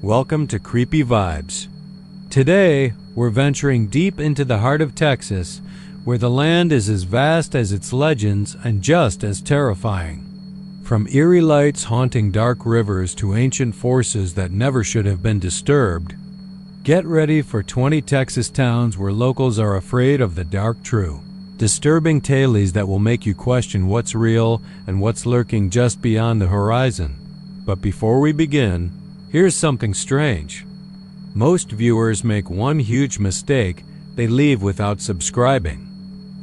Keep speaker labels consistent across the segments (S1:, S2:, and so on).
S1: Welcome to Creepy Vibes. Today, we're venturing deep into the heart of Texas, where the land is as vast as its legends and just as terrifying. From eerie lights haunting dark rivers to ancient forces that never should have been disturbed, get ready for 20 Texas towns where locals are afraid of the dark true. Disturbing tales that will make you question what's real and what's lurking just beyond the horizon. But before we begin, here's something strange. Most viewers make one huge mistake: they leave without subscribing.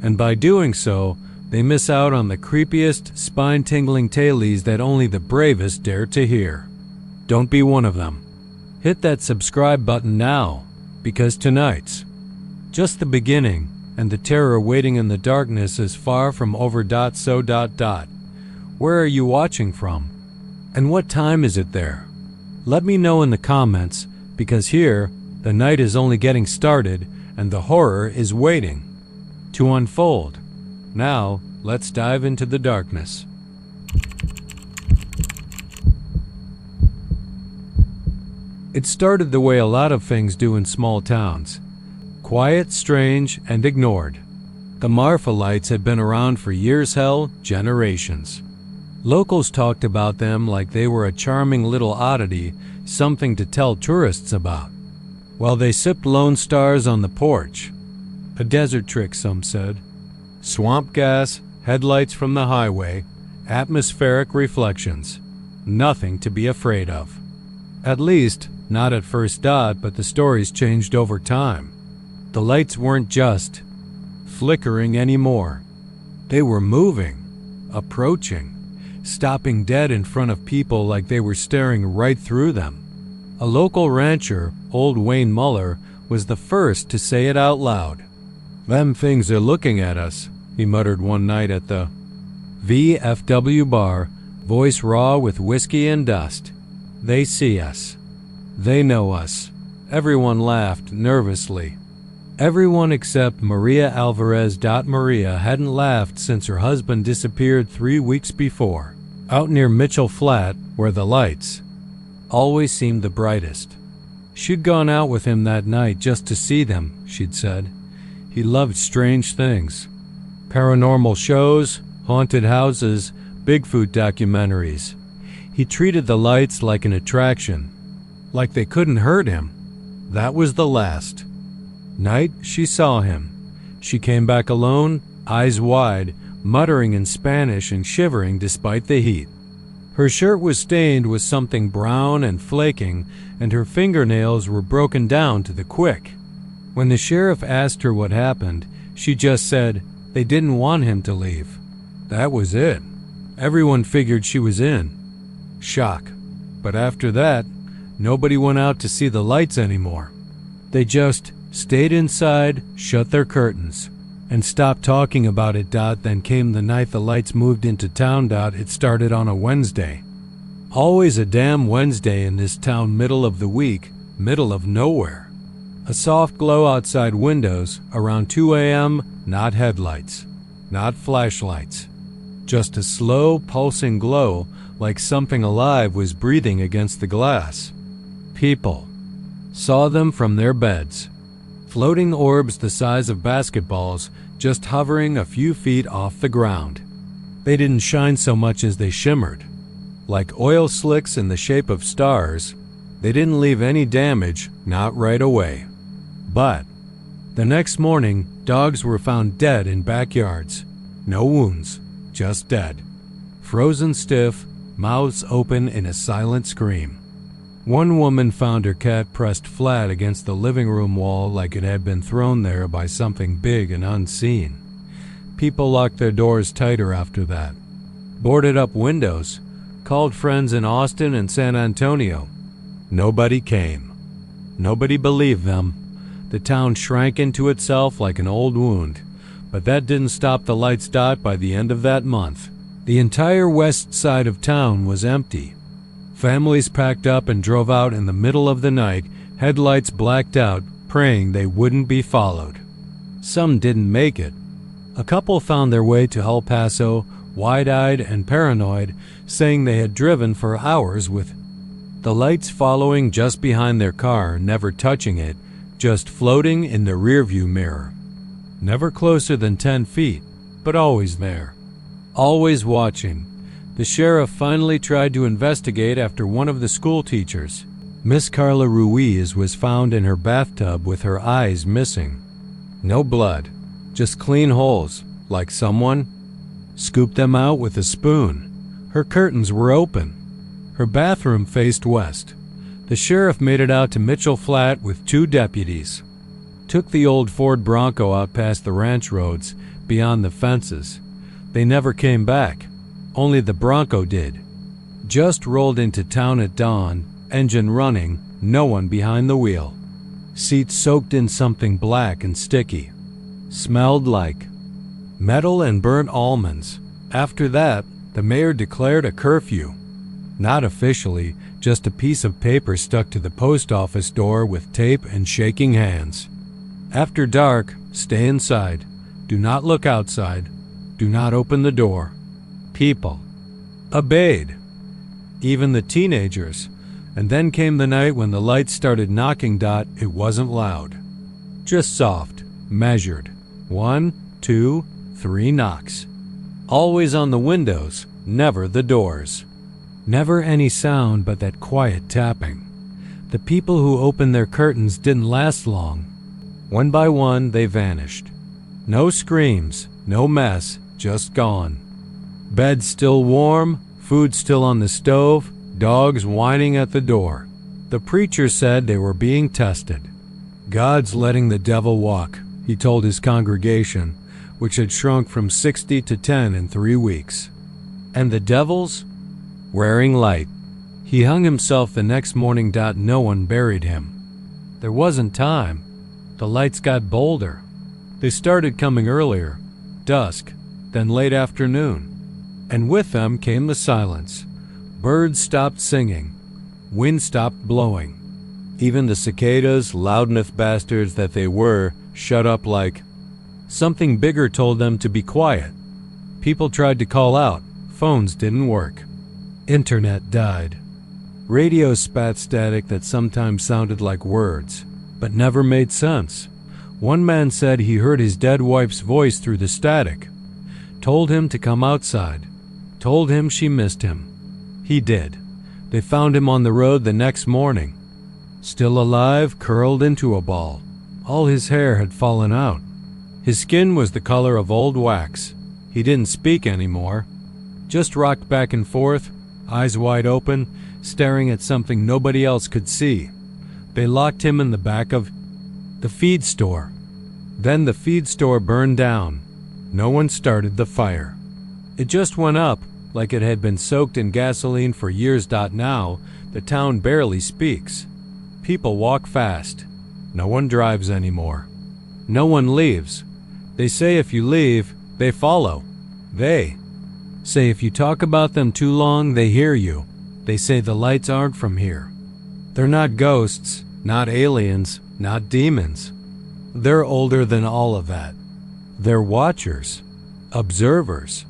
S1: And by doing so, they miss out on the creepiest, spine-tingling tales that only the bravest dare to hear. Don't be one of them. Hit that subscribe button now, because tonight's just the beginning, and the terror waiting in the darkness is far from over. Where are you watching from? And what time is it there? Let me know in the comments, because here, the night is only getting started and the horror is waiting to unfold. Now, let's dive into the darkness. It started the way a lot of things do in small towns. Quiet, strange, and ignored. The Marfa lights had been around for years, hell, generations. Locals talked about them like they were a charming little oddity, something to tell tourists about, while they sipped Lone Stars on the porch. A desert trick, some said. Swamp gas, headlights from the highway, atmospheric reflections. Nothing to be afraid of. At least, not at first dot, but the stories changed over time. The lights weren't just flickering anymore. They were moving, approaching, stopping dead in front of people like they were staring right through them. A local rancher, old Wayne Muller, was the first to say it out loud. "Them things are looking at us," he muttered one night at the VFW bar, voice raw with whiskey and dust. "They see us. They know us." Everyone laughed nervously. Everyone except Maria Alvarez. Maria hadn't laughed since her husband disappeared 3 weeks before, out near Mitchell Flat, where the lights always seemed the brightest. She'd gone out with him that night just to see them, she'd said. He loved strange things. Paranormal shows, haunted houses, Bigfoot documentaries. He treated the lights like an attraction, like they couldn't hurt him. That was the last night she saw him. She came back alone, eyes wide, muttering in Spanish and shivering despite the heat. Her shirt was stained with something brown and flaking, and her fingernails were broken down to the quick. When the sheriff asked her what happened, she just said they didn't want him to leave. That was it. Everyone figured she was in shock. But after that, nobody went out to see the lights anymore. They just stayed inside, shut their curtains, and stopped talking about it. Then came the night the lights moved into town. It started on a Wednesday. Always a damn Wednesday in this town, middle of the week, middle of nowhere. A soft glow outside windows, around 2 a.m., not headlights, not flashlights. Just a slow, pulsing glow, like something alive was breathing against the glass. People saw them from their beds. Floating orbs the size of basketballs, just hovering a few feet off the ground. They didn't shine so much as they shimmered. Like oil slicks in the shape of stars, they didn't leave any damage, not right away. But the next morning, dogs were found dead in backyards. No wounds, just dead. Frozen stiff, mouths open in a silent scream. One woman found her cat pressed flat against the living room wall like it had been thrown there by something big and unseen. People locked their doors tighter after that, boarded up windows, called friends in Austin and San Antonio. Nobody came. Nobody believed them. The town shrank into itself like an old wound, but that didn't stop the lights. By the end of that month, the entire west side of town was empty. Families packed up and drove out in the middle of the night, headlights blacked out, praying they wouldn't be followed. Some didn't make it. A couple found their way to El Paso, wide-eyed and paranoid, saying they had driven for hours with the lights following just behind their car, never touching it, just floating in the rearview mirror. Never closer than 10 feet, but always there. Always watching. The sheriff finally tried to investigate after one of the school teachers, Miss Carla Ruiz, was found in her bathtub with her eyes missing. No blood, just clean holes, like someone scooped them out with a spoon. Her curtains were open. Her bathroom faced west. The sheriff made it out to Mitchell Flat with 2 deputies. Took the old Ford Bronco out past the ranch roads, beyond the fences. They never came back. Only the Bronco did. Just rolled into town at dawn, engine running, no one behind the wheel. Seats soaked in something black and sticky. Smelled like metal and burnt almonds. After that, the mayor declared a curfew. Not officially, just a piece of paper stuck to the post office door with tape and shaking hands. After dark, stay inside. Do not look outside. Do not open the door. People obeyed. Even the teenagers. And then came the night when the lights started knocking. It wasn't loud. Just soft, measured. 1, 2, 3 knocks. Always on the windows, never the doors. Never any sound but that quiet tapping. The people who opened their curtains didn't last long. One by one, they vanished. No screams, no mess, just gone. Bed still warm, food still on the stove, dogs whining at the door. The preacher said they were being tested. God's letting the devil walk, he told his congregation, which had shrunk from 60 to 10 in 3 weeks. And the devils? Wearing light. He hung himself the next morning. No one buried him. There wasn't time. The lights got bolder. They started coming earlier, dusk, then late afternoon. And with them came the silence. Birds stopped singing. Wind stopped blowing. Even the cicadas, loudmouth bastards that they were, shut up like something bigger told them to be quiet. People tried to call out. Phones didn't work. Internet died. Radio spat static that sometimes sounded like words, but never made sense. One man said he heard his dead wife's voice through the static. Told him to come outside. Told him she missed him. He did. They found him on the road the next morning. Still alive, curled into a ball. All his hair had fallen out. His skin was the color of old wax. He didn't speak anymore. Just rocked back and forth, eyes wide open, staring at something nobody else could see. They locked him in the back of the feed store. Then the feed store burned down. No one started the fire. It just went up, like it had been soaked in gasoline for years. Now, the town barely speaks. People walk fast. No one drives anymore. No one leaves. They say if you leave, they follow. They say if you talk about them too long, they hear you. They say the lights aren't from here. They're not ghosts, not aliens, not demons. They're older than all of that. They're watchers, observers.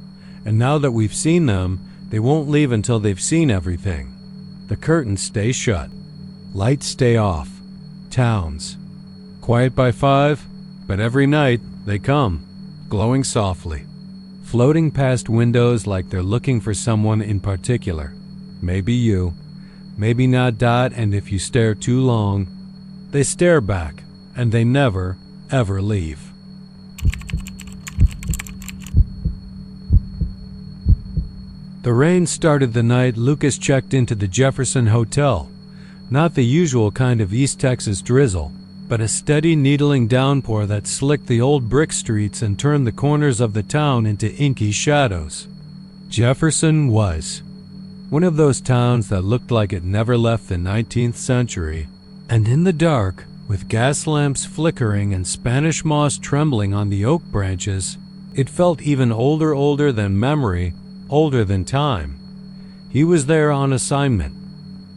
S1: And now that we've seen them, they won't leave until they've seen everything. The curtains stay shut. Lights stay off. Towns. Quiet by 5, but every night they come, glowing softly. Floating past windows like they're looking for someone in particular. Maybe you. Maybe not. And if you stare too long, they stare back, and they never, ever leave. The rain started the night Lucas checked into the Jefferson Hotel. Not the usual kind of East Texas drizzle, but a steady needling downpour that slicked the old brick streets and turned the corners of the town into inky shadows. Jefferson was one of those towns that looked like it never left the 19th century, and in the dark, with gas lamps flickering and Spanish moss trembling on the oak branches, it felt even older than memory, older than time. He was there on assignment,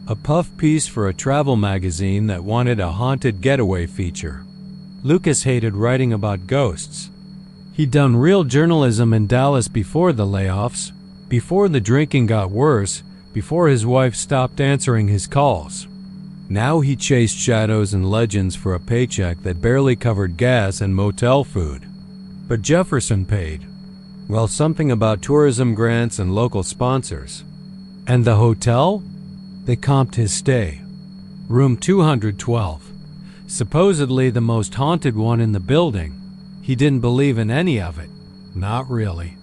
S1: a puff piece for a travel magazine that wanted a haunted getaway feature. Lucas hated writing about ghosts. He'd done real journalism in Dallas before the layoffs, before the drinking got worse, before his wife stopped answering his calls. Now he chased shadows and legends for a paycheck that barely covered gas and motel food. But Jefferson paid. Well, something about tourism grants and local sponsors. And the hotel? They comped his stay. Room 212. Supposedly the most haunted one in the building. He didn't believe in any of it. Not really.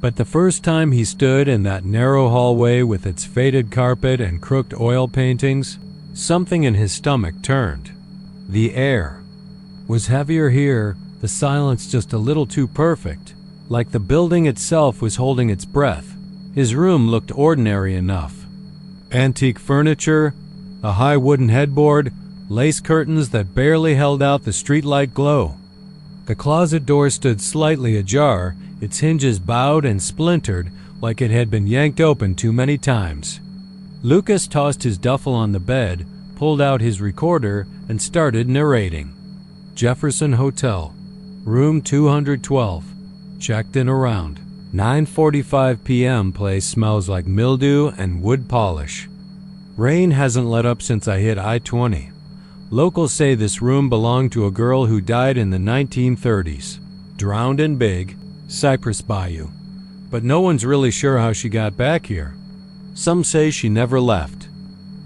S1: But the first time he stood in that narrow hallway with its faded carpet and crooked oil paintings, something in his stomach turned. The air was heavier here, the silence just a little too perfect, like the building itself was holding its breath. His room looked ordinary enough. Antique furniture, a high wooden headboard, lace curtains that barely held out the streetlight glow. The closet door stood slightly ajar, its hinges bowed and splintered like it had been yanked open too many times. Lucas tossed his duffel on the bed, pulled out his recorder, and started narrating. Jefferson Hotel, room 212. Checked in around 9:45 p.m. Place smells like mildew and wood polish. Rain hasn't let up since I hit I-20. Locals say this room belonged to a girl who died in the 1930s. Drowned in Big Cypress Bayou. But no one's really sure how she got back here. Some say she never left.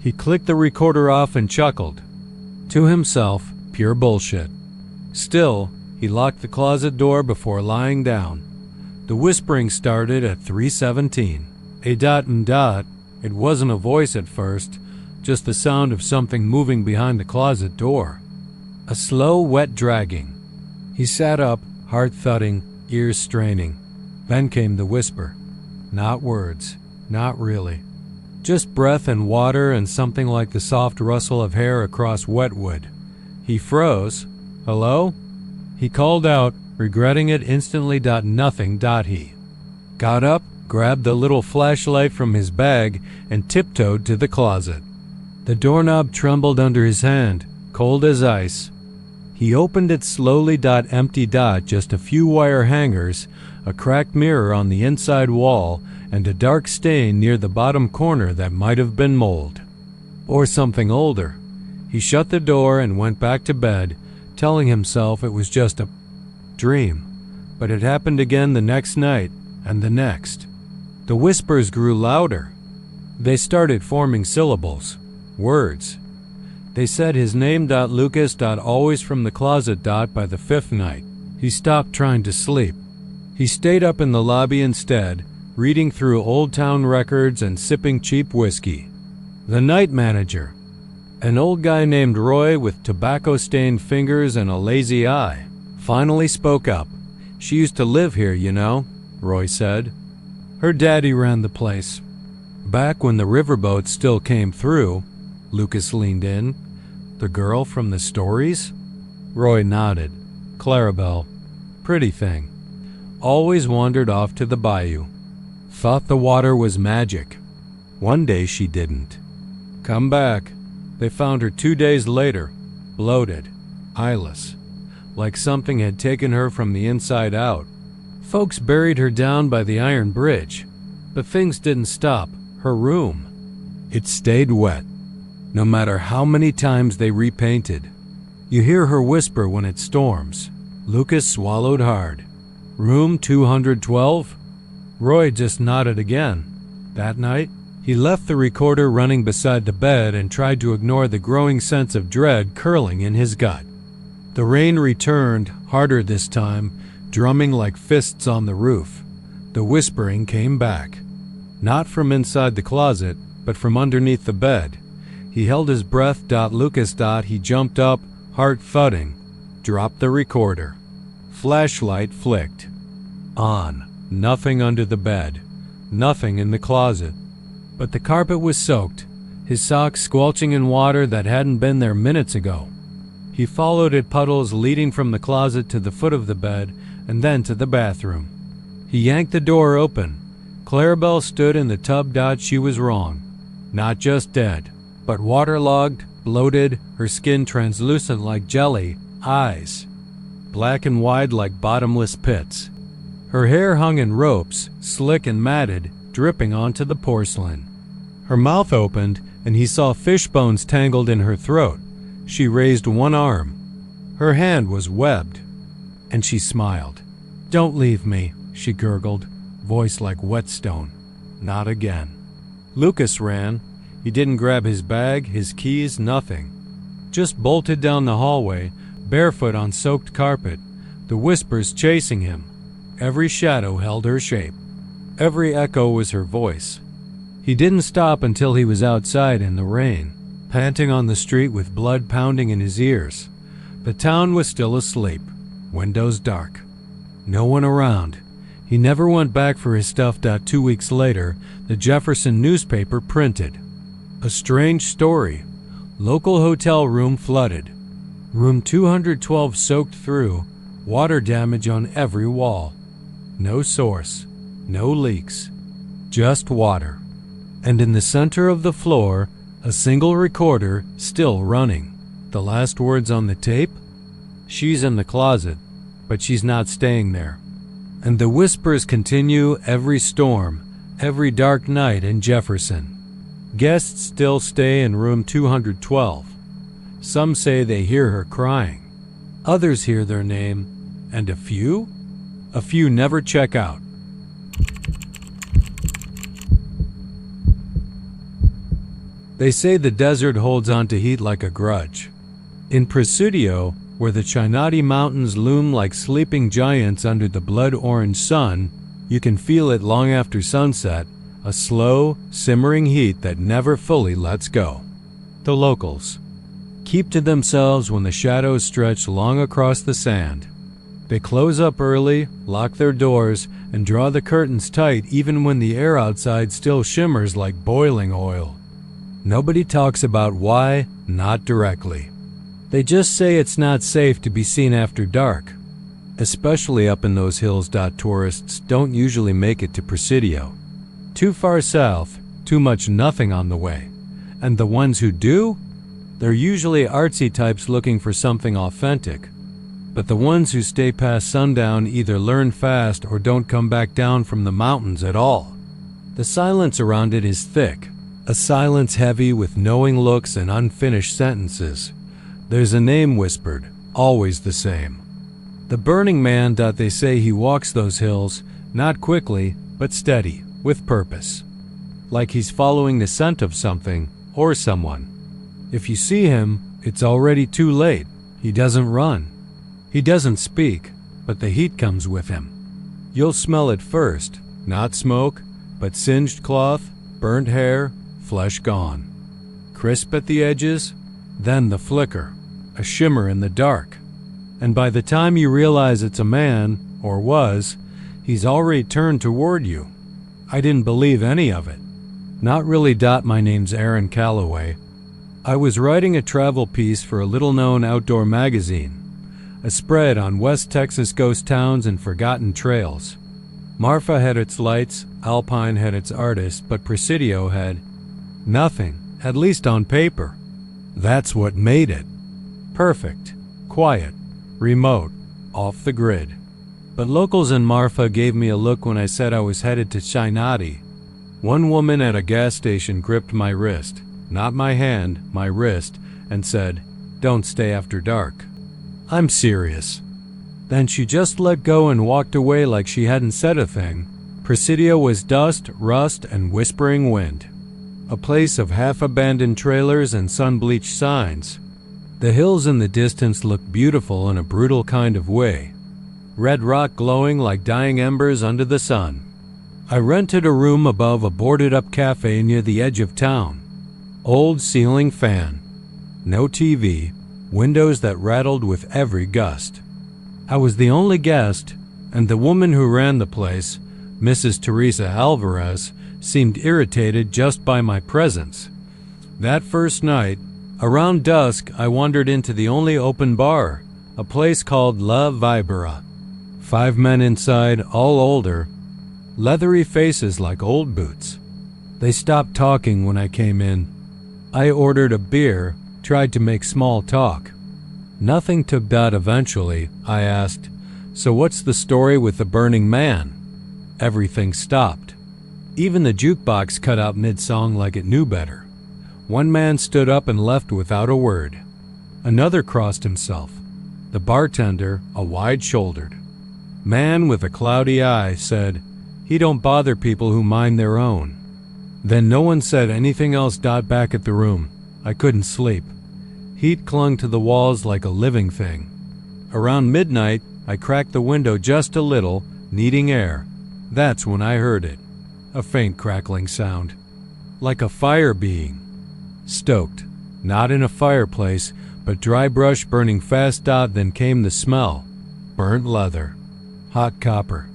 S1: He clicked the recorder off and chuckled. To himself, pure bullshit. Still, he locked the closet door before lying down. The whispering started at 3:17. A dot and dot. It wasn't a voice at first, just the sound of something moving behind the closet door. A slow, wet dragging. He sat up, heart thudding, ears straining. Then came the whisper. Not words. Not really. Just breath and water and something like the soft rustle of hair across wet wood. He froze. Hello? He called out, regretting it instantly. Nothing. He got up, grabbed the little flashlight from his bag, and tiptoed to the closet. The doorknob trembled under his hand, cold as ice. He opened it slowly. Empty. Just a few wire hangers, a cracked mirror on the inside wall, and a dark stain near the bottom corner that might have been mold. Or something older. He shut the door and went back to bed, telling himself it was just a dream. But it happened again the next night, and the next. The whispers grew louder. They started forming syllables, words. They said his name. Lucas. Always from the closet. By the fifth night, he stopped trying to sleep. He stayed up in the lobby instead, reading through old town records and sipping cheap whiskey. The night manager, an old guy named Roy with tobacco-stained fingers and a lazy eye, finally spoke up. She used to live here, you know, Roy said. Her daddy ran the place. Back when the riverboats still came through. Lucas leaned in. The girl from the stories? Roy nodded. Clarabelle. Pretty thing. Always wandered off to the bayou. Thought the water was magic. One day she didn't. Come back. They found her 2 days later, bloated, eyeless, like something had taken her from the inside out. Folks buried her down by the iron bridge, but things didn't stop. Her room, it stayed wet, no matter how many times they repainted. You hear her whisper when it storms. Lucas swallowed hard. Room 212? Roy just nodded again. That night, he left the recorder running beside the bed and tried to ignore the growing sense of dread curling in his gut. The rain returned, harder this time, drumming like fists on the roof. The whispering came back. Not from inside the closet, but from underneath the bed. He held his breath. Lucas. He jumped up, heart thudding, dropped the recorder. Flashlight flicked. On. Nothing under the bed. Nothing in the closet. But the carpet was soaked, his socks squelching in water that hadn't been there minutes ago. He followed it, puddles leading from the closet to the foot of the bed and then to the bathroom. He yanked the door open. Clarabelle stood in the tub. She was wrong. Not just dead, but waterlogged, bloated, her skin translucent like jelly, eyes black and wide like bottomless pits. Her hair hung in ropes, slick and matted, dripping onto the porcelain. Her mouth opened, and he saw fish bones tangled in her throat. She raised one arm. Her hand was webbed, and she smiled. "Don't leave me," she gurgled, voice like whetstone. "Not again." Lucas ran. He didn't grab his bag, his keys, nothing. Just bolted down the hallway, barefoot on soaked carpet, the whispers chasing him. Every shadow held her shape. Every echo was her voice. He didn't stop until he was outside in the rain, panting on the street with blood pounding in his ears. The town was still asleep, windows dark. No one around. He never went back for his stuff. 2 weeks later, the Jefferson newspaper printed. A strange story. Local hotel room flooded. Room 212 soaked through, water damage on every wall. No source, no leaks, just water. And in the center of the floor, a single recorder still running. The last words on the tape? "She's in the closet, but she's not staying there." And the whispers continue every storm, every dark night in Jefferson. Guests still stay in room 212. Some say they hear her crying. Others hear their name, and a few never check out. They say the desert holds on to heat like a grudge. In Presidio, where the Chinati Mountains loom like sleeping giants under the blood-orange sun, you can feel it long after sunset, a slow, simmering heat that never fully lets go. The locals keep to themselves when the shadows stretch long across the sand. They close up early, lock their doors, and draw the curtains tight even when the air outside still shimmers like boiling oil. Nobody talks about why, not directly. They just say it's not safe to be seen after dark, especially up in those hills. Tourists don't usually make it to Presidio. Too far south, too much nothing on the way. And the ones who do? They're usually artsy types looking for something authentic. But the ones who stay past sundown either learn fast or don't come back down from the mountains at all. The silence around it is thick, a silence heavy with knowing looks and unfinished sentences. There's a name whispered, always the same. The Burning Man. They say he walks those hills, not quickly, but steady, with purpose. Like he's following the scent of something or someone. If you see him, it's already too late. He doesn't run. He doesn't speak, but the heat comes with him. You'll smell it first, not smoke, but singed cloth, burnt hair, flesh gone. Crisp at the edges, then the flicker, a shimmer in the dark. And by the time you realize it's a man, or was, he's already turned toward you. I didn't believe any of it. Not really. My name's Aaron Calloway. I was writing a travel piece for a little-known outdoor magazine, a spread on West Texas ghost towns and forgotten trails. Marfa had its lights, Alpine had its artists, but Presidio had nothing, at least on paper. That's what made it. Perfect, quiet, remote, off the grid. But locals in Marfa gave me a look when I said I was headed to Chinati. One woman at a gas station gripped my wrist, not my hand, my wrist, and said, "Don't stay after dark." I'm serious. Then she just let go and walked away like she hadn't said a thing. Presidio was dust, rust, and whispering wind. A place of half-abandoned trailers and sun-bleached signs. The hills in the distance looked beautiful in a brutal kind of way. Red rock glowing like dying embers under the sun. I rented a room above a boarded-up cafe near the edge of town. Old ceiling fan. No TV. Windows that rattled with every gust. I was the only guest, and the woman who ran the place, Mrs. Teresa Alvarez, seemed irritated just by my presence. That first night, around dusk, I wandered into the only open bar, a place called La Vibera. 5 men inside, all older, leathery faces like old boots. They stopped talking when I came in. I ordered a beer, tried to make small talk. Nothing took. Eventually, I asked, "So what's the story with the Burning Man?" Everything stopped. Even the jukebox cut out mid-song like it knew better. One man stood up and left without a word. Another crossed himself. The bartender, a wide-shouldered man with a cloudy eye, said, "He don't bother people who mind their own." Then no one said anything else. Back at the room, I couldn't sleep. Heat clung to the walls like a living thing. Around midnight, I cracked the window just a little, needing air. That's when I heard it. A faint crackling sound. Like a fire being stoked. Not in a fireplace, but dry brush burning fast. Then came the smell. Burnt leather. Hot copper.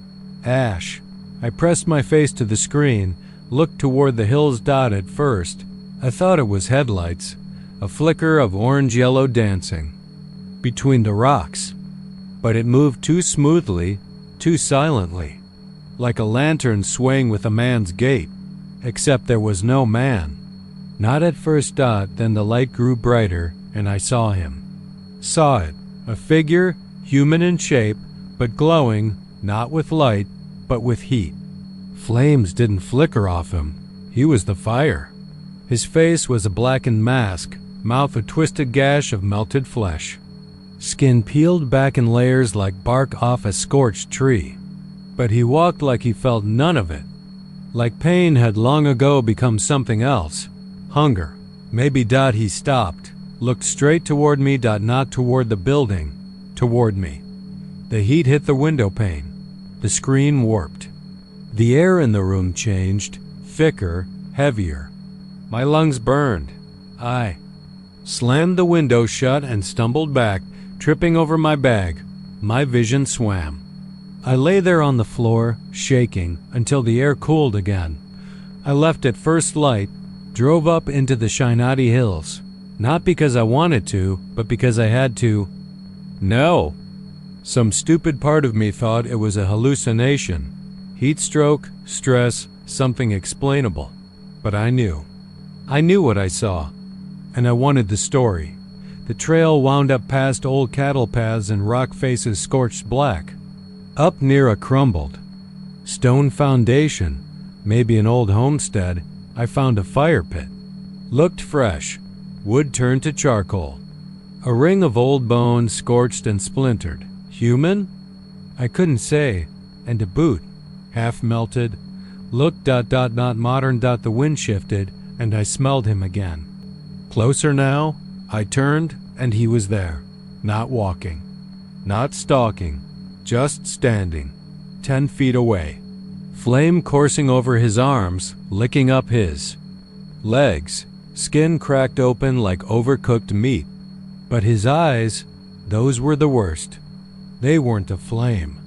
S1: Ash. I pressed my face to the screen, looked toward the hills. At first, I thought it was headlights. A flicker of orange-yellow dancing between the rocks. But it moved too smoothly, too silently. Like a lantern swaying with a man's gait. Except there was no man. Not at first. Then the light grew brighter, and I saw him. Saw it. A figure, human in shape, but glowing, not with light, but with heat. Flames didn't flicker off him. He was the fire. His face was a blackened mask, mouth a twisted gash of melted flesh. Skin peeled back in layers like bark off a scorched tree. But he walked like he felt none of it. Like pain had long ago become something else. Hunger. Maybe. He stopped, looked straight toward me. Not toward the building, toward me. The heat hit the window pane. The screen warped. The air in the room changed, thicker, heavier. My lungs burned. I slammed the window shut and stumbled back, tripping over my bag. My vision swam. I lay there on the floor, shaking, until the air cooled again. I left at first light, drove up into the Shinati Hills. Not because I wanted to, but because I had to. No. Some stupid part of me thought it was a hallucination. Heat stroke, stress, something explainable. But I knew. I knew what I saw. And I wanted the story. The trail wound up past old cattle paths and rock faces scorched black. Up near a crumbled stone foundation, maybe an old homestead, I found a fire pit. Looked fresh. Wood turned to charcoal. A ring of old bones scorched and splintered. Human? I couldn't say. And to boot. Half melted. Looked. Not modern. The wind shifted, and I smelled him again. Closer now. I turned, and he was there. Not walking. Not stalking. Just standing. 10 feet away. Flame coursing over his arms, licking up his legs. Skin cracked open like overcooked meat. But his eyes, those were the worst. They weren't aflame.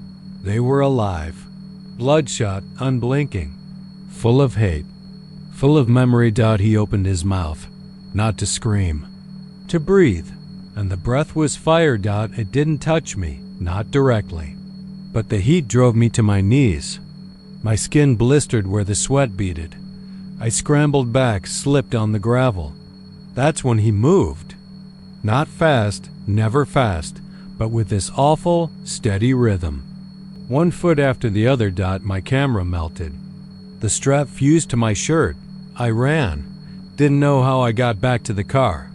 S1: They were alive. Bloodshot, unblinking. Full of hate. Full of memory. He opened his mouth. Not to scream. To breathe. And the breath was fire. It didn't touch me. Not directly. But the heat drove me to my knees. My skin blistered where the sweat beaded. I scrambled back, slipped on the gravel. That's when he moved. Not fast, never fast, but with this awful, steady rhythm. 1 foot after the other. My camera melted. The strap fused to my shirt. I ran. Didn't know how I got back to the car.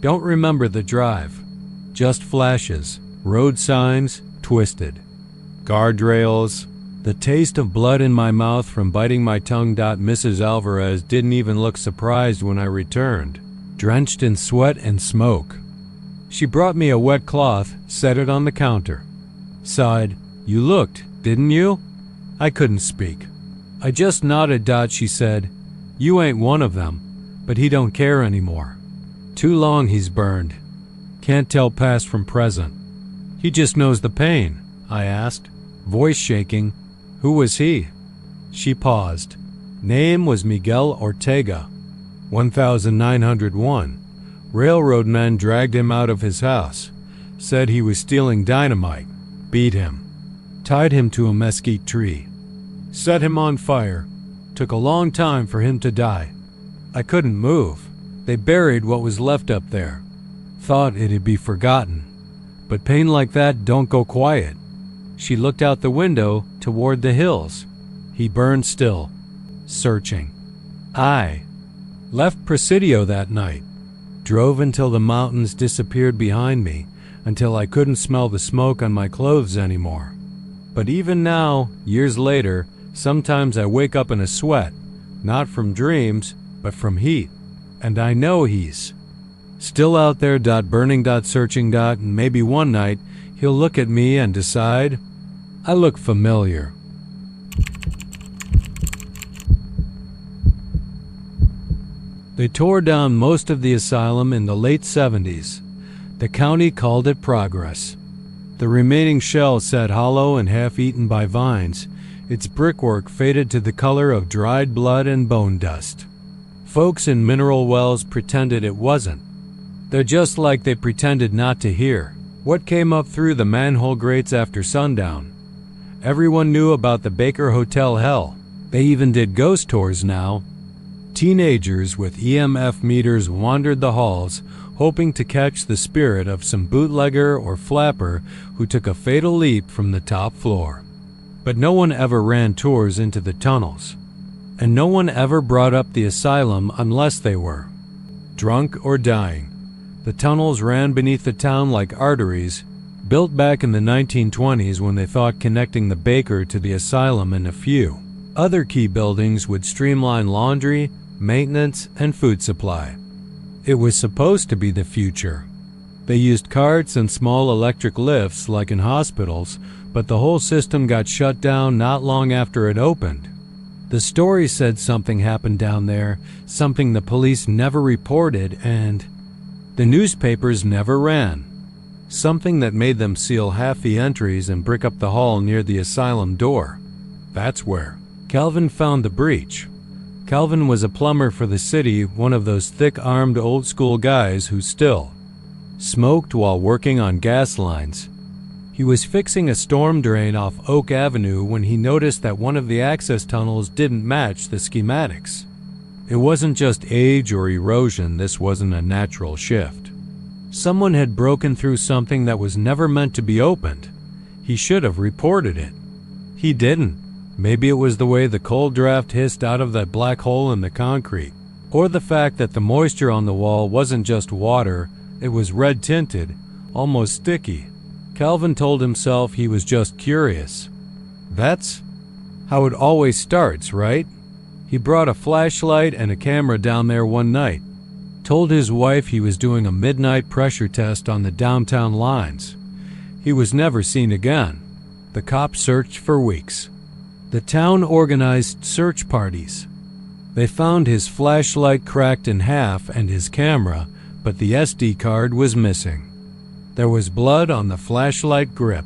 S1: Don't remember the drive. Just flashes. Road signs, twisted. Guardrails. The taste of blood in my mouth from biting my tongue. Mrs. Alvarez didn't even look surprised when I returned, drenched in sweat and smoke. She brought me a wet cloth, set it on the counter. Sighed, "You looked, didn't you?" I couldn't speak. I just nodded. She said, "You ain't one of them, but he don't care anymore. Too long he's burned. Can't tell past from present. He just knows the pain." I asked, voice shaking. "Who was he?" She paused. Name was Miguel Ortega. 1901. Railroad men dragged him out of his house. Said he was stealing dynamite. Beat him. Tied him to a mesquite tree. Set him on fire. Took a long time for him to die. I couldn't move. They buried what was left up there. Thought it'd be forgotten. But pain like that don't go quiet. She looked out the window toward the hills. He burned still. searching. I left Presidio that night, drove until the mountains disappeared behind me, until I couldn't smell the smoke on my clothes anymore. But even now, years later, sometimes I wake up in a sweat, not from dreams, but from heat. And I know he's still out there, burning, searching, and maybe one night he'll look at me and decide I look familiar. They tore down most of the asylum in the late 70s. The county called it progress. The remaining shell sat hollow and half-eaten by vines. Its brickwork faded to the color of dried blood and bone dust. Folks in mineral wells pretended it wasn't. They're just like they pretended not to hear what came up through the manhole grates after sundown. Everyone knew about the Baker Hotel hell. They even did ghost tours now. Teenagers with EMF meters wandered the halls, hoping to catch the spirit of some bootlegger or flapper who took a fatal leap from the top floor. But no one ever ran tours into the tunnels. And no one ever brought up the asylum unless they were drunk or dying. The tunnels ran beneath the town like arteries, built back in the 1920s when they thought connecting the Baker to the asylum and a few other key buildings would streamline laundry, maintenance, and food supply. It was supposed to be the future. They used carts and small electric lifts like in hospitals, but the whole system got shut down not long after it opened. The story said something happened down there, something the police never reported and the newspapers never ran. Something that made them seal half the entries and brick up the hall near the asylum door. That's where Calvin found the breach. Calvin was a plumber for the city, one of those thick-armed old-school guys who still smoked while working on gas lines. He was fixing a storm drain off Oak Avenue when he noticed that one of the access tunnels didn't match the schematics. It wasn't just age or erosion, this wasn't a natural shift. Someone had broken through something that was never meant to be opened. He should have reported it. He didn't. Maybe it was the way the cold draft hissed out of that black hole in the concrete, or the fact that the moisture on the wall wasn't just water, it was red-tinted, almost sticky. Calvin told himself he was just curious. That's how it always starts, right? He brought a flashlight and a camera down there one night, told his wife he was doing a midnight pressure test on the downtown lines. He was never seen again. The cops searched for weeks. The town organized search parties. They found his flashlight cracked in half and his camera, but the SD card was missing. There was blood on the flashlight grip.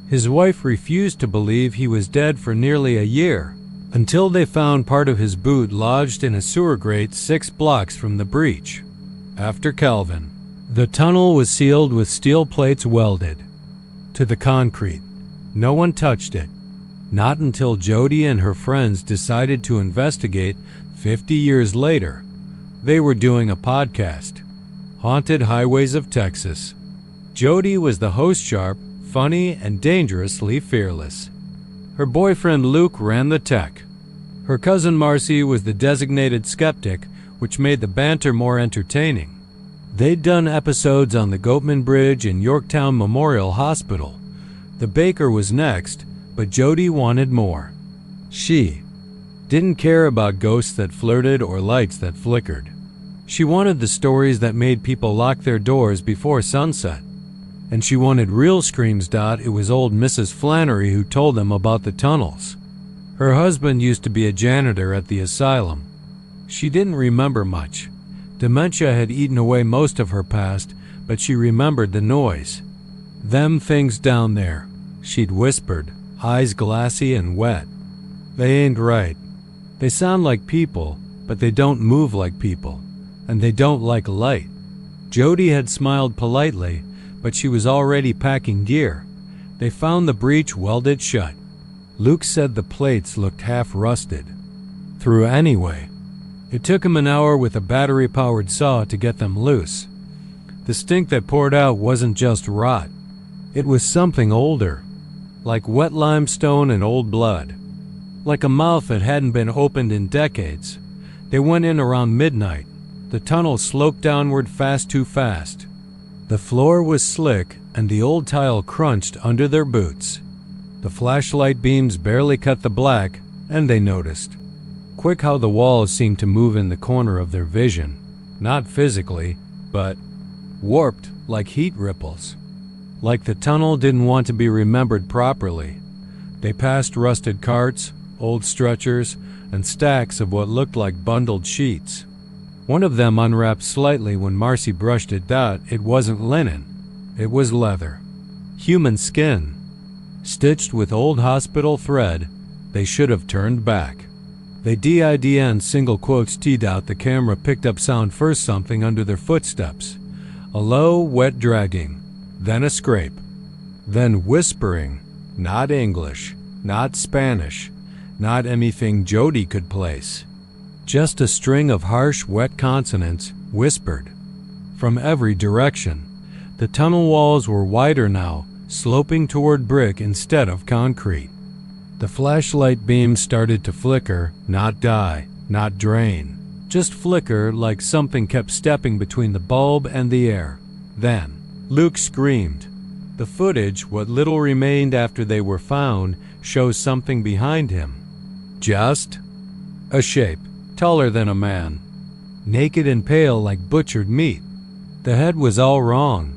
S1: His wife refused to believe he was dead for nearly a year, until they found part of his boot lodged in a sewer grate 6 blocks from the breach. After Calvin, the tunnel was sealed with steel plates welded to the concrete. No one touched it. Not until Jody and her friends decided to investigate 50 years later. They were doing a podcast, Haunted Highways of Texas. Jody was the host, sharp, funny, and dangerously fearless. Her boyfriend Luke ran the tech. Her cousin Marcy was the designated skeptic, which made the banter more entertaining. They'd done episodes on the Goatman Bridge and Yorktown Memorial Hospital. The Baker was next, but Jody wanted more. She didn't care about ghosts that flirted or lights that flickered. She wanted the stories that made people lock their doors before sunset. And she wanted real screams. It was old Mrs. Flannery who told them about the tunnels. Her husband used to be a janitor at the asylum. She didn't remember much. Dementia had eaten away most of her past, but she remembered the noise. "Them things down there," she'd whispered, eyes glassy and wet. "They ain't right. They sound like people, but they don't move like people, and they don't like light." Jody had smiled politely, but she was already packing gear. They found the breach welded shut. Luke said the plates looked half rusted. Through anyway. It took him an hour with a battery-powered saw to get them loose. The stink that poured out wasn't just rot. It was something older, like wet limestone and old blood. like a mouth that hadn't been opened in decades. They went in around midnight. The tunnel sloped downward too fast. The floor was slick, and the old tile crunched under their boots. The flashlight beams barely cut the black, and they noticed. Quick how the walls seemed to move in the corner of their vision. Not physically, but warped like heat ripples. Like the tunnel didn't want to be remembered properly. They passed rusted carts, old stretchers, and stacks of what looked like bundled sheets. One of them unwrapped slightly when Marcy brushed it out. It wasn't linen. It was leather. Human skin. Stitched with old hospital thread. They should have turned back. They DIDN single quotes T'd out. The camera picked up sound first, something under their footsteps. A low, wet dragging. Then a scrape. Then whispering. Not English. Not Spanish. Not anything Jody could place. Just a string of harsh, wet consonants, whispered. From every direction. The tunnel walls were wider now, sloping toward brick instead of concrete. The flashlight beam started to flicker, not die, not drain. Just flicker like something kept stepping between the bulb and the air. Then, Luke screamed. The footage, what little remained after they were found, shows something behind him. Just a shape, taller than a man. Naked and pale like butchered meat. The head was all wrong.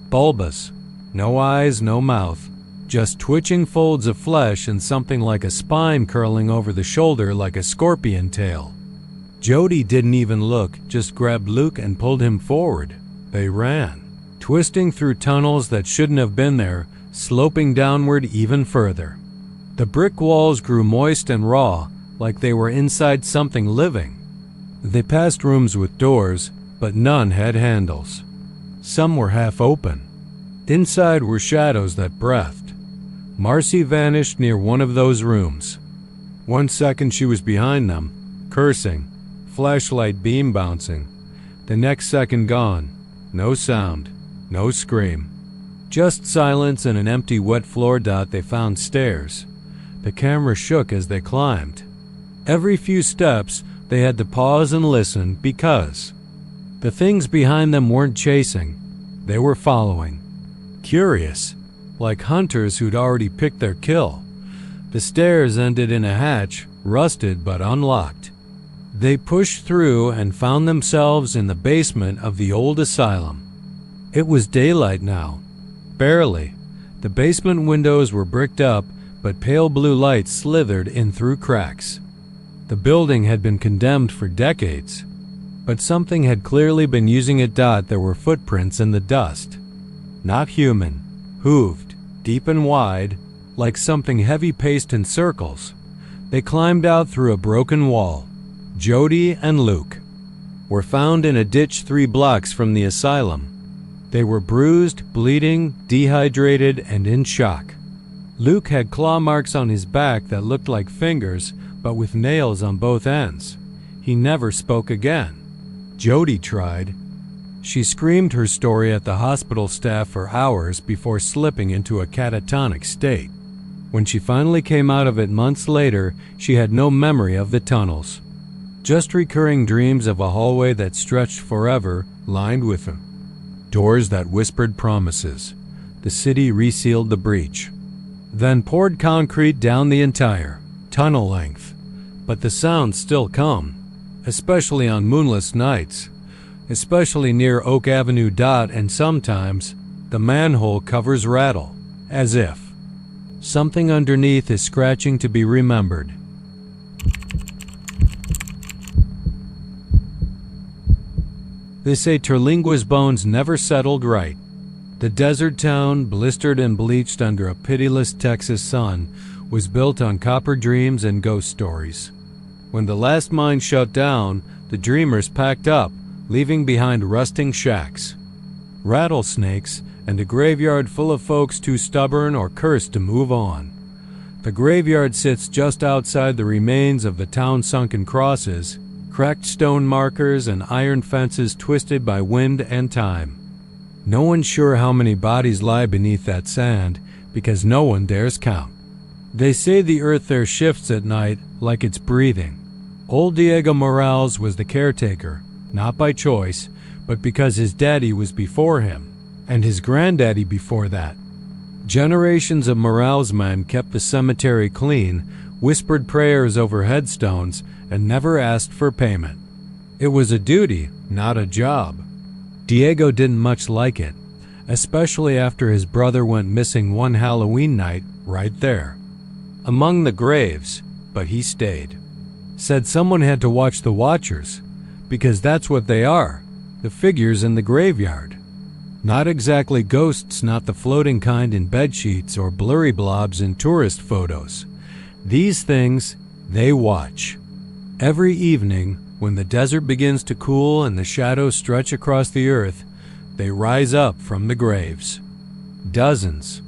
S1: Bulbous. No eyes, no mouth. Just twitching folds of flesh and something like a spine curling over the shoulder like a scorpion tail. Jody didn't even look, just grabbed Luke and pulled him forward. They ran, twisting through tunnels that shouldn't have been there, sloping downward even further. The brick walls grew moist and raw, like they were inside something living. They passed rooms with doors, but none had handles. Some were half open. Inside were shadows that breathed. Marcy vanished near one of those rooms. 1 second she was behind them, cursing, flashlight beam bouncing. The next second gone. No sound, no scream. Just silence and an empty wet floor. They found stairs. The camera shook as they climbed. Every few steps they had to pause and listen because the things behind them weren't chasing. They were following. Curious, like hunters who'd already picked their kill. The stairs ended in a hatch, rusted but unlocked. They pushed through and found themselves in the basement of the old asylum. It was daylight now. Barely. The basement windows were bricked up, but pale blue light slithered in through cracks. The building had been condemned for decades, but something had clearly been using it. There were footprints in the dust. Not human, hooved, deep and wide, like something heavy paced in circles. They climbed out through a broken wall. Jody and Luke were found in a ditch 3 blocks from the asylum. They were bruised, bleeding, dehydrated, and in shock. Luke had claw marks on his back that looked like fingers, but with nails on both ends. He never spoke again. Jody tried. She screamed her story at the hospital staff for hours before slipping into a catatonic state. When she finally came out of it months later, she had no memory of the tunnels. Just recurring dreams of a hallway that stretched forever, lined with them. Doors that whispered promises. The city resealed the breach. Then poured concrete down the entire tunnel length. But the sounds still come, especially on moonless nights. Especially near Oak Avenue. And sometimes the manhole covers rattle, as if something underneath is scratching to be remembered. They say Terlingua's bones never settled right. The desert town, blistered and bleached under a pitiless Texas sun, was built on copper dreams and ghost stories. When the last mine shut down, the dreamers packed up, leaving behind rusting shacks, rattlesnakes, and a graveyard full of folks too stubborn or cursed to move on. The graveyard sits just outside the remains of the town's sunken crosses, cracked stone markers and iron fences twisted by wind and time. No one's sure how many bodies lie beneath that sand, because no one dares count. They say the earth there shifts at night like it's breathing. Old Diego Morales was the caretaker, not by choice, but because his daddy was before him, and his granddaddy before that. Generations of Morales men kept the cemetery clean, whispered prayers over headstones, and never asked for payment. It was a duty, not a job. Diego didn't much like it, especially after his brother went missing one Halloween night right there, among the graves, but he stayed. Said someone had to watch the watchers, because that's what they are, the figures in the graveyard. Not exactly ghosts, not the floating kind in bedsheets or blurry blobs in tourist photos. These things, they watch. Every evening, when the desert begins to cool and the shadows stretch across the earth, they rise up from the graves. Dozens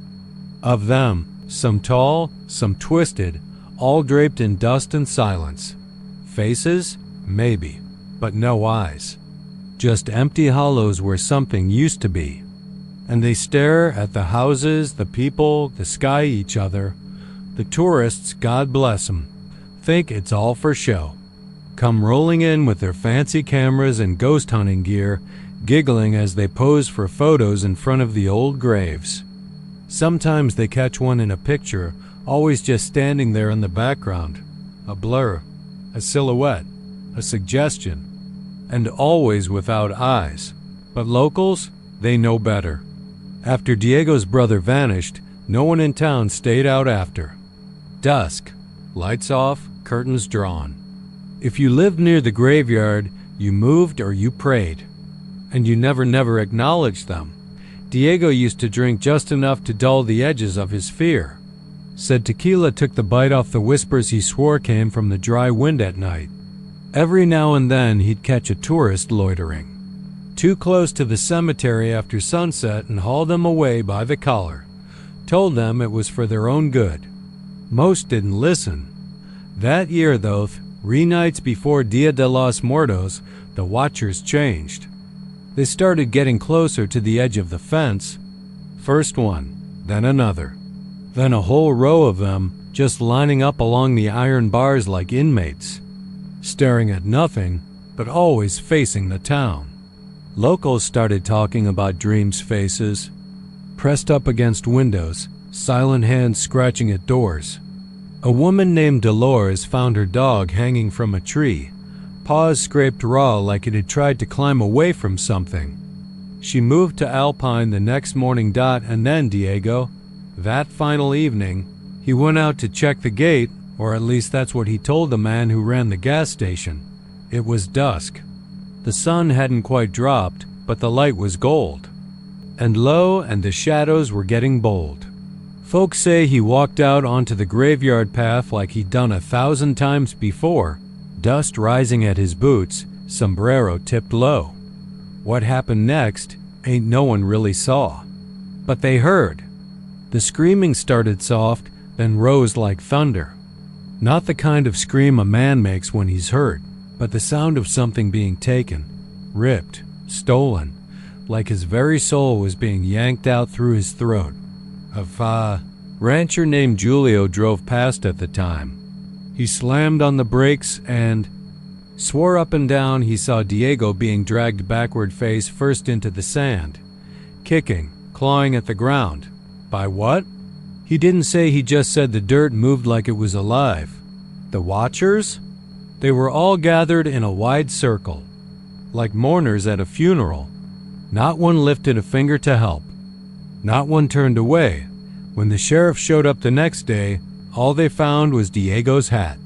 S1: of them, some tall, some twisted, all draped in dust and silence. Faces? Maybe, but no eyes. Just empty hollows where something used to be. And they stare at the houses, the people, the sky, each other. The tourists, God bless them, think it's all for show. Come rolling in with their fancy cameras and ghost hunting gear, giggling as they pose for photos in front of the old graves. Sometimes they catch one in a picture, always just standing there in the background. A blur, a silhouette, a suggestion, and always without eyes. But locals, they know better. After Diego's brother vanished, no one in town stayed out after. Dusk, lights off, curtains drawn. If you lived near the graveyard, you moved or you prayed. And you never acknowledged them. Diego used to drink just enough to dull the edges of his fear. Said tequila took the bite off the whispers he swore came from the dry wind at night. Every now and then he'd catch a tourist loitering too close to the cemetery after sunset and haul them away by the collar. Told them it was for their own good. Most didn't listen. That year, though, 3 nights before Dia de los Muertos, the watchers changed. They started getting closer to the edge of the fence. First one, then another. Then a whole row of them just lining up along the iron bars like inmates, staring at nothing, but always facing the town. Locals started talking about dreams' faces, pressed up against windows, silent hands scratching at doors. A woman named Dolores found her dog hanging from a tree, paws scraped raw like it had tried to climb away from something. She moved to Alpine the next morning. And then Diego, that final evening, he went out to check the gate, or at least that's what he told the man who ran the gas station. It was dusk. The sun hadn't quite dropped, but the light was gold. And lo, and the shadows were getting bold. Folks say he walked out onto the graveyard path like he'd done 1,000 times before, dust rising at his boots, sombrero tipped low. What happened next, ain't no one really saw. But they heard. The screaming started soft, then rose like thunder. Not the kind of scream a man makes when he's hurt, but the sound of something being taken, ripped, stolen, like his very soul was being yanked out through his throat. A rancher named Julio drove past at the time. He slammed on the brakes and swore up and down he saw Diego being dragged backward face first into the sand, kicking, clawing at the ground. By what? He didn't say, he just said the dirt moved like it was alive. The watchers? They were all gathered in a wide circle, like mourners at a funeral. Not one lifted a finger to help. Not one turned away. When the sheriff showed up the next day, all they found was Diego's hat.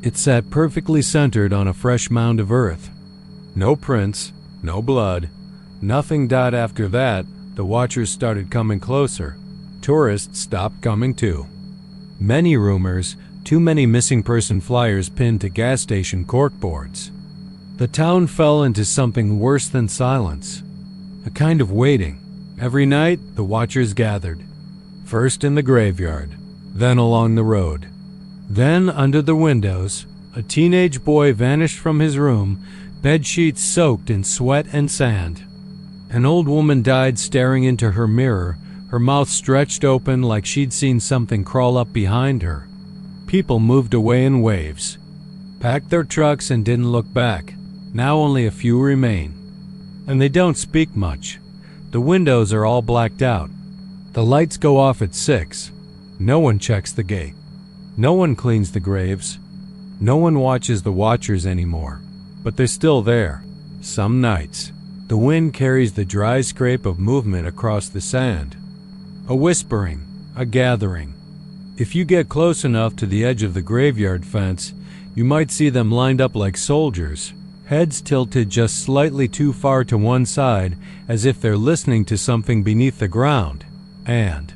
S1: It sat perfectly centered on a fresh mound of earth. No prints, no blood, nothing. After that, the watchers started coming closer. Tourists stopped coming too. Many rumors, too many missing person flyers pinned to gas station corkboards. The town fell into something worse than silence, a kind of waiting. Every night, the watchers gathered, first in the graveyard, then along the road. Then, under the windows, a teenage boy vanished from his room, bedsheets soaked in sweat and sand. An old woman died staring into her mirror, her mouth stretched open like she'd seen something crawl up behind her. People moved away in waves, packed their trucks and didn't look back. Now only a few remain. And they don't speak much. The windows are all blacked out. The lights go off at 6. No one checks the gate. No one cleans the graves. No one watches the watchers anymore. But they're still there. Some nights, the wind carries the dry scrape of movement across the sand. A whispering, a gathering. If you get close enough to the edge of the graveyard fence, you might see them lined up like soldiers, heads tilted just slightly too far to one side, as if they're listening to something beneath the ground. And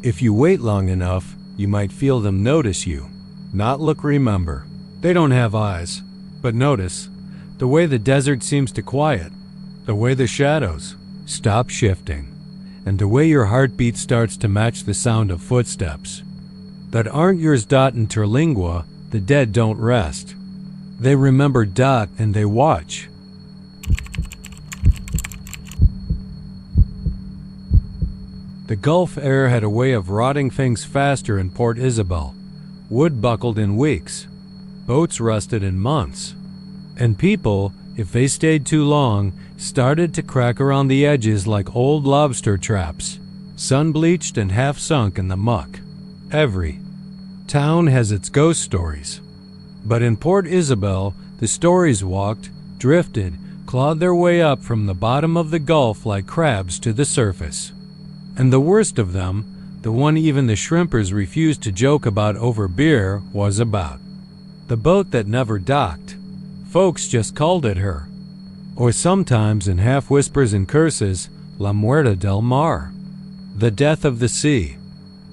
S1: if you wait long enough, you might feel them notice you. Not look, remember. They don't have eyes, but notice the way the desert seems to quiet, the way the shadows stop shifting, and the way your heartbeat starts to match the sound of footsteps that aren't yours. In Terlingua, the dead don't rest. They remember and they watch. The Gulf air had a way of rotting things faster in Port Isabel. Wood buckled in weeks. Boats rusted in months. And people, if they stayed too long, started to crack around the edges like old lobster traps, sun-bleached and half-sunk in the muck. Every town has its ghost stories. But in Port Isabel, the stories walked, drifted, clawed their way up from the bottom of the Gulf like crabs to the surface. And the worst of them, the one even the shrimpers refused to joke about over beer, was about the boat that never docked. Folks just called it her. Or sometimes in half-whispers and curses, La Muerte del Mar, the death of the sea.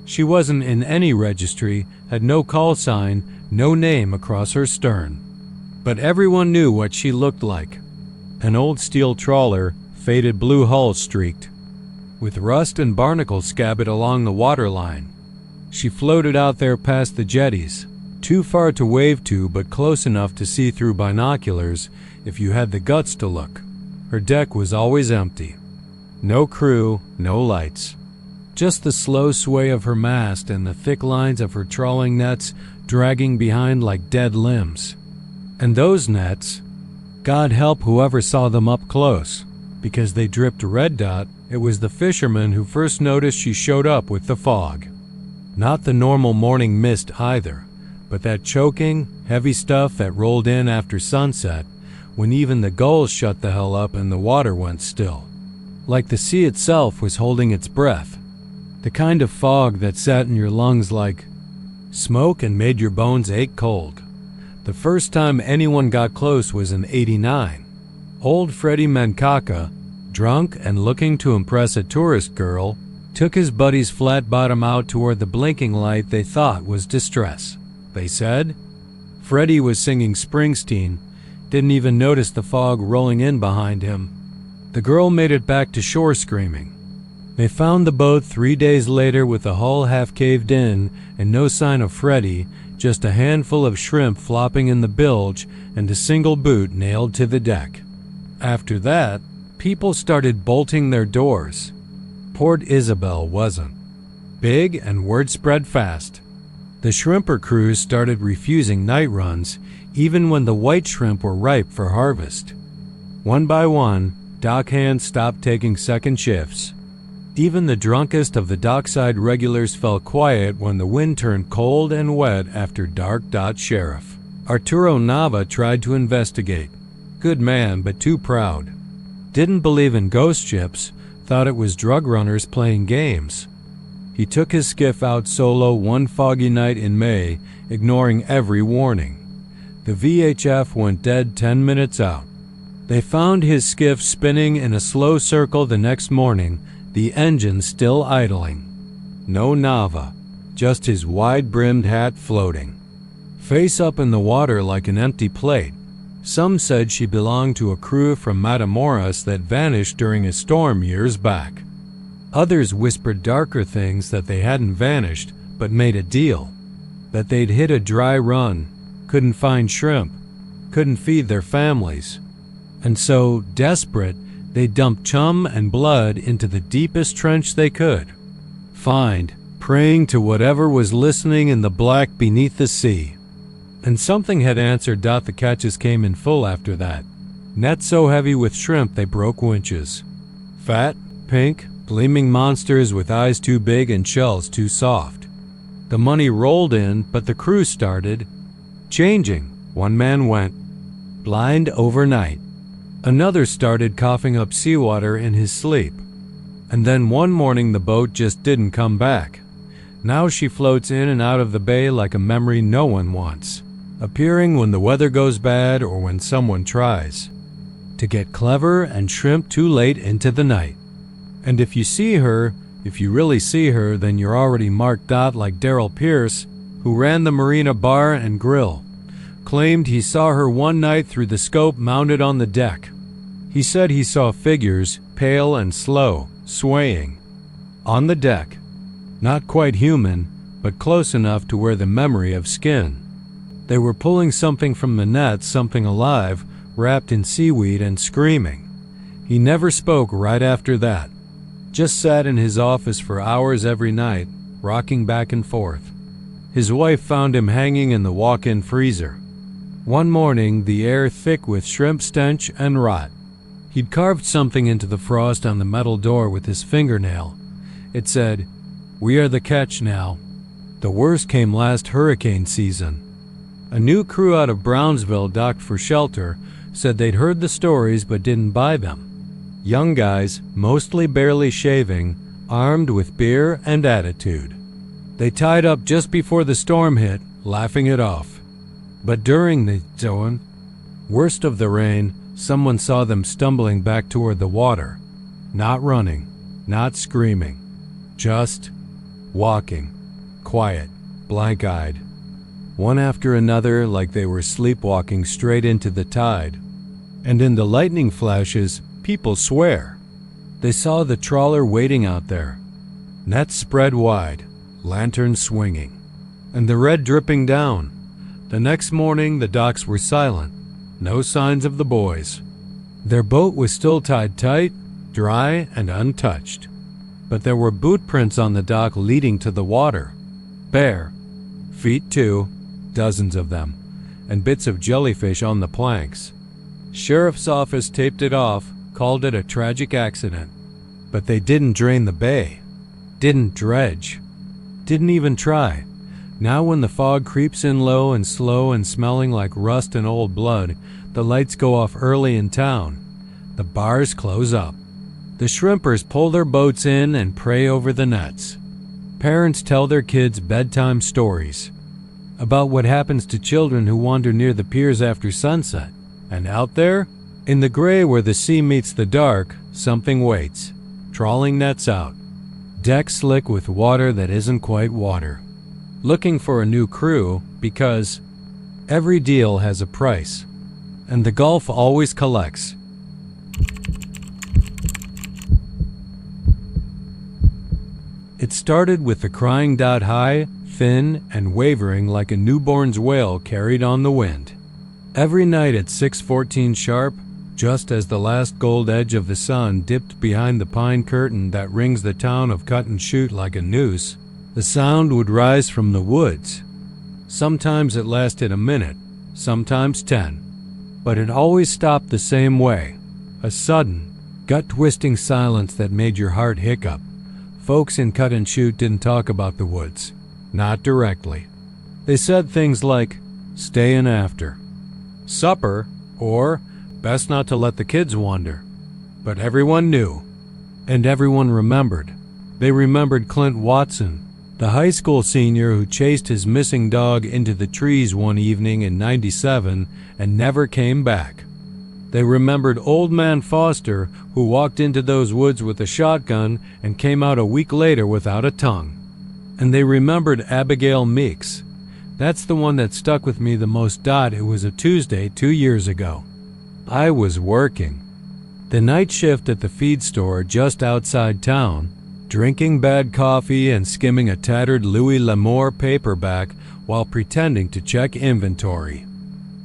S1: She wasn't in any registry, had no call sign, no name across her stern. But everyone knew what she looked like. An old steel trawler, faded blue hull streaked, with rust and barnacles scabbed along the waterline. She floated out there past the jetties, too far to wave to but close enough to see through binoculars if you had the guts to look. Her deck was always empty. No crew, no lights. Just the slow sway of her mast and the thick lines of her trawling nets dragging behind like dead limbs. And those nets, God help whoever saw them up close, because they dripped red dot. It was the fisherman who first noticed she showed up with the fog. Not the normal morning mist either, but that choking, heavy stuff that rolled in after sunset, when even the gulls shut the hell up and the water went still. Like the sea itself was holding its breath. The kind of fog that sat in your lungs like smoke and made your bones ache cold. The first time anyone got close was in '89. Old Freddie Mencaca, drunk and looking to impress a tourist girl, took his buddy's flat bottom out toward the blinking light they thought was distress. They said Freddie was singing Springsteen, didn't even notice the fog rolling in behind him. The girl made it back to shore screaming. They found the boat 3 days later with the hull half caved in and no sign of Freddie, just a handful of shrimp flopping in the bilge and a single boot nailed to the deck. After that, people started bolting their doors. Port Isabel wasn't. Big and word spread fast. The shrimper crews started refusing night runs, even when the white shrimp were ripe for harvest. One by one, dock hands stopped taking second shifts. Even the drunkest of the dockside regulars fell quiet when the wind turned cold and wet after dark. Sheriff Arturo Nava tried to investigate. Good man, but too proud. Didn't believe in ghost ships, thought it was drug runners playing games. He took his skiff out solo one foggy night in May, ignoring every warning. The VHF went dead 10 minutes out. They found his skiff spinning in a slow circle the next morning, the engine still idling. No Nava, just his wide-brimmed hat floating. Face up in the water like an empty plate. Some said she belonged to a crew from Matamoros that vanished during a storm years back. Others whispered darker things, that they hadn't vanished, but made a deal. That they'd hit a dry run, couldn't find shrimp, couldn't feed their families. And so, desperate, they dumped chum and blood into the deepest trench they could. find, praying to whatever was listening in the black beneath the sea. And something had answered. The catches came in full after that. Nets so heavy with shrimp they broke winches. Fat, pink, gleaming monsters with eyes too big and shells too soft. The money rolled in, but the crew started changing. One man went blind overnight. Another started coughing up seawater in his sleep. And then one morning the boat just didn't come back. Now she floats in and out of the bay like a memory no one wants, appearing when the weather goes bad or when someone tries to get clever and shrimp too late into the night. And if you see her, if you really see her, then you're already marked out like Daryl Pierce, who ran the Marina Bar and Grill, claimed he saw her one night through the scope mounted on the deck. He said he saw figures, pale and slow, swaying on the deck. Not quite human, but close enough to wear the memory of skin. They were pulling something from the net, something alive, wrapped in seaweed and screaming. He never spoke right after that. Just sat in his office for hours every night, rocking back and forth. His wife found him hanging in the walk-in freezer. One morning, the air thick with shrimp stench and rot. He'd carved something into the frost on the metal door with his fingernail. It said, "We are the catch now." The worst came last hurricane season. A new crew out of Brownsville docked for shelter, said they'd heard the stories but didn't buy them. Young guys, mostly barely shaving, armed with beer and attitude. They tied up just before the storm hit, laughing it off. But during the worst of the rain, someone saw them stumbling back toward the water. Not running, not screaming, just walking, quiet, blank-eyed. One after another, like they were sleepwalking straight into the tide. And in the lightning flashes, people swear they saw the trawler waiting out there. Nets spread wide, lanterns swinging, and the red dripping down. The next morning, the docks were silent. No signs of the boys. Their boat was still tied tight, dry, and untouched. But there were boot prints on the dock leading to the water. Bare feet too, dozens of them, and bits of jellyfish on the planks. Sheriff's office taped it off, called it a tragic accident. But they didn't drain the bay, didn't dredge, didn't even try. Now when the fog creeps in low and slow and smelling like rust and old blood, the lights go off early in town. The bars close up. The shrimpers pull their boats in and pray over the nets. Parents tell their kids bedtime stories about what happens to children who wander near the piers after sunset. And out there, in the gray where the sea meets the dark, something waits, trawling nets out, decks slick with water that isn't quite water, looking for a new crew because every deal has a price, and the Gulf always collects. It started with the crying dot high, thin, and wavering like a newborn's wail carried on the wind. Every night at 6:14 sharp, just as the last gold edge of the sun dipped behind the pine curtain that rings the town of Cut and Shoot like a noose, the sound would rise from the woods. Sometimes it lasted a minute, sometimes 10, but it always stopped the same way, a sudden, gut-twisting silence that made your heart hiccup. Folks in Cut and Shoot didn't talk about the woods, not directly. They said things like, "Stay in after," "Supper," or "Best not to let the kids wander." But everyone knew, and everyone remembered. They remembered Clint Watson, the high school senior who chased his missing dog into the trees one evening in '97 and never came back. They remembered Old Man Foster, who walked into those woods with a shotgun and came out a week later without a tongue. And they remembered Abigail Meeks. That's the one that stuck with me the most. It was a Tuesday 2 years ago. I was working the night shift at the feed store just outside town, drinking bad coffee and skimming a tattered Louis L'Amour paperback while pretending to check inventory.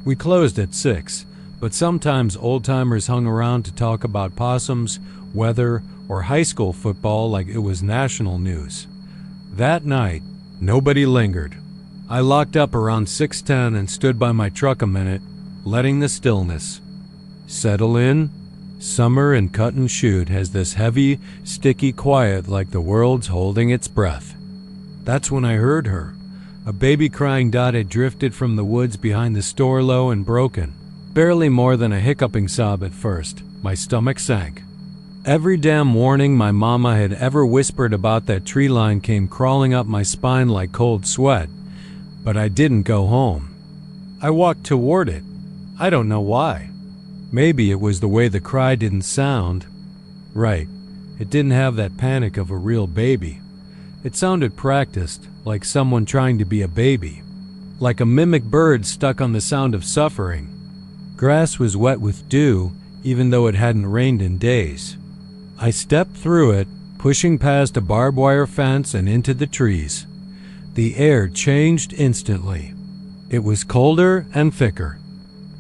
S1: We closed at 6, but sometimes old-timers hung around to talk about possums, weather, or high school football like it was national news. That night, nobody lingered. I locked up around 6:10 and stood by my truck a minute, letting the stillness settle in. Summer in Cut and Shoot has this heavy, sticky quiet like the world's holding its breath. That's when I heard her. A baby crying dot had drifted from the woods behind the store, low and broken. Barely more than a hiccuping sob at first. My stomach sank. Every damn warning my mama had ever whispered about that tree line came crawling up my spine like cold sweat. But I didn't go home. I walked toward it. I don't know why. Maybe it was the way the cry didn't sound. Right, it didn't have that panic of a real baby. It sounded practiced, like someone trying to be a baby. Like a mimic bird stuck on the sound of suffering. Grass was wet with dew, even though it hadn't rained in days. I stepped through it, pushing past a barbed wire fence and into the trees. The air changed instantly. It was colder and thicker.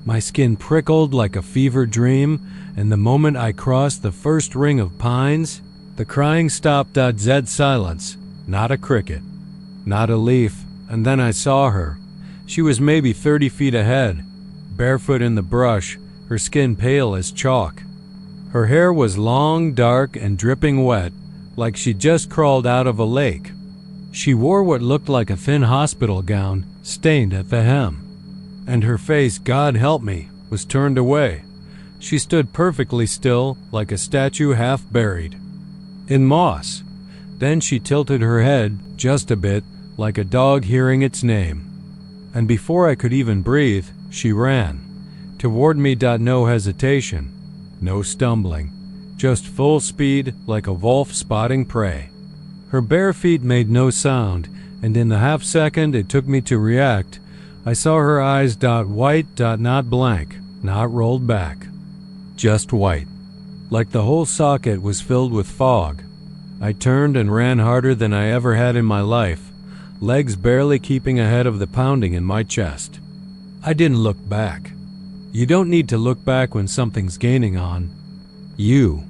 S1: My skin prickled like a fever dream, and the moment I crossed the first ring of pines, the crying stopped. Dead silence, not a cricket, not a leaf, and then I saw her. She was maybe 30 feet ahead, barefoot in the brush, her skin pale as chalk. Her hair was long, dark, and dripping wet, like she'd just crawled out of a lake. She wore what looked like a thin hospital gown, stained at the hem. And her face, God help me, was turned away. She stood perfectly still, like a statue half buried in moss. Then she tilted her head, just a bit, like a dog hearing its name. And before I could even breathe, she ran. Toward me. No hesitation, no stumbling, just full speed like a wolf spotting prey. Her bare feet made no sound, and in the half second it took me to react, I saw her eyes. White. Not blank, not rolled back. Just white. Like the whole socket was filled with fog. I turned and ran harder than I ever had in my life, legs barely keeping ahead of the pounding in my chest. I didn't look back. You don't need to look back when something's gaining on you.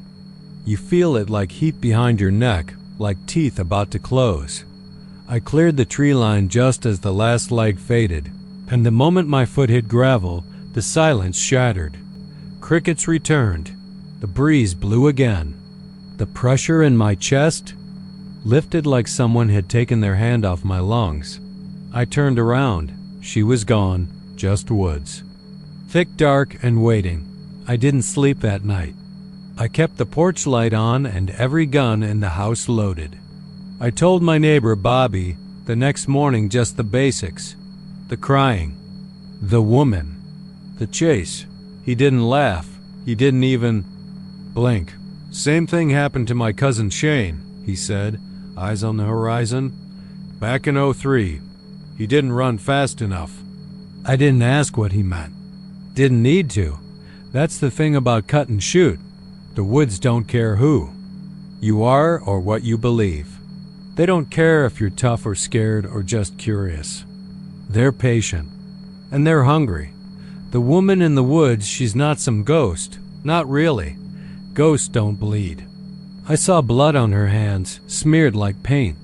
S1: You feel it like heat behind your neck, like teeth about to close. I cleared the tree line just as the last light faded, and the moment my foot hit gravel, the silence shattered. Crickets returned. The breeze blew again. The pressure in my chest lifted like someone had taken their hand off my lungs. I turned around. She was gone, just woods. Thick, dark, and waiting. I didn't sleep that night. I kept the porch light on and every gun in the house loaded. I told my neighbor, Bobby, the next morning just the basics. The crying. The woman. The chase. He didn't laugh. He didn't even blink. Same thing happened to my cousin Shane, he said, eyes on the horizon. Back in '03. He didn't run fast enough. I didn't ask what he meant. Didn't need to. That's the thing about Cut and Shoot. The woods don't care who you are or what you believe. They don't care if you're tough or scared or just curious. They're patient. And they're hungry. The woman in the woods, she's not some ghost. Not really. Ghosts don't bleed. I saw blood on her hands, smeared like paint.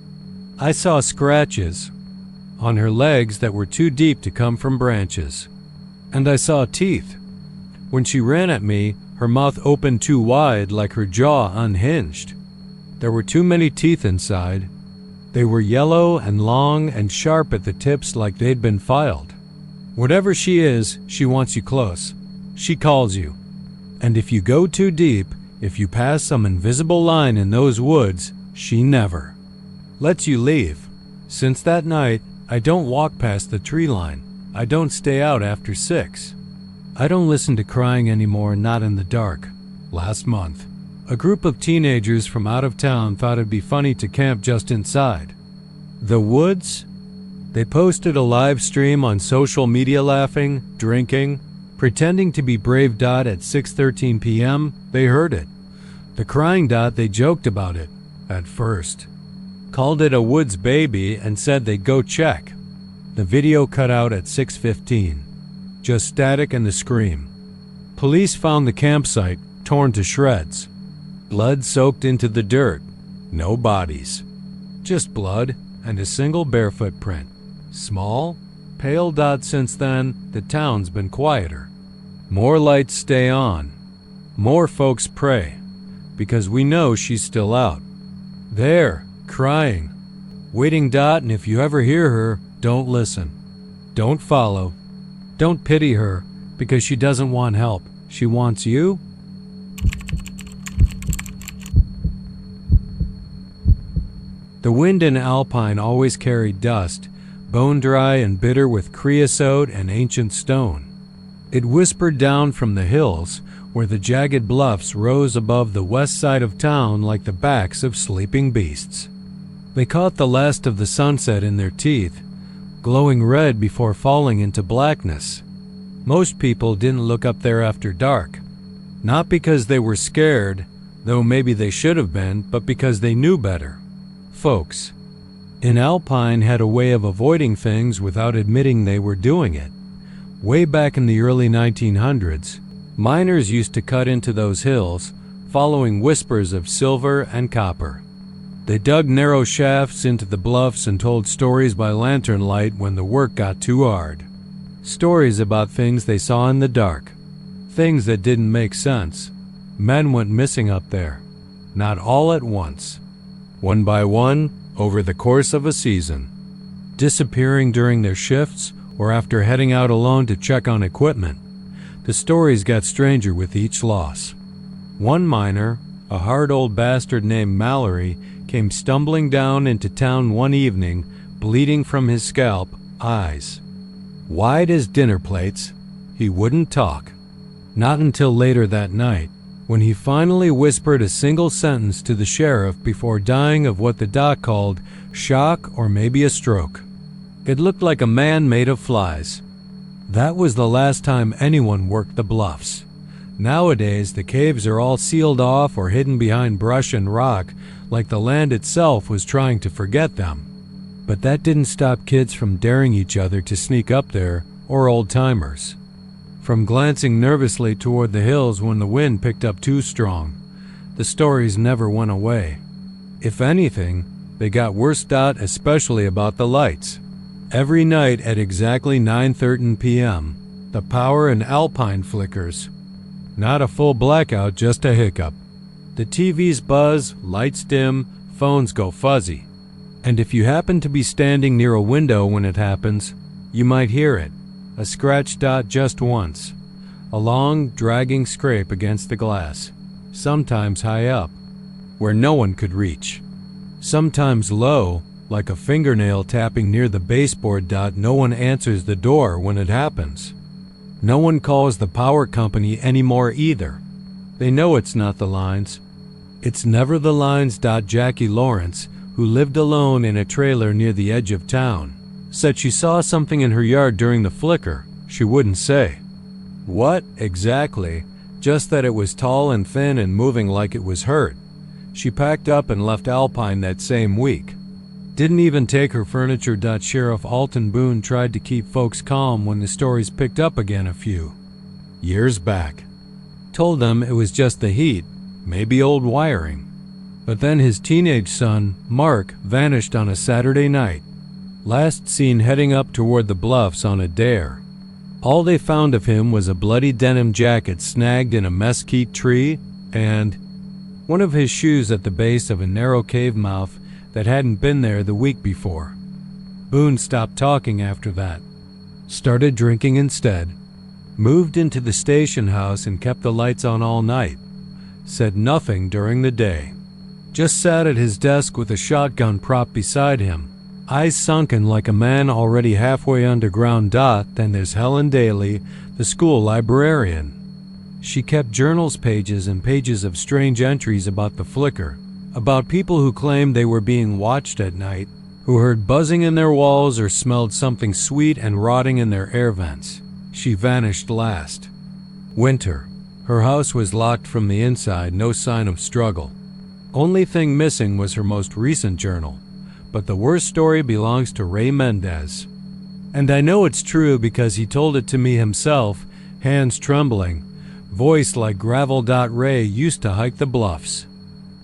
S1: I saw scratches on her legs that were too deep to come from branches. And I saw teeth. When she ran at me, her mouth opened too wide, like her jaw unhinged. There were too many teeth inside. They were yellow and long and sharp at the tips, like they'd been filed. Whatever she is, she wants you close. She calls you. And if you go too deep, if you pass some invisible line in those woods, she never lets you leave. Since that night, I don't walk past the tree line. I don't stay out after 6. I don't listen to crying anymore, not in the dark. Last month, a group of teenagers from out of town thought it'd be funny to camp just inside the woods. They posted a live stream on social media, laughing, drinking, pretending to be brave. At 6:13 p.m., they heard it. The crying. They joked about it at first, called it a woods baby, and said they'd go check. The video cut out at 6:15. Just static and the scream. Police found the campsite, torn to shreds. Blood soaked into the dirt. No bodies. Just blood. and a single barefoot print. Small, pale dot. Since then, the town's been quieter. More lights stay on. More folks pray, because we know she's still out. There, crying, waiting. And if you ever hear her, don't listen. Don't follow. Don't pity her, because she doesn't want help. She wants you. The wind in Alpine always carried dust, bone-dry and bitter with creosote and ancient stone. It whispered down from the hills, where the jagged bluffs rose above the west side of town like the backs of sleeping beasts. They caught the last of the sunset in their teeth, glowing red before falling into blackness. Most people didn't look up there after dark. Not because they were scared, though maybe they should have been, but because they knew better. Folks in Alpine had a way of avoiding things without admitting they were doing it. Way back in the early 1900s, miners used to cut into those hills, following whispers of silver and copper. They dug narrow shafts into the bluffs and told stories by lantern light when the work got too hard. Stories about things they saw in the dark. Things that didn't make sense. Men went missing up there. Not all at once. One by one, over the course of a season. Disappearing during their shifts or after heading out alone to check on equipment. The stories got stranger with each loss. One miner, a hard old bastard named Mallory, came stumbling down into town one evening, bleeding from his scalp, eyes wide as dinner plates. He wouldn't talk. Not until later that night, when he finally whispered a single sentence to the sheriff before dying of what the doc called shock or maybe a stroke. It looked like a man made of flies. That was the last time anyone worked the bluffs. Nowadays, the caves are all sealed off or hidden behind brush and rock, like the land itself was trying to forget them. But that didn't stop kids from daring each other to sneak up there, or old-timers from glancing nervously toward the hills when the wind picked up too strong. The stories never went away. If anything, they got worse. Especially about the lights. Every night at exactly 9:13 p.m., the power in Alpine flickers. Not a full blackout, just a hiccup. The TVs buzz, lights dim, phones go fuzzy. And if you happen to be standing near a window when it happens, you might hear it. A scratch. Just once. A long, dragging scrape against the glass. Sometimes high up, where no one could reach. Sometimes low, like a fingernail tapping near the baseboard. No one answers the door when it happens. No one calls the power company anymore either. They know it's not the lines. It's never the lines. Jackie Lawrence, who lived alone in a trailer near the edge of town, said she saw something in her yard during the flicker. She wouldn't say what exactly, just that it was tall and thin and moving like it was hurt. She packed up and left Alpine that same week. Didn't even take her furniture. Sheriff Alton Boone tried to keep folks calm when the stories picked up again a few years back. Told them it was just the heat, maybe old wiring. But then his teenage son, Mark, vanished on a Saturday night. Last seen heading up toward the bluffs on a dare. All they found of him was a bloody denim jacket snagged in a mesquite tree and one of his shoes at the base of a narrow cave mouth that hadn't been there the week before. Boone stopped talking after that. Started drinking instead. Moved into the station house and kept the lights on all night. Said nothing during the day. Just sat at his desk with a shotgun propped beside him. Eyes sunken like a man already halfway underground. Then there's Helen Daly, the school librarian. She kept journals, pages and pages of strange entries about the flicker, about people who claimed they were being watched at night, who heard buzzing in their walls or smelled something sweet and rotting in their air vents. She vanished last. Winter. Her house was locked from the inside, no sign of struggle. Only thing missing was her most recent journal. But the worst story belongs to Ray Mendez. And I know it's true because he told it to me himself, hands trembling, voice like gravel. Ray used to hike the bluffs.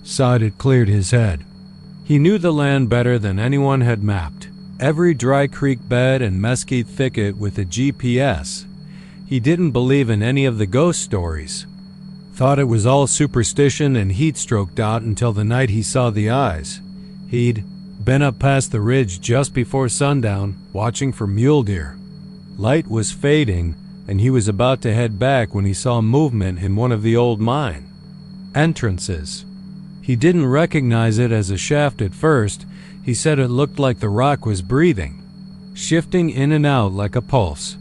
S1: Sod had cleared his head. He knew the land better than anyone had mapped. Every dry creek bed and mesquite thicket with a GPS. He didn't believe in any of the ghost stories. Thought it was all superstition and heat stroke until the night he saw the eyes. He'd been up past the ridge just before sundown, watching for mule deer. Light was fading, and he was about to head back when he saw movement in one of the old mine entrances. He didn't recognize it as a shaft at first. He said it looked like the rock was breathing, shifting in and out like a pulse.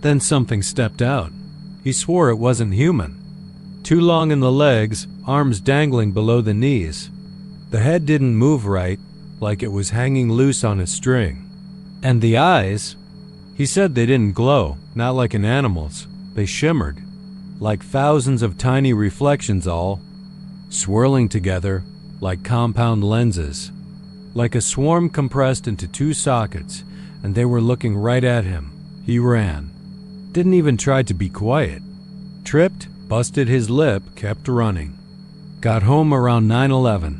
S1: Then something stepped out. He swore it wasn't human. Too long in the legs, arms dangling below the knees. The head didn't move right, like it was hanging loose on a string. And the eyes, he said they didn't glow, not like an animal's. They shimmered, like thousands of tiny reflections all swirling together like compound lenses, like a swarm compressed into two sockets, and they were looking right at him. He ran. Didn't even try to be quiet. Tripped, busted his lip, kept running. Got home around 9:11.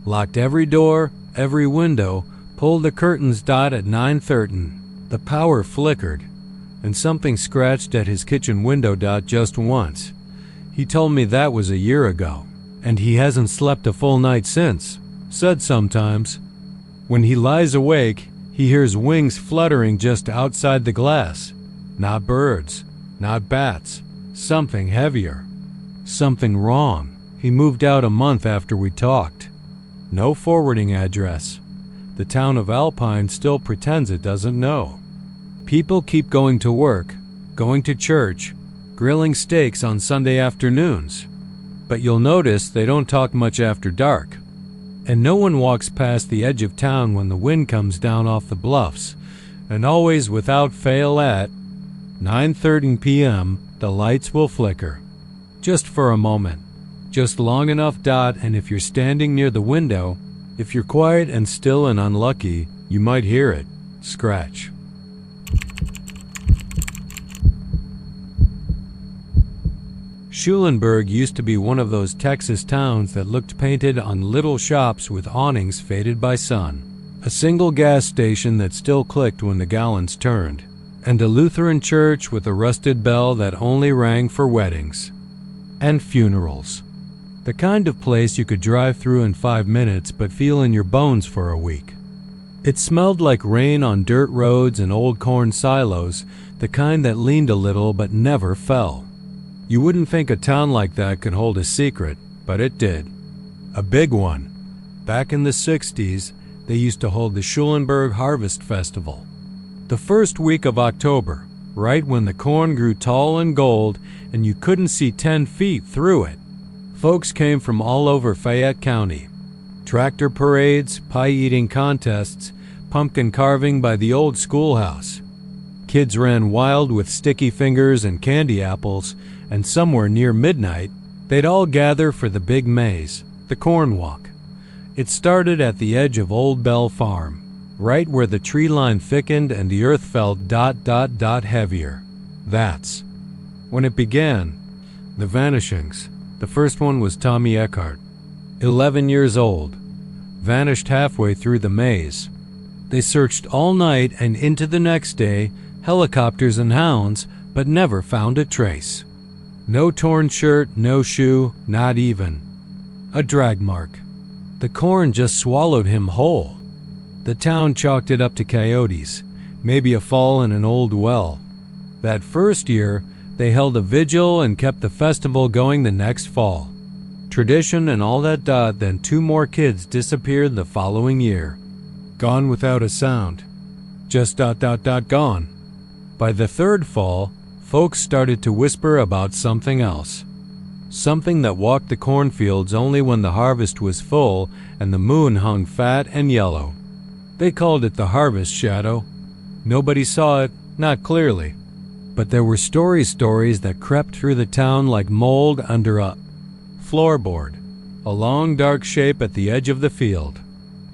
S1: Locked every door, every window, pulled the curtains at 9:13. The power flickered, and something scratched at his kitchen window just once. He told me that was a year ago, and he hasn't slept a full night since. Said sometimes, when he lies awake, he hears wings fluttering just outside the glass. Not birds, not bats, something heavier. Something wrong. He moved out a month after we talked. No forwarding address. The town of Alpine still pretends it doesn't know. People keep going to work, going to church, grilling steaks on Sunday afternoons. But you'll notice they don't talk much after dark. And no one walks past the edge of town when the wind comes down off the bluffs. And always without fail at 9:30 p.m., the lights will flicker. Just for a moment. Just long enough, and if you're standing near the window, if you're quiet and still and unlucky, you might hear it. Scratch. Schulenburg used to be one of those Texas towns that looked painted on little shops with awnings faded by sun. A single gas station that still clicked when the gallons turned. And a Lutheran church with a rusted bell that only rang for weddings. And funerals. The kind of place you could drive through in 5 minutes but feel in your bones for a week. It smelled like rain on dirt roads and old corn silos, the kind that leaned a little but never fell. You wouldn't think a town like that could hold a secret, but it did. A big one. Back in the 60s, they used to hold the Schulenburg Harvest Festival. The first week of October, right when the corn grew tall and gold and you couldn't see 10 feet through it. Folks came from all over Fayette County. Tractor parades, pie-eating contests, pumpkin carving by the old schoolhouse. Kids ran wild with sticky fingers and candy apples, and somewhere near midnight, they'd all gather for the big maze, the corn walk. It started at the edge of Old Bell Farm, right where the tree line thickened and the earth felt heavier. That's when it began. The vanishings. The first one was Tommy Eckhart, 11 years old, vanished halfway through the maze. They searched all night and into the next day, helicopters and hounds, but never found a trace. No torn shirt, no shoe, not even a drag mark. The corn just swallowed him whole. The town chalked it up to coyotes, maybe a fall in an old well. That first year, they held a vigil and kept the festival going the next fall. Tradition and all that, then 2 more kids disappeared the following year. Gone without a sound. Just gone. By the 3rd fall, folks started to whisper about something else. Something that walked the cornfields only when the harvest was full and the moon hung fat and yellow. They called it the harvest shadow. Nobody saw it, not clearly. But there were stories that crept through the town like mold under a floorboard, a long dark shape at the edge of the field.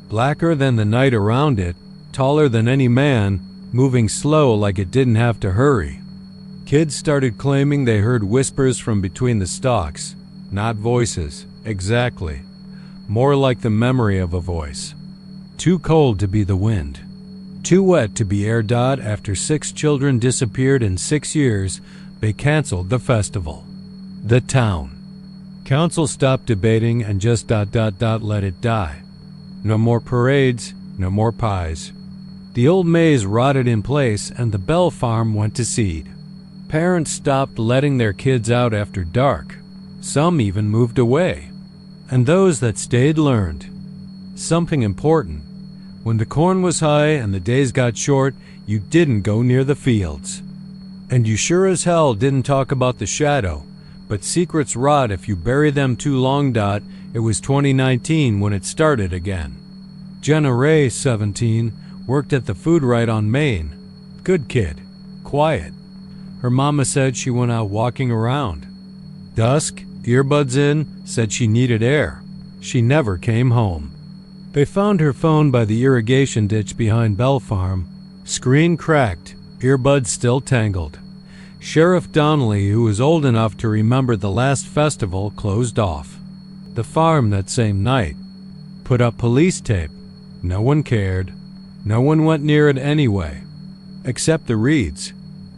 S1: Blacker than the night around it, taller than any man, moving slow like it didn't have to hurry. Kids started claiming they heard whispers from between the stalks, not voices, exactly. More like the memory of a voice. too cold to be the wind, too wet to be air. After 6 children disappeared in 6 years, they canceled the festival. The town council stopped debating and just let it die. No more parades, no more pies. The old maze rotted in place and the Bell farm went to seed. Parents stopped letting their kids out after dark. Some even moved away. And those that stayed learned something important. When the corn was high and the days got short, you didn't go near the fields. And you sure as hell didn't talk about the shadow. But secrets rot if you bury them too long. It was 2019 when it started again. Jenna Ray, 17, worked at the food right on Main. Good kid. Quiet. Her mama said she went out walking around. Dusk, earbuds in, said she needed air. She never came home. They found her phone by the irrigation ditch behind Bell Farm. Screen cracked, earbuds still tangled. Sheriff Donnelly, who was old enough to remember the last festival, closed off the farm that same night. Put up police tape. No one cared. No one went near it anyway. Except the Reeds.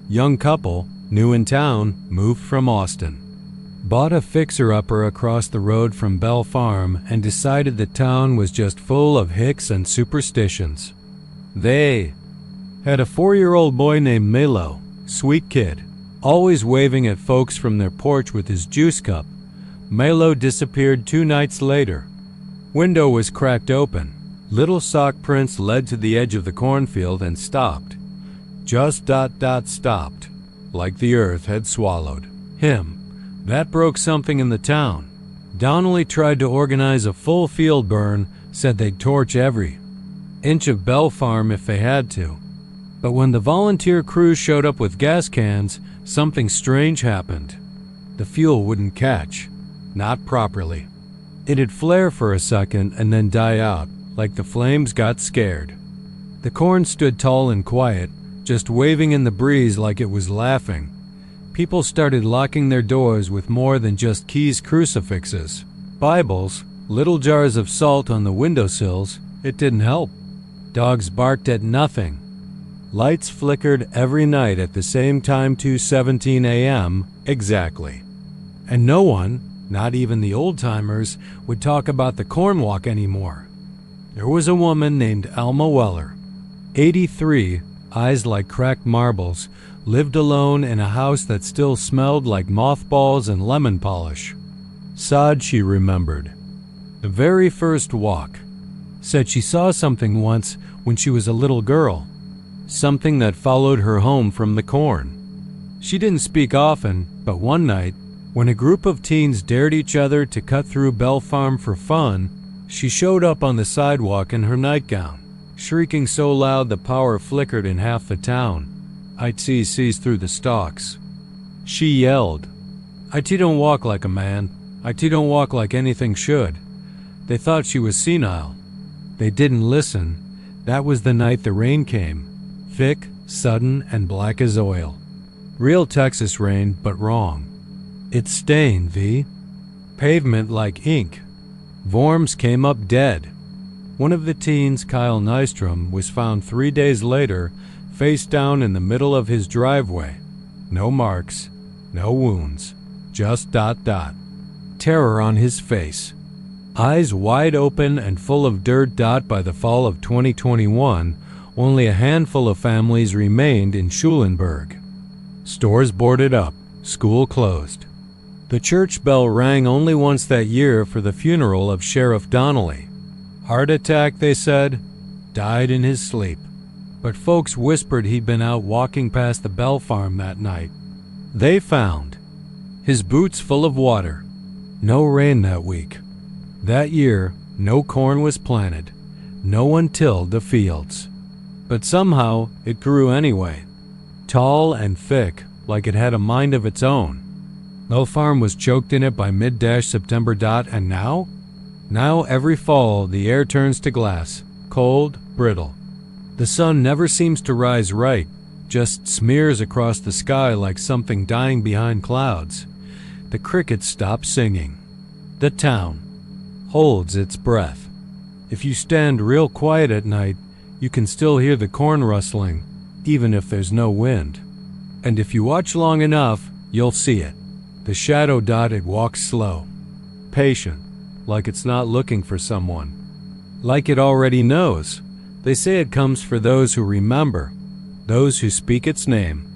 S1: Young couple, new in town, moved from Austin. Bought a fixer-upper across the road from Bell Farm and decided the town was just full of hicks and superstitions. They had a 4-year-old boy named Milo, sweet kid, always waving at folks from their porch with his juice cup. Milo disappeared 2 nights later. Window was cracked open. Little sock prints led to the edge of the cornfield and stopped. Just stopped, like the earth had swallowed him. That broke something in the town. Donnelly tried to organize a full field burn, said they'd torch every inch of Bell Farm if they had to. But when the volunteer crew showed up with gas cans, something strange happened. The fuel wouldn't catch. Not properly. It'd flare for a second and then die out, like the flames got scared. The corn stood tall and quiet, just waving in the breeze like it was laughing. People started locking their doors with more than just keys, crucifixes, Bibles, little jars of salt on the windowsills. It didn't help. Dogs barked at nothing. Lights flickered every night at the same time, 2:17 a.m. exactly. And no one, not even the old-timers, would talk about the corn walk anymore. There was a woman named Alma Weller, 83, eyes like cracked marbles, lived alone in a house that still smelled like mothballs and lemon polish. Sod, she remembered. The very first walk. Said she saw something once when she was a little girl. Something that followed her home from the corn. She didn't speak often, but one night, when a group of teens dared each other to cut through Bell Farm for fun, she showed up on the sidewalk in her nightgown, shrieking so loud the power flickered in half the town. I'd sees through the stalks. She yelled, "It don't walk like a man. It don't walk like anything should." They thought she was senile. They didn't listen. That was the night the rain came. Thick, sudden, and black as oil. Real Texas rain, but wrong. It stained the pavement like ink. Worms came up dead. One of the teens, Kyle Nystrom, was found 3 days later, face down in the middle of his driveway. No marks, no wounds, just ... Terror on his face. Eyes wide open and full of dirt. By the fall of 2021, only a handful of families remained in Schulenburg. Stores boarded up, school closed. The church bell rang only once that year for the funeral of Sheriff Donnelly. Heart attack, they said. Died in his sleep. But folks whispered he'd been out walking past the Bell Farm that night. They found his boots full of water. No rain that week. That year, no corn was planted. No one tilled the fields. But somehow, it grew anyway. Tall and thick, like it had a mind of its own. Bell Farm was choked in it by mid-September. And now? Now every fall, the air turns to glass. Cold, brittle. The sun never seems to rise right, just smears across the sky like something dying behind clouds. The crickets stop singing. The town holds its breath. If you stand real quiet at night, you can still hear the corn rustling, even if there's no wind. And if you watch long enough, you'll see it. The shadow dot, it walks slow, patient, like it's not looking for someone. Like it already knows. They say it comes for those who remember, those who speak its name,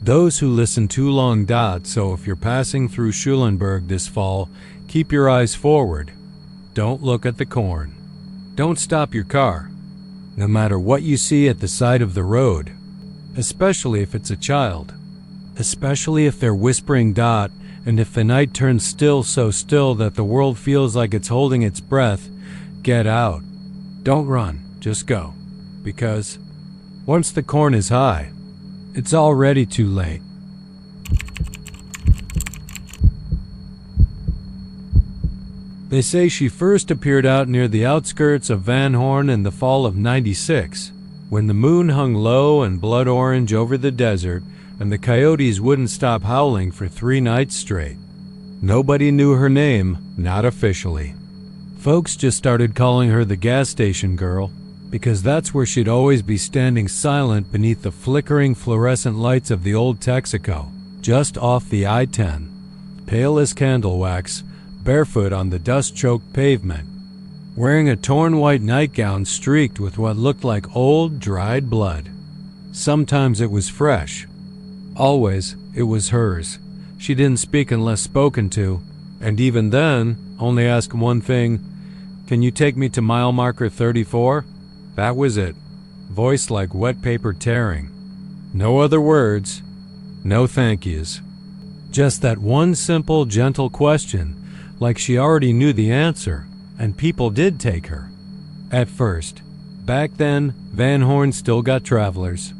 S1: those who listen too long. So if you're passing through Schulenburg this fall, keep your eyes forward. Don't look at the corn. Don't stop your car, no matter what you see at the side of the road, especially if it's a child, especially if they're whispering. And if the night turns still, so still that the world feels like it's holding its breath, get out. Don't run, just go. Because once the corn is high, it's already too late. They say she first appeared out near the outskirts of Van Horn in the fall of '96, when the moon hung low and blood orange over the desert, and the coyotes wouldn't stop howling for 3 nights straight. Nobody knew her name, not officially. Folks just started calling her the gas station girl, because that's where she'd always be standing silent beneath the flickering fluorescent lights of the old Texaco, just off the I-10, pale as candle wax, barefoot on the dust-choked pavement, wearing a torn white nightgown streaked with what looked like old, dried blood. Sometimes it was fresh. Always, it was hers. She didn't speak unless spoken to, and even then, only asked one thing: "Can you take me to mile marker 34? That was it. Voice like wet paper tearing. No other words. No thank yous. Just that one simple, gentle question, like she already knew the answer, and people did take her. At first. Back then, Van Horn still got travelers.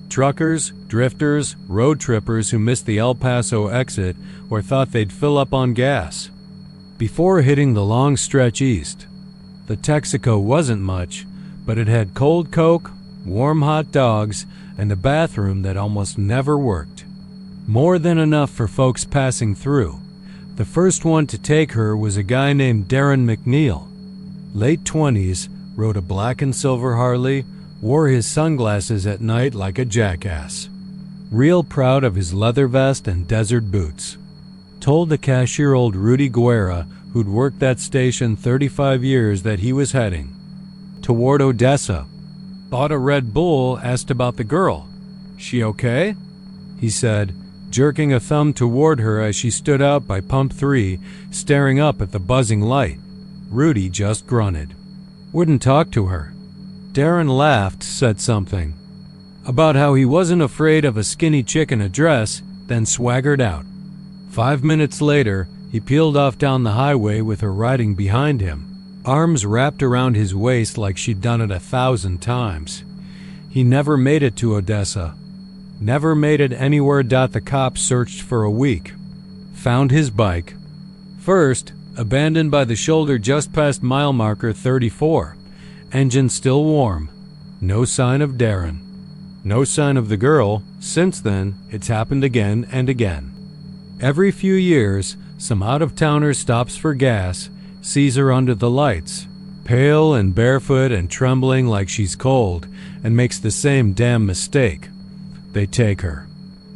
S1: Truckers, drifters, road trippers who missed the El Paso exit or thought they'd fill up on gas. Before hitting the long stretch east, the Texaco wasn't much, but it had cold Coke, warm hot dogs, and a bathroom that almost never worked. More than enough for folks passing through. The first one to take her was a guy named Darren McNeil. Late 20s, rode a black and silver Harley, wore his sunglasses at night like a jackass. Real proud of his leather vest and desert boots. Told the cashier, old Rudy Guerra, who'd worked that station 35 years, that he was heading toward Odessa. Bought a Red Bull, asked about the girl. "She okay?" he said, jerking a thumb toward her as she stood out by pump 3, staring up at the buzzing light. Rudy just grunted. Wouldn't talk to her. Darren laughed, said something about how he wasn't afraid of a skinny chick in a dress, then swaggered out. 5 minutes later, he peeled off down the highway with her riding behind him, arms wrapped around his waist like she'd done it 1,000 times. He never made it to Odessa. Never made it anywhere. The cops searched for a week. Found his bike. First, abandoned by the shoulder just past mile marker 34. Engine still warm. No sign of Darren. No sign of the girl. Since then, it's happened again and again. Every few years, some out-of-towner stops for gas, sees her under the lights, pale and barefoot and trembling like she's cold, and makes the same damn mistake. They take her.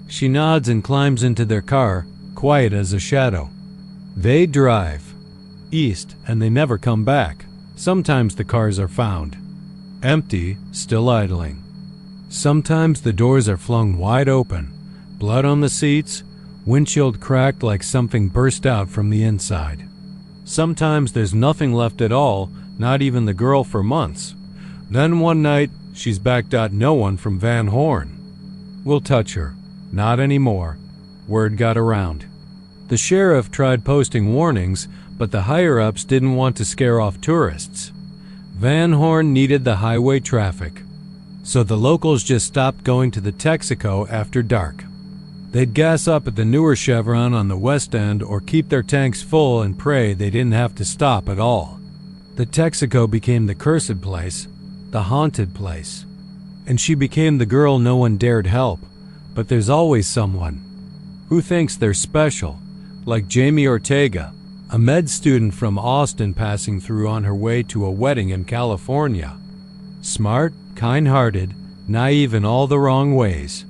S1: She nods and climbs into their car, quiet as a shadow. They drive east, and they never come back. Sometimes the cars are found empty, still idling. Sometimes the doors are flung wide open, blood on the seats, windshield cracked like something burst out from the inside. Sometimes there's nothing left at all, not even the girl, for months. Then one night, she's back. No one from Van Horn will touch her. Not anymore. Word got around. The sheriff tried posting warnings, but the higher-ups didn't want to scare off tourists. Van Horn needed the highway traffic, so the locals just stopped going to the Texaco after dark. They'd gas up at the newer Chevron on the west end or keep their tanks full and pray they didn't have to stop at all. The Texaco became the cursed place, the haunted place. And she became the girl no one dared help. But there's always someone who thinks they're special, like Jamie Ortega. a med student from Austin passing through on her way to a wedding in California. Smart, kind-hearted, naive in all the wrong ways.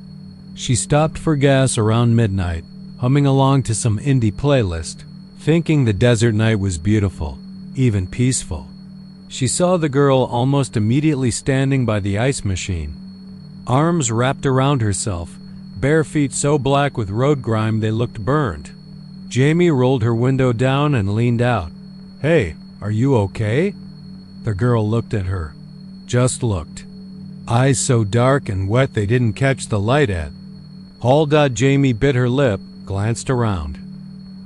S1: She stopped for gas around midnight, humming along to some indie playlist, thinking the desert night was beautiful, even peaceful. She saw the girl almost immediately standing by the ice machine, arms wrapped around herself, bare feet so black with road grime they looked burned. Jamie rolled her window down and leaned out. "Hey, are you okay?" The girl looked at her. Just looked. Eyes so dark and wet they didn't catch the light at. Jamie bit her lip, glanced around.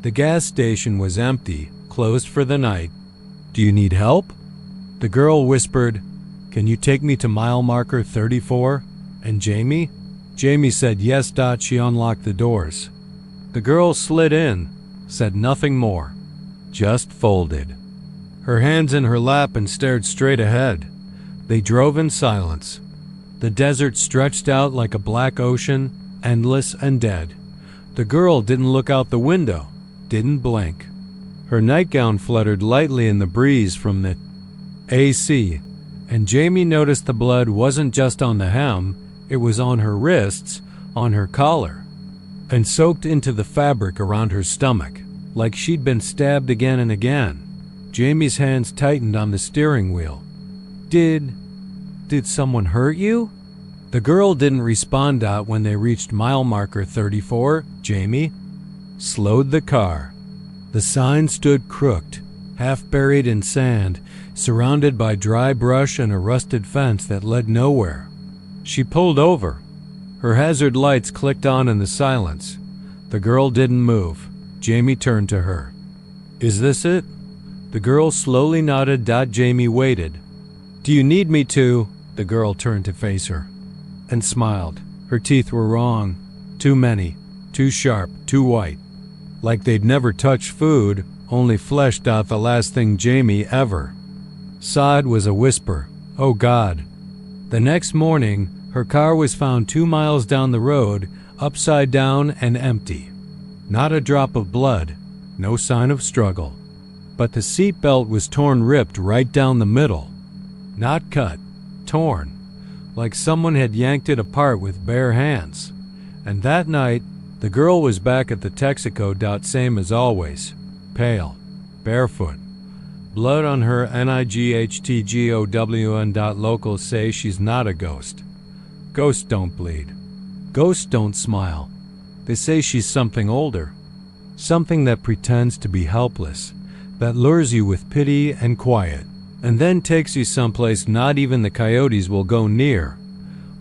S1: The gas station was empty, closed for the night. "Do you need help?" The girl whispered, "Can you take me to mile marker 34? And Jamie?" Jamie said yes. She unlocked the doors. The girl slid in, said nothing more, just folded her hands in her lap and stared straight ahead. They drove in silence. The desert stretched out like a black ocean, endless and dead. The girl didn't look out the window, didn't blink. Her nightgown fluttered lightly in the breeze from the AC, and Jamie noticed the blood wasn't just on the hem, it was on her wrists, on her collar, and soaked into the fabric around her stomach, like she'd been stabbed again and again. Jamie's hands tightened on the steering wheel. Did someone hurt you?" The girl didn't respond. When they reached mile marker 34, Jamie slowed the car. The sign stood crooked, half buried in sand, surrounded by dry brush and a rusted fence that led nowhere. She pulled over. Her hazard lights clicked on in the silence. The girl didn't move. Jamie turned to her. "Is this it?" The girl slowly nodded. Jamie waited. "Do you need me to?" The girl turned to face her and smiled. Her teeth were wrong. Too many, too sharp, too white. Like they'd never touched food, only flesh. The last thing Jamie ever saw was a whisper, "Oh God." The next morning, her car was found 2 miles down the road, upside down and empty. Not a drop of blood, no sign of struggle. But the seat belt was torn, ripped right down the middle. Not cut, torn, like someone had yanked it apart with bare hands. And that night, the girl was back at the Texaco. Same as always, pale, barefoot, blood on her NIGHTGOWN. Locals say she's not a ghost. Ghosts don't bleed. Ghosts don't smile. They say she's something older, something that pretends to be helpless, that lures you with pity and quiet, and then takes you someplace not even the coyotes will go near.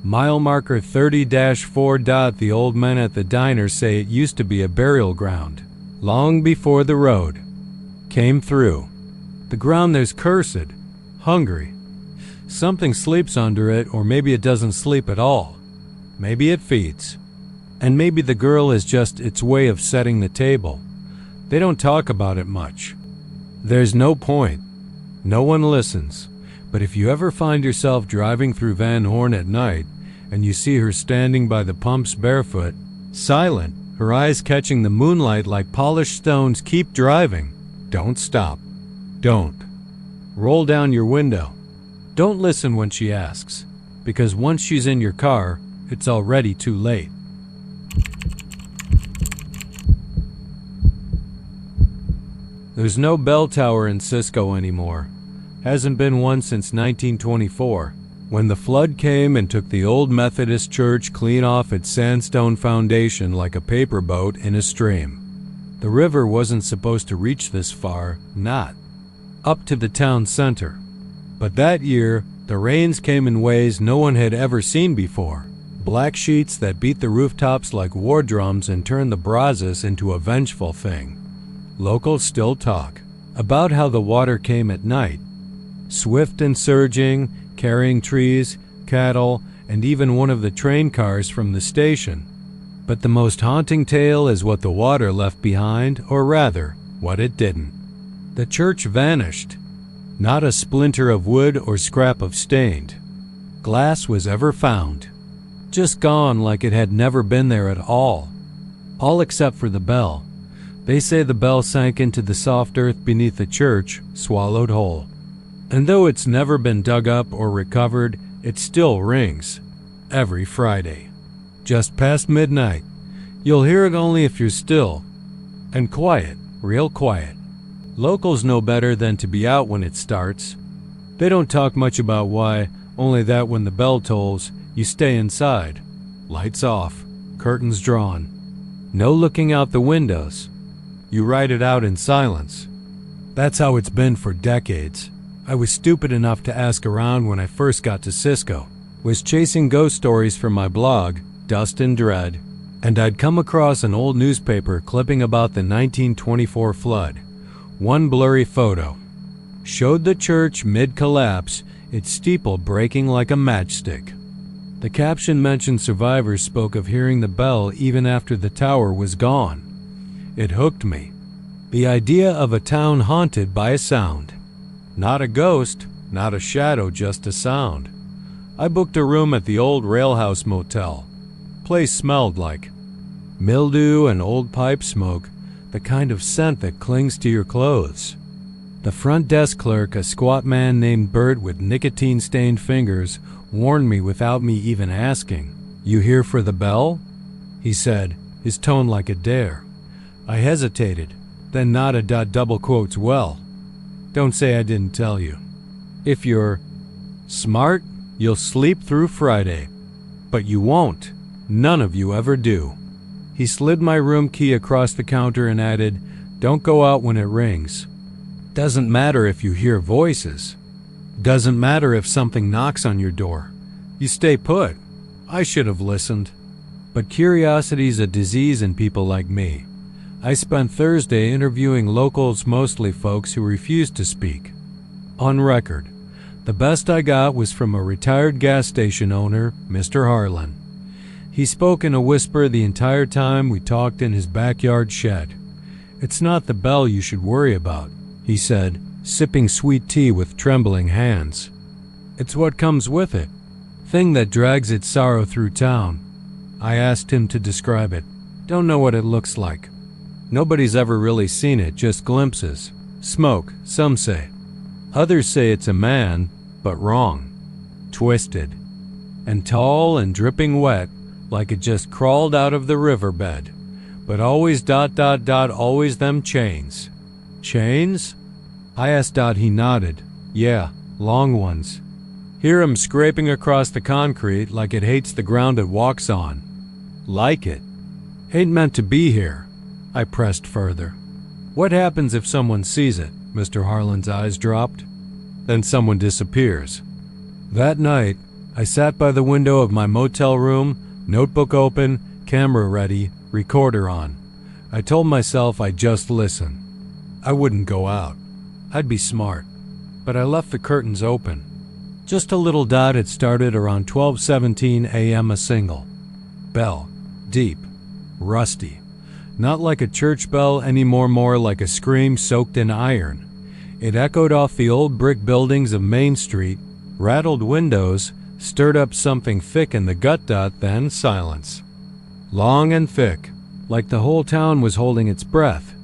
S1: Mile marker 30-4. The old men at the diner say it used to be a burial ground, long before the road came through. The ground there's cursed, hungry. Something sleeps under it, or maybe it doesn't sleep at all. Maybe it feeds. And maybe the girl is just its way of setting the table. They don't talk about it much. There's no point. No one listens. But if you ever find yourself driving through Van Horn at night, and you see her standing by the pumps barefoot, silent, her eyes catching the moonlight like polished stones, keep driving. Don't stop. Don't. Roll down your window. Don't listen when she asks, because once she's in your car, it's already too late. There's no bell tower in Cisco anymore. Hasn't been one since 1924, when the flood came and took the old Methodist church clean off its sandstone foundation like a paper boat in a stream. The river wasn't supposed to reach this far, not up to the town center. But that year, the rains came in ways no one had ever seen before. Black sheets that beat the rooftops like war drums and turned the Brazos into a vengeful thing. Locals still talk about how the water came at night, swift and surging, carrying trees, cattle, and even one of the train cars from the station. But the most haunting tale is what the water left behind, or rather, what it didn't. The church vanished. Not a splinter of wood or scrap of stained glass was ever found. Just gone, like it had never been there at all. All except for the bell. They say the bell sank into the soft earth beneath the church, swallowed whole. And though it's never been dug up or recovered, it still rings. Every Friday. Just past midnight. You'll hear it only if you're still. And quiet, real quiet. Locals know better than to be out when it starts. They don't talk much about why, only that when the bell tolls, you stay inside. Lights off, curtains drawn. No looking out the windows. You ride it out in silence. That's how it's been for decades. I was stupid enough to ask around when I first got to Cisco. Was chasing ghost stories for my blog, Dust and Dread, and I'd come across an old newspaper clipping about the 1924 flood. One blurry photo showed the church mid-collapse, its steeple breaking like a matchstick. The caption mentioned survivors spoke of hearing the bell even after the tower was gone. It hooked me. The idea of a town haunted by a sound. Not a ghost, not a shadow, just a sound. I booked a room at the old Railhouse Motel. Place smelled like mildew and old pipe smoke, the kind of scent that clings to your clothes. The front desk clerk, a squat man named Bert with nicotine-stained fingers, warned me without me even asking. "You here for the bell?" he said, his tone like a dare. I hesitated, then nodded. Double quotes, "Well, don't say I didn't tell you. If you're smart, you'll sleep through Friday. But you won't. None of you ever do." He slid my room key across the counter and added, "Don't go out when it rings. Doesn't matter if you hear voices. Doesn't matter if something knocks on your door. You stay put." I should have listened. But curiosity's a disease in people like me. I spent Thursday interviewing locals, mostly folks who refused to speak. On record, the best I got was from a retired gas station owner, Mr. Harlan. He spoke in a whisper the entire time we talked in his backyard shed. "It's not the bell you should worry about," he said, sipping sweet tea with trembling hands. "It's what comes with it. Thing that drags its sorrow through town." I asked him to describe it. "Don't know what it looks like. Nobody's ever really seen it, just glimpses. Smoke, some say. Others say it's a man, but wrong. Twisted. And tall and dripping wet, like it just crawled out of the riverbed. But always ... always them chains." "Chains?" I asked. He nodded. "Yeah, long ones. Hear 'em scraping across the concrete like it hates the ground it walks on. Like it. Ain't meant to be here." I pressed further. "What happens if someone sees it?" Mr. Harlan's eyes dropped. "Then someone disappears." That night, I sat by the window of my motel room, notebook open, camera ready, recorder on. I told myself I'd just listen. I wouldn't go out. I'd be smart. But I left the curtains open. Just a little dot. It started around 12:17 a.m. a single. Bell. Deep. Rusty. Not like a church bell anymore, more like a scream soaked in iron. It echoed off the old brick buildings of Main Street, rattled windows, stirred up something thick in the gut. Then silence. Long and thick, like the whole town was holding its breath.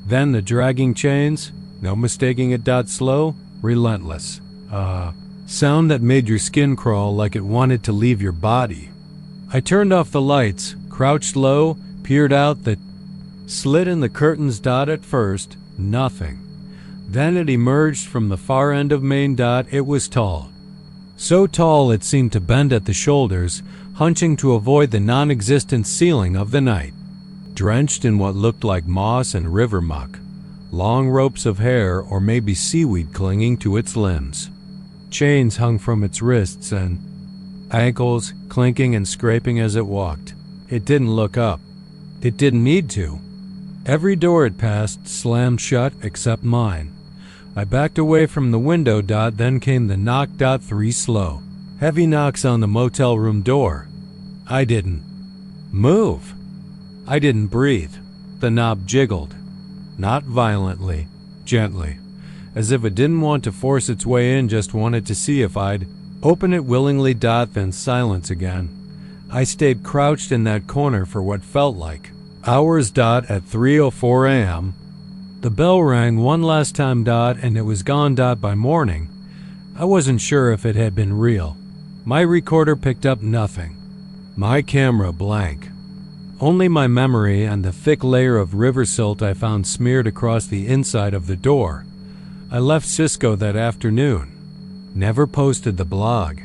S1: Then the dragging chains, no mistaking it. Slow, relentless. Sound that made your skin crawl like it wanted to leave your body. I turned off the lights, crouched low, peered out the slit in the curtains. At first, nothing. Then it emerged from the far end of Main. It was tall. So tall it seemed to bend at the shoulders, hunching to avoid the non-existent ceiling of the night. Drenched in what looked like moss and river muck. Long ropes of hair or maybe seaweed clinging to its limbs. Chains hung from its wrists and ankles, clinking and scraping as it walked. It didn't look up. It didn't need to. Every door it passed slammed shut except mine. I backed away from the window. Then came the knock. 3 slow, heavy knocks on the motel room door. I didn't move. I didn't breathe. The knob jiggled. Not violently, gently, as if it didn't want to force its way in, just wanted to see if I'd open it willingly. Then silence again. I stayed crouched in that corner for what felt like Hours dot at 3:04 a.m. The bell rang one last time dot and it was gone dot by morning. I wasn't sure if it had been real. My recorder picked up nothing. My camera blank. Only my memory and the thick layer of river silt I found smeared across the inside of the door. I left Cisco that afternoon. Never posted the blog.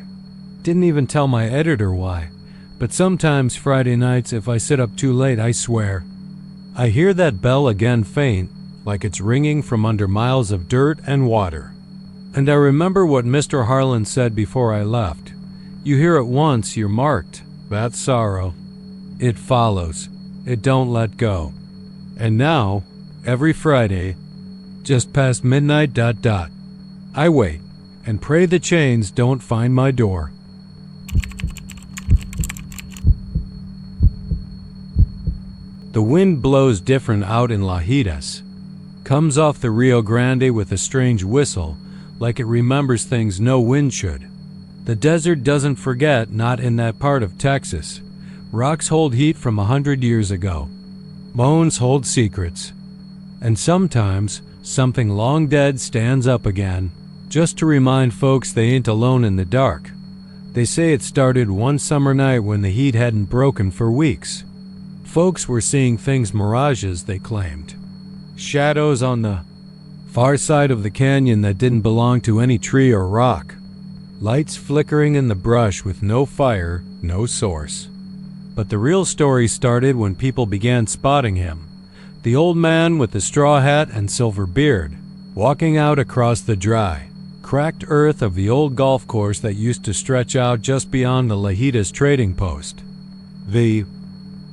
S1: Didn't even tell my editor why. But sometimes Friday nights if I sit up too late, I swear, I hear that bell again faint, like it's ringing from under miles of dirt and water. And I remember what Mr. Harlan said before I left. You hear it once, you're marked. That's sorrow. It follows. It don't let go. And now, every Friday, just past midnight dot dot, I wait and pray the chains don't find my door. The wind blows different out in Lajitas. Comes off the Rio Grande with a strange whistle, like it remembers things no wind should. The desert doesn't forget, not in that part of Texas. Rocks hold heat from 100 years ago. Bones hold secrets. And sometimes, something long dead stands up again, just to remind folks they ain't alone in the dark. They say it started one summer night when the heat hadn't broken for weeks. Folks were seeing things, mirages, they claimed. Shadows on the far side of the canyon that didn't belong to any tree or rock. Lights flickering in the brush with no fire, no source. But the real story started when people began spotting him. The old man with the straw hat and silver beard, walking out across the dry, cracked earth of the old golf course that used to stretch out just beyond the Lajitas trading post. The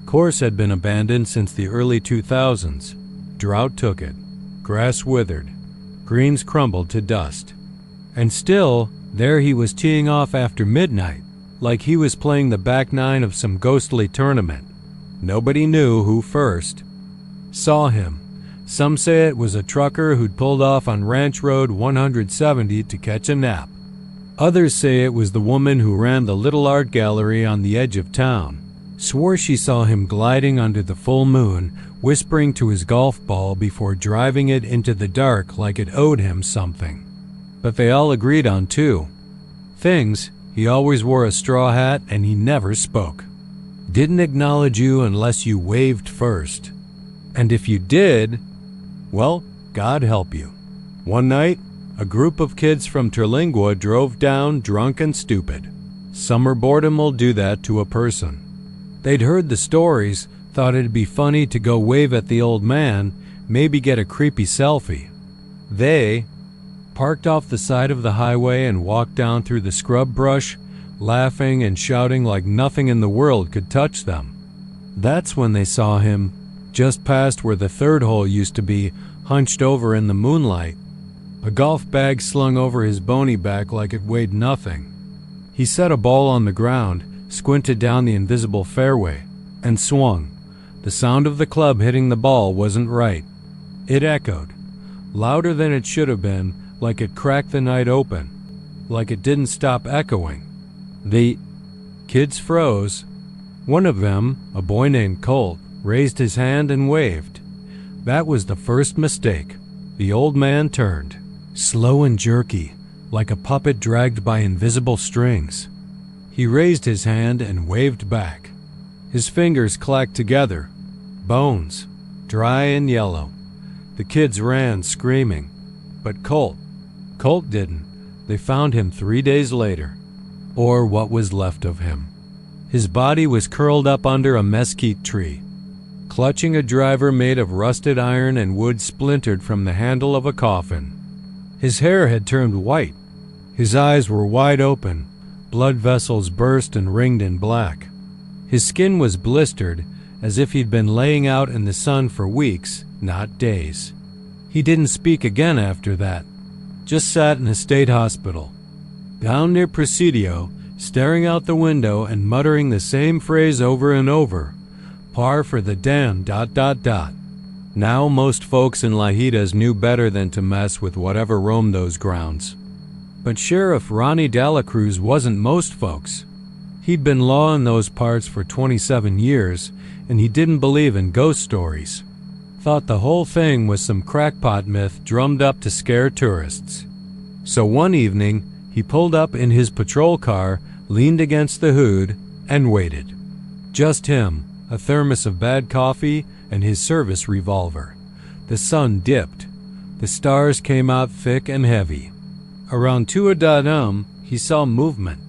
S1: course had been abandoned since the early 2000s. Drought took it. Grass withered. Greens crumbled to dust. And still, there he was teeing off after midnight, like he was playing the back nine of some ghostly tournament. Nobody knew who first saw him. Some say it was a trucker who'd pulled off on Ranch Road 170 to catch a nap. Others say it was the woman who ran the little art gallery on the edge of town. Swore she saw him gliding under the full moon, whispering to his golf ball before driving it into the dark like it owed him something. But they all agreed on two things. He always wore a straw hat and he never spoke. Didn't acknowledge you unless you waved first. And if you did, well, God help you. One night, a group of kids from Terlingua drove down drunk and stupid. Summer boredom will do that to a person. They'd heard the stories, thought it'd be funny to go wave at the old man, maybe get a creepy selfie. They parked off the side of the highway and walked down through the scrub brush, laughing and shouting like nothing in the world could touch them. That's when they saw him, just past where the third hole used to be, hunched over in the moonlight, a golf bag slung over his bony back like it weighed nothing. He set a ball on the ground, squinted down the invisible fairway, and swung. The sound of the club hitting the ball wasn't right. It echoed, louder than it should have been, like it cracked the night open, like it didn't stop echoing. The kids froze. One of them, a boy named Colt, raised his hand and waved. That was the first mistake. The old man turned, slow and jerky, like a puppet dragged by invisible strings. He raised his hand and waved back. His fingers clacked together. Bones, dry and yellow. The kids ran, screaming. But Colt didn't. They found him 3 days later. Or what was left of him. His body was curled up under a mesquite tree, clutching a driver made of rusted iron and wood splintered from the handle of a coffin. His hair had turned white. His eyes were wide open. Blood vessels burst and ringed in black. His skin was blistered, as if he'd been laying out in the sun for weeks, not days. He didn't speak again after that, just sat in a state hospital, down near Presidio, staring out the window and muttering the same phrase over and over, par for the damn ... Now most folks in Lajitas knew better than to mess with whatever roamed those grounds. But Sheriff Ronnie Dela Cruz wasn't most folks. He'd been law in those parts for 27 years, and he didn't believe in ghost stories. Thought the whole thing was some crackpot myth drummed up to scare tourists. So one evening, he pulled up in his patrol car, leaned against the hood, and waited. Just him, a thermos of bad coffee, and his service revolver. The sun dipped. The stars came out thick and heavy. Around Toyah he saw movement.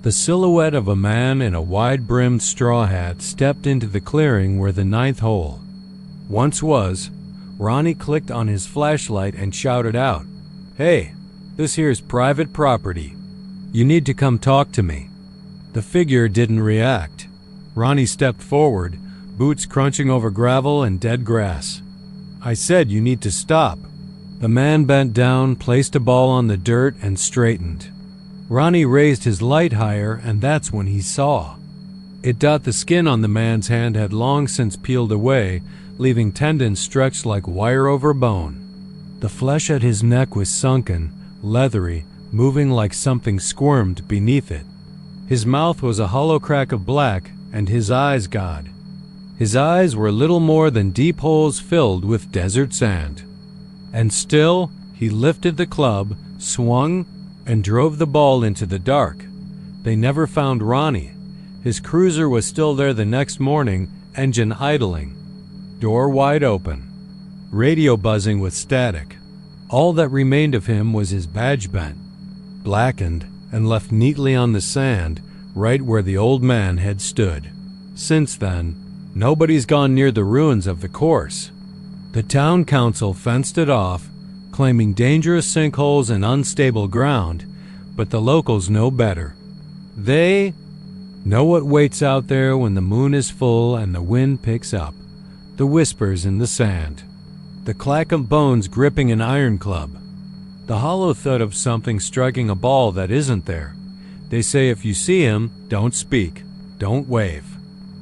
S1: The silhouette of a man in a wide-brimmed straw hat stepped into the clearing where the ninth hole once was. Ronnie clicked on his flashlight and shouted out, "Hey, this here's private property. You need to come talk to me." The figure didn't react. Ronnie stepped forward, boots crunching over gravel and dead grass. "I said you need to stop." The man bent down, placed a ball on the dirt, and straightened. Ronnie raised his light higher, and that's when he saw. The skin on the man's hand had long since peeled away, leaving tendons stretched like wire over bone. The flesh at his neck was sunken, leathery, moving like something squirmed beneath it. His mouth was a hollow crack of black, and his eyes, God. His eyes were little more than deep holes filled with desert sand. And still, he lifted the club, swung, and drove the ball into the dark. They never found Ronnie. His cruiser was still there the next morning, engine idling, door wide open, radio buzzing with static. All that remained of him was his badge bent, blackened, and left neatly on the sand, right where the old man had stood. Since then, nobody's gone near the ruins of the course. The town council fenced it off, claiming dangerous sinkholes and unstable ground, but the locals know better. They know what waits out there when the moon is full and the wind picks up. The whispers in the sand, the clack of bones gripping an iron club, the hollow thud of something striking a ball that isn't there. They say if you see him, don't speak, don't wave,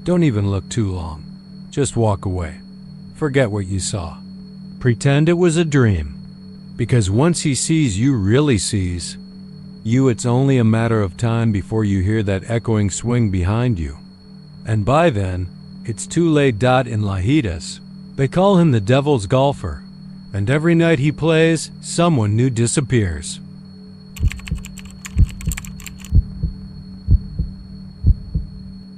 S1: don't even look too long. Just walk away. Forget what you saw. Pretend it was a dream. Because once he sees you really sees you, it's only a matter of time before you hear that echoing swing behind you. And by then, it's too late. In Lajitas, they call him the Devil's Golfer, and every night he plays, someone new disappears.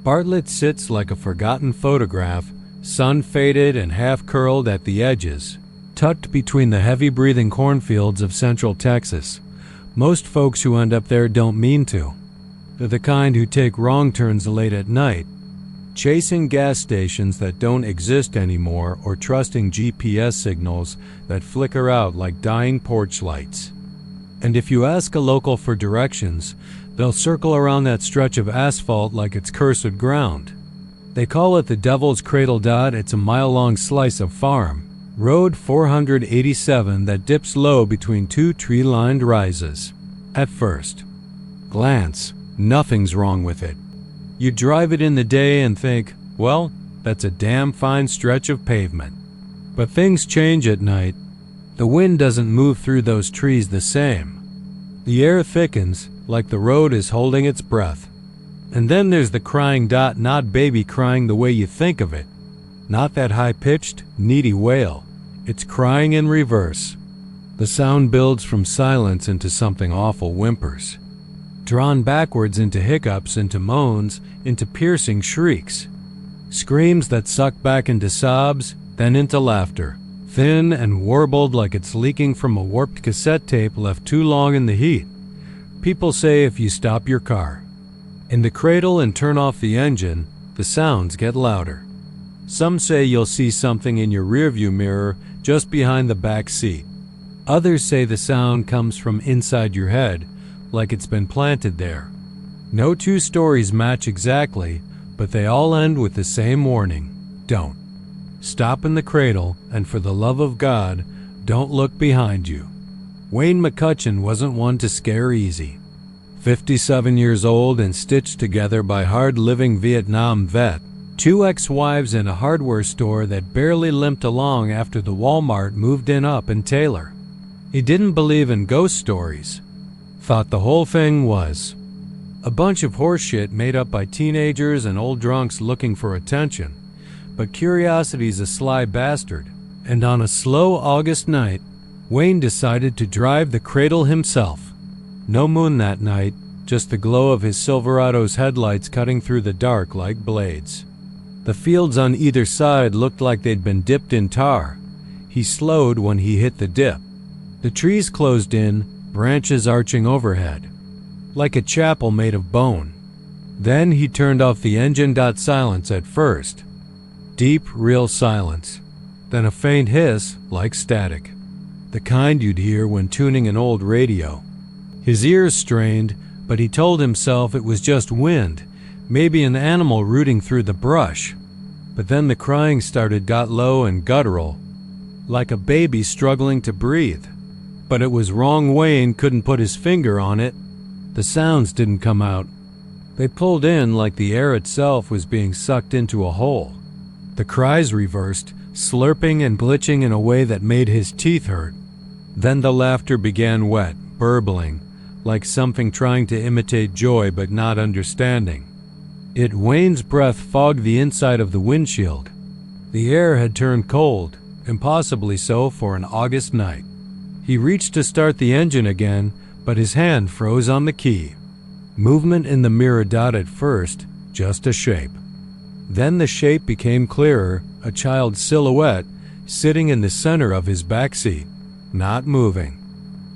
S1: Bartlett sits like a forgotten photograph, sun-faded and half-curled at the edges, tucked between the heavy-breathing cornfields of central Texas. Most folks who end up there don't mean to. They're the kind who take wrong turns late at night, chasing gas stations that don't exist anymore or trusting GPS signals that flicker out like dying porch lights. And if you ask a local for directions, they'll circle around that stretch of asphalt like it's cursed ground. They call it the Devil's Cradle. It's a mile-long slice of farm, Road 487, that dips low between two tree-lined rises. At first glance, nothing's wrong with it. You drive it in the day and think, well, that's a damn fine stretch of pavement. But things change at night. The wind doesn't move through those trees the same. The air thickens, like the road is holding its breath. And then there's the crying. Not baby crying the way you think of it. Not that high-pitched, needy wail. It's crying in reverse. The sound builds from silence into something awful whimpers, drawn backwards into hiccups, into moans, into piercing shrieks. Screams that suck back into sobs, then into laughter, thin and warbled like it's leaking from a warped cassette tape left too long in the heat. People say if you stop your car in the cradle and turn off the engine, the sounds get louder. Some say you'll see something in your rearview mirror just behind the back seat. Others say the sound comes from inside your head, like it's been planted there. No two stories match exactly, but they all end with the same warning. Don't stop in the cradle, and for the love of God, don't look behind you. Wayne McCutcheon wasn't one to scare easy. 57 years old and stitched together by hard-living Vietnam vet, 2 ex-wives in a hardware store that barely limped along after the Walmart moved up in Taylor. He didn't believe in ghost stories. Thought the whole thing was A bunch of horseshit made up by teenagers and old drunks looking for attention. But curiosity's a sly bastard, and on a slow August night, Wayne decided to drive the cradle himself. No moon that night, just the glow of his Silverado's headlights cutting through the dark like blades. The fields on either side looked like they'd been dipped in tar. He slowed when he hit the dip. The trees closed in, branches arching overhead, like a chapel made of bone. Then he turned off the engine. Silence at first. Deep, real silence. Then a faint hiss, like static. The kind you'd hear when tuning an old radio. His ears strained, but he told himself it was just wind, maybe an animal rooting through the brush. But then the crying got low and guttural, like a baby struggling to breathe. But it was wrong. Wayne couldn't put his finger on it. The sounds didn't come out. They pulled in like the air itself was being sucked into a hole. The cries reversed, slurping and glitching in a way that made his teeth hurt. Then the laughter began, wet, burbling, like something trying to imitate joy but not understanding. Wayne's breath fogged the inside of the windshield. The air had turned cold, impossibly so for an August night. He reached to start the engine again, but his hand froze on the key. Movement in the mirror. At first, just a shape. Then the shape became clearer, a child's silhouette sitting in the center of his backseat, not moving.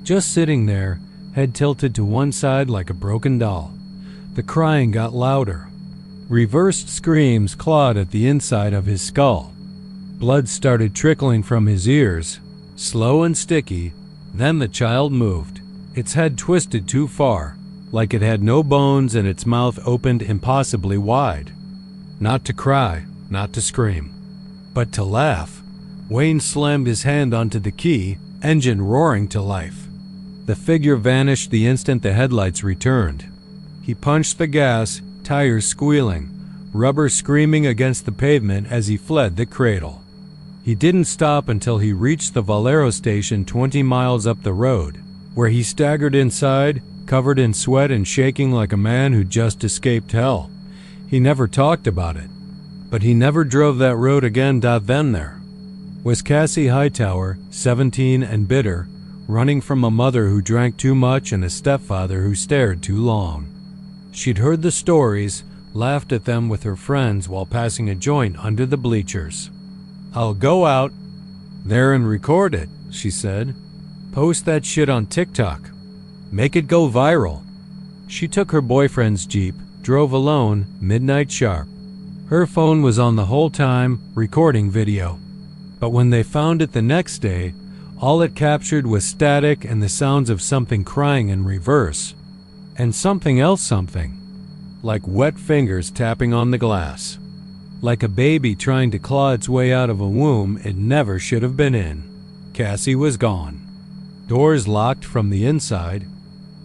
S1: Just sitting there, head tilted to one side like a broken doll. The crying got louder. Reversed screams clawed at the inside of his skull. Blood started trickling from his ears, slow and sticky. Then the child moved. Its head twisted too far, like it had no bones, and its mouth opened impossibly wide. Not to cry, not to scream, but to laugh. Wayne slammed his hand onto the key, engine roaring to life. The figure vanished the instant the headlights returned. He punched the gas, tires squealing, rubber screaming against the pavement as he fled the cradle. He didn't stop until he reached the Valero station 20 miles up the road, where he staggered inside, covered in sweat and shaking like a man who'd just escaped hell. He never talked about it, but he never drove that road again. Then there was Cassie Hightower, 17 and bitter, running from a mother who drank too much and a stepfather who stared too long. She'd heard the stories, laughed at them with her friends while passing a joint under the bleachers. "I'll go out there and record it," she said. "Post that shit on TikTok. Make it go viral." She took her boyfriend's Jeep, drove alone, midnight sharp. Her phone was on the whole time, recording video. But when they found it the next day, all it captured was static and the sounds of something crying in reverse. And something else, like wet fingers tapping on the glass. Like a baby trying to claw its way out of a womb it never should have been in. Cassie was gone. Doors locked from the inside.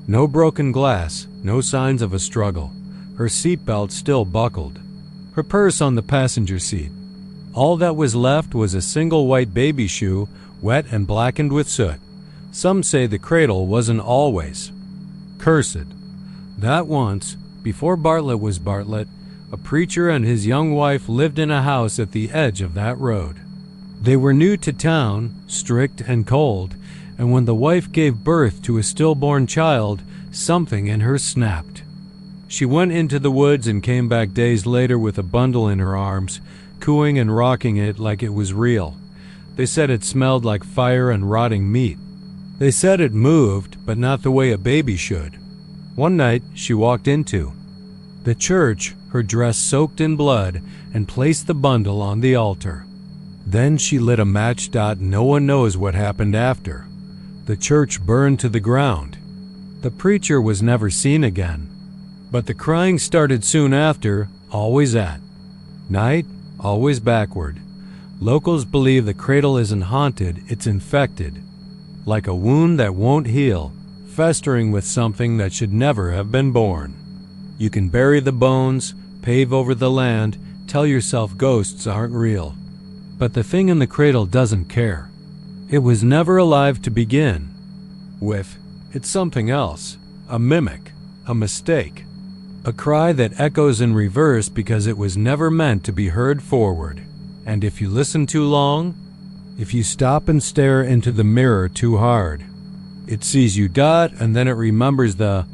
S1: No broken glass, no signs of a struggle. Her seatbelt still buckled. Her purse on the passenger seat. All that was left was a single white baby shoe, wet and blackened with soot. Some say the cradle wasn't always cursed. That once, before Bartlett was Bartlett, a preacher and his young wife lived in a house at the edge of that road. They were new to town, strict and cold, and when the wife gave birth to a stillborn child, something in her snapped. She went into the woods and came back days later with a bundle in her arms, cooing and rocking it like it was real. They said it smelled like fire and rotting meat. They said it moved, but not the way a baby should. One night, she walked into the church, her dress soaked in blood, and placed the bundle on the altar. Then she lit a match. No one knows what happened after. The church burned to the ground. The preacher was never seen again. But the crying started soon after, always at night, always backward. Locals believe the cradle isn't haunted, it's infected. Like a wound that won't heal, festering with something that should never have been born. You can bury the bones, pave over the land, tell yourself ghosts aren't real. But the thing in the cradle doesn't care. It was never alive to begin with. It's something else, a mimic, a mistake. A cry that echoes in reverse because it was never meant to be heard forward. And if you listen too long, if you stop and stare into the mirror too hard, it sees you dot and then it remembers the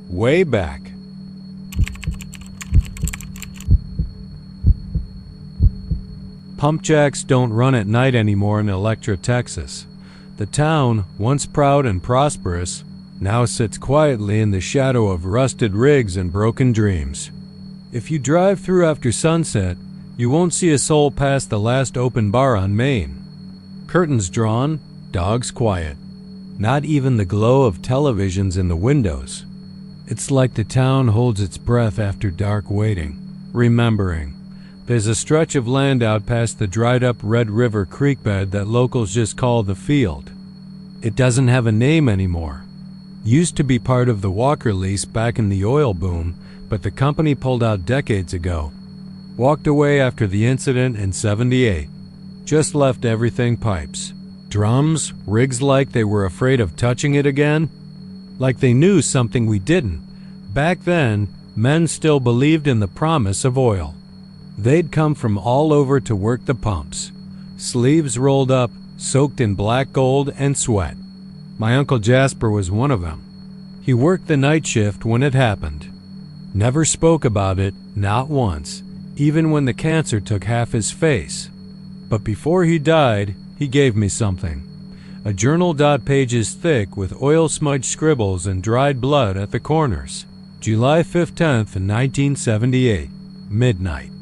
S1: way back. Pump jacks don't run at night anymore in Electra, Texas. The town, once proud and prosperous, now sits quietly in the shadow of rusted rigs and broken dreams. If you drive through after sunset, you won't see a soul past the last open bar on Main. Curtains drawn, dogs quiet. Not even the glow of televisions in the windows. It's like the town holds its breath after dark waiting, remembering. There's a stretch of land out past the dried-up Red River creek bed that locals just call the field. It doesn't have a name anymore. Used to be part of the Walker lease back in the oil boom, but the company pulled out decades ago. Walked away after the incident in '78. Just left everything pipes. Drums, rigs, like they were afraid of touching it again. Like they knew something we didn't. Back then, men still believed in the promise of oil. They'd come from all over to work the pumps. Sleeves rolled up, soaked in black gold and sweat. My Uncle Jasper was one of them. He worked the night shift when it happened. Never spoke about it, not once, even when the cancer took half his face. But before he died, he gave me something. A journal pages thick with oil-smudged scribbles and dried blood at the corners. July 15th, 1978, midnight.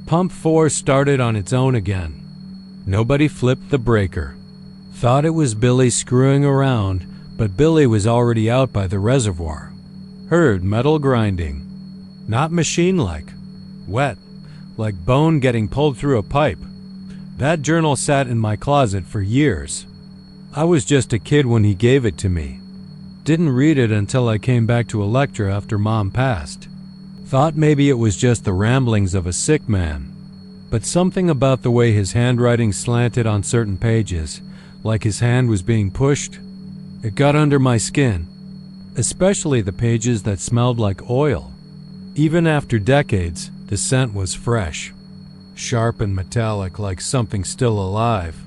S1: Pump 4 started on its own again. Nobody flipped the breaker. Thought it was Billy screwing around, but Billy was already out by the reservoir. Heard metal grinding. Not machine-like. Wet, like bone getting pulled through a pipe. That journal sat in my closet for years. I was just a kid when he gave it to me. Didn't read it until I came back to Electra after Mom passed. Thought maybe it was just the ramblings of a sick man. But something about the way his handwriting slanted on certain pages, like his hand was being pushed, it got under my skin. Especially the pages that smelled like oil. Even after decades, the scent was fresh. Sharp and metallic, like something still alive.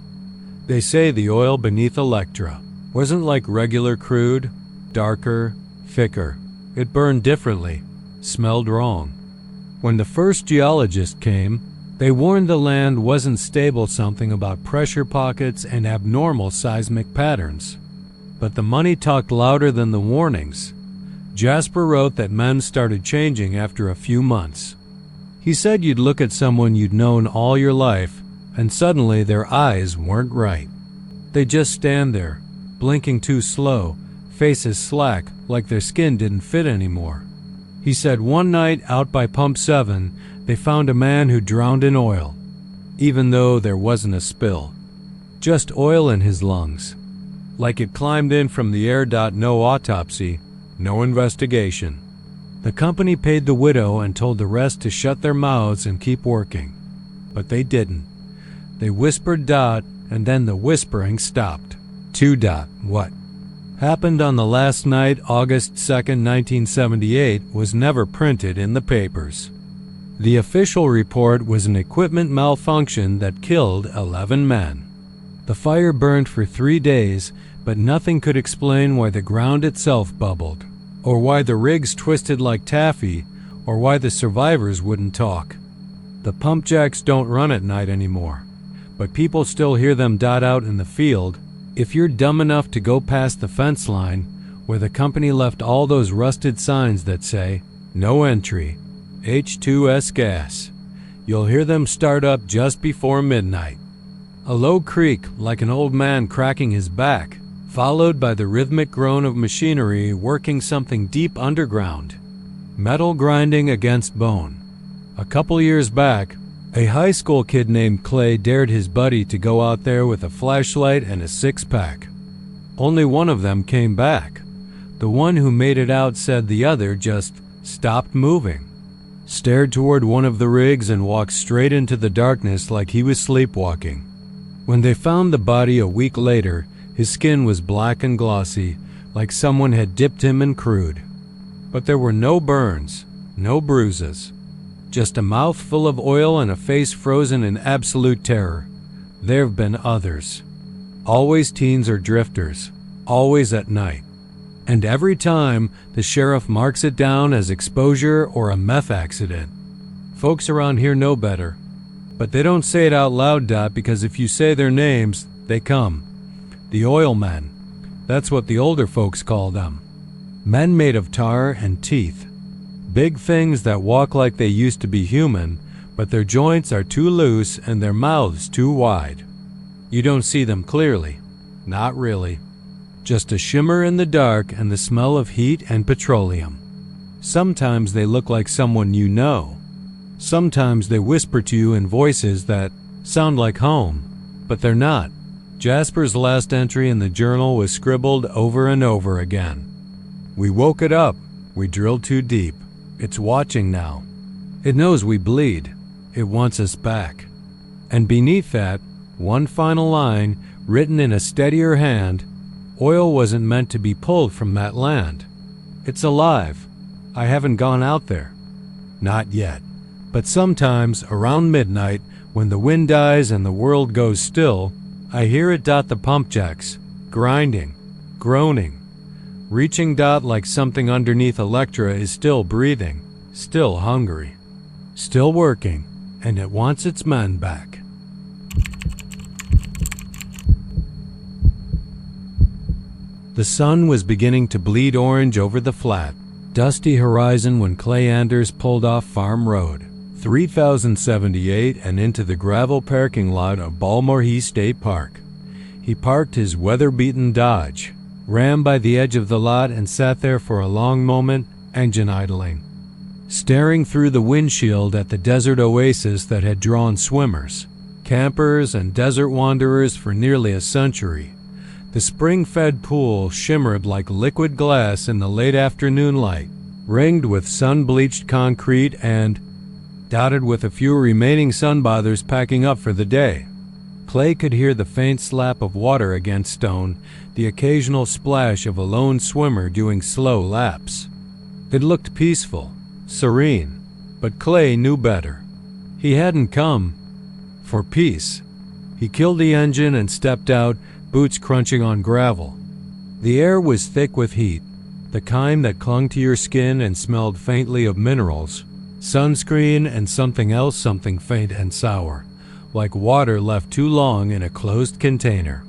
S1: They say the oil beneath Electra wasn't like regular crude, darker, thicker. It burned differently, smelled wrong. When the first geologist came, they warned the land wasn't stable, something about pressure pockets and abnormal seismic patterns. But the money talked louder than the warnings. Jasper wrote that men started changing after a few months. He said you'd look at someone you'd known all your life, and suddenly their eyes weren't right. They'd just stand there, blinking too slow, faces slack, like their skin didn't fit anymore. He said one night out by Pump 7, they found a man who drowned in oil, even though there wasn't a spill. Just oil in his lungs. Like it climbed in from the air. No autopsy, no investigation. The company paid the widow and told the rest to shut their mouths and keep working. But they didn't. They whispered and then the whispering stopped. What happened on the last night, August 2nd, 1978, was never printed in the papers. The official report was an equipment malfunction that killed 11 men. The fire burned for 3 days, but nothing could explain why the ground itself bubbled, or why the rigs twisted like taffy, or why the survivors wouldn't talk. The pump jacks don't run at night anymore, but people still hear them out in the field. If you're dumb enough to go past the fence line, where the company left all those rusted signs that say, "No entry, H2S gas," you'll hear them start up just before midnight. A low creak, like an old man cracking his back, followed by the rhythmic groan of machinery working something deep underground. Metal grinding against bone. A couple years back, a high school kid named Clay dared his buddy to go out there with a flashlight and a six-pack. Only one of them came back. The one who made it out said the other just stopped moving, stared toward one of the rigs and walked straight into the darkness like he was sleepwalking. When they found the body a week later, his skin was black and glossy, like someone had dipped him in crude. But there were no burns, no bruises. Just a mouth full of oil and a face frozen in absolute terror. There have been others. Always teens or drifters. Always at night. And every time, the sheriff marks it down as exposure or a meth accident. Folks around here know better. But they don't say it out loud, Dot, because if you say their names, they come. The oil men. That's what the older folks call them. Men made of tar and teeth. Big things that walk like they used to be human, but their joints are too loose and their mouths too wide. You don't see them clearly. Not really. Just a shimmer in the dark and the smell of heat and petroleum. Sometimes they look like someone you know. Sometimes they whisper to you in voices that sound like home, but they're not. Jasper's last entry in the journal was scribbled over and over again. We woke it up. We drilled too deep. It's watching now. It knows we bleed. It wants us back. And beneath that, one final line, written in a steadier hand, oil wasn't meant to be pulled from that land. It's alive. I haven't gone out there. Not yet. But sometimes, around midnight, when the wind dies and the world goes still, I hear it dot the pump jacks, grinding, groaning, reaching dot like something underneath Electra is still breathing, still hungry, still working, and it wants its men back. The sun was beginning to bleed orange over the flat, dusty horizon when Clay Anders pulled off Farm Road, 3078, and into the gravel parking lot of Balmorhea State Park. He parked his weather-beaten Dodge, ran by the edge of the lot, and sat there for a long moment, engine idling, staring through the windshield at the desert oasis that had drawn swimmers, campers, and desert wanderers for nearly a century. The spring-fed pool shimmered like liquid glass in the late afternoon light, ringed with sun-bleached concrete and dotted with a few remaining sunbathers packing up for the day. Clay could hear the faint slap of water against stone, the occasional splash of a lone swimmer doing slow laps. It looked peaceful, serene, but Clay knew better. He hadn't come for peace. He killed the engine and stepped out, boots crunching on gravel. The air was thick with heat, the kind that clung to your skin and smelled faintly of minerals, sunscreen, and something else, something faint and sour, like water left too long in a closed container.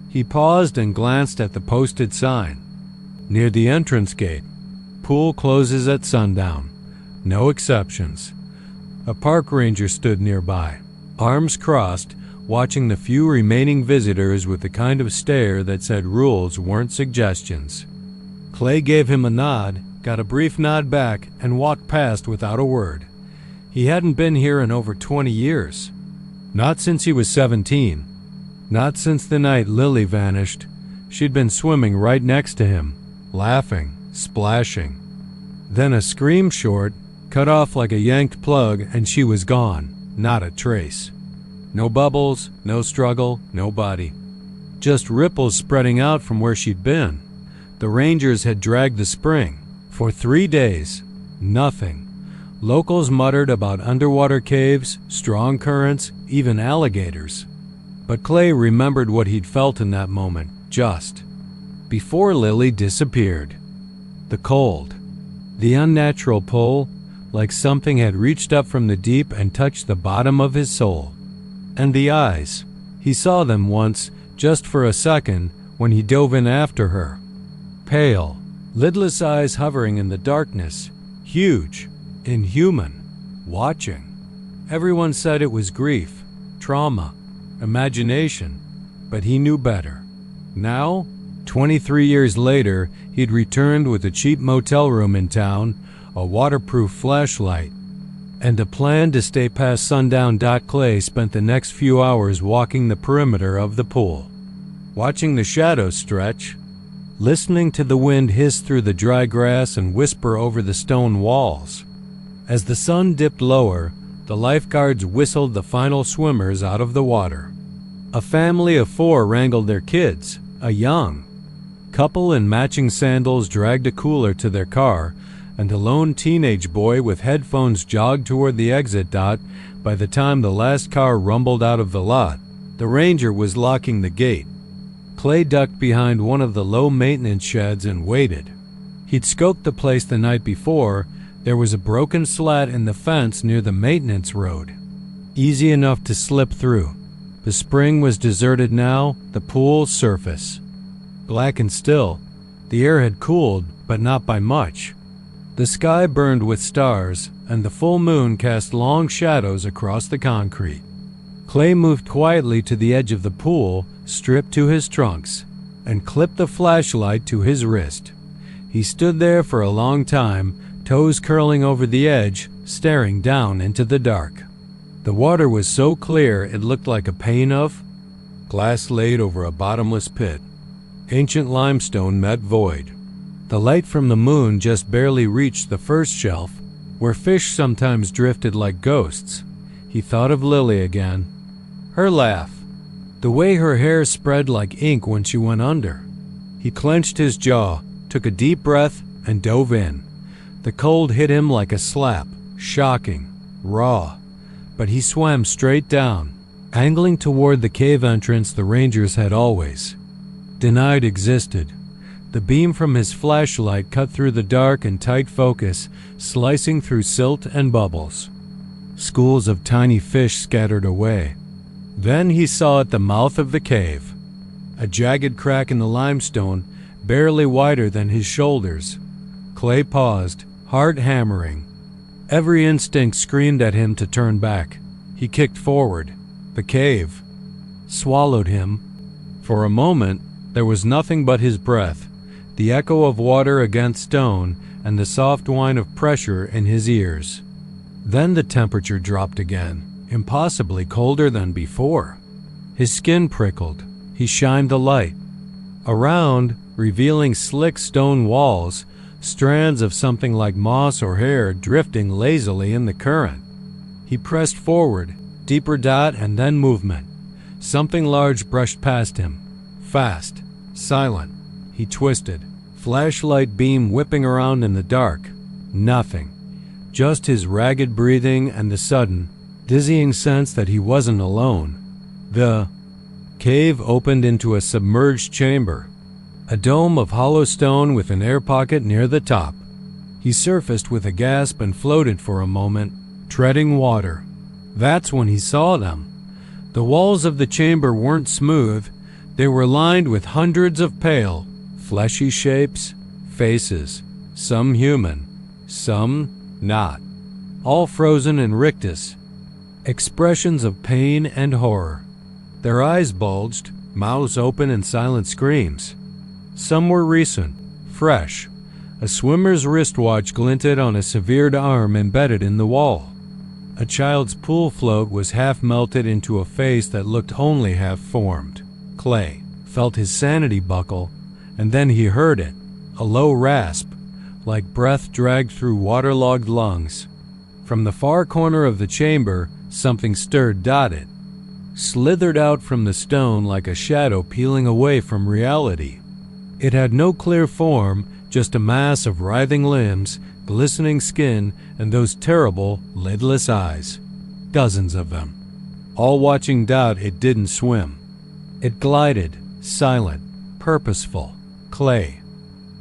S1: He paused and glanced at the posted sign. Near the entrance gate, pool closes at sundown. No exceptions. A park ranger stood nearby, arms crossed, watching the few remaining visitors with the kind of stare that said rules weren't suggestions. Clay gave him a nod, got a brief nod back, and walked past without a word. He hadn't been here in over 20 years. Not since he was 17. Not since the night Lily vanished. She'd been swimming right next to him, laughing, splashing. Then a scream short, cut off like a yanked plug, and she was gone, not a trace. No bubbles, no struggle, no body. Just ripples spreading out from where she'd been. The rangers had dragged the spring. For 3 days, nothing. Locals muttered about underwater caves, strong currents, even alligators. But Clay remembered what he'd felt in that moment, just before Lily disappeared. The cold, the unnatural pull, like something had reached up from the deep and touched the bottom of his soul. And the eyes. He saw them once, just for a second, when he dove in after her. Pale, lidless eyes hovering in the darkness, huge, inhuman, watching. Everyone said it was grief, trauma, imagination, but he knew better. Now, 23 years later, he'd returned with a cheap motel room in town, a waterproof flashlight, and a plan to stay past sundown. Clay spent the next few hours walking the perimeter of the pool, watching the shadows stretch, listening to the wind hiss through the dry grass and whisper over the stone walls. As the sun dipped lower, the lifeguards whistled the final swimmers out of the water. A family of 4 wrangled their kids, a young couple in matching sandals dragged a cooler to their car, and a lone teenage boy with headphones jogged toward the exit. By the time the last car rumbled out of the lot, the ranger was locking the gate. Clay ducked behind one of the low-maintenance sheds and waited. He'd scoped the place the night before. There was a broken slat in the fence near the maintenance road. Easy enough to slip through. The spring was deserted now, the pool surface. Black and still. The air had cooled, but not by much. The sky burned with stars, and the full moon cast long shadows across the concrete. Clay moved quietly to the edge of the pool, stripped to his trunks, and clipped the flashlight to his wrist. He stood there for a long time, toes curling over the edge, staring down into the dark. The water was so clear it looked like a pane of glass laid over a bottomless pit. Ancient limestone met void. The light from the moon just barely reached the first shelf, where fish sometimes drifted like ghosts. He thought of Lily again. Her laugh. The way her hair spread like ink when she went under. He clenched his jaw, took a deep breath, and dove in. The cold hit him like a slap, shocking, raw. But he swam straight down, angling toward the cave entrance the rangers had always denied existed. The beam from his flashlight cut through the dark and tight focus, slicing through silt and bubbles. Schools of tiny fish scattered away. Then he saw at the mouth of the cave, a jagged crack in the limestone, barely wider than his shoulders. Clay paused, heart hammering. Every instinct screamed at him to turn back. He kicked forward. The cave swallowed him. For a moment, there was nothing but his breath, the echo of water against stone, and the soft whine of pressure in his ears. Then the temperature dropped again, impossibly colder than before. His skin prickled. He shined the light. Around, revealing slick stone walls, strands of something like moss or hair drifting lazily in the current. He pressed forward, deeper dot and then movement. Something large brushed past him. Fast, silent. He twisted, flashlight beam whipping around in the dark. Nothing. Just his ragged breathing and the sudden, dizzying sense that he wasn't alone. The cave opened into a submerged chamber, a dome of hollow stone with an air pocket near the top. He surfaced with a gasp and floated for a moment, treading water. That's when he saw them. The walls of the chamber weren't smooth. They were lined with hundreds of pale, fleshy shapes, faces, some human, some not, all frozen in rictus, expressions of pain and horror. Their eyes bulged, mouths open in silent screams. Some were recent, fresh. A swimmer's wristwatch glinted on a severed arm embedded in the wall. A child's pool float was half melted into a face that looked only half formed. Clay felt his sanity buckle, and then he heard it, a low rasp, like breath dragged through waterlogged lungs. From the far corner of the chamber, something stirred. It slithered out from the stone like a shadow peeling away from reality. It had no clear form, just a mass of writhing limbs, glistening skin, and those terrible, lidless eyes. Dozens of them. All watching. It didn't swim. It glided, silent, purposeful. Clay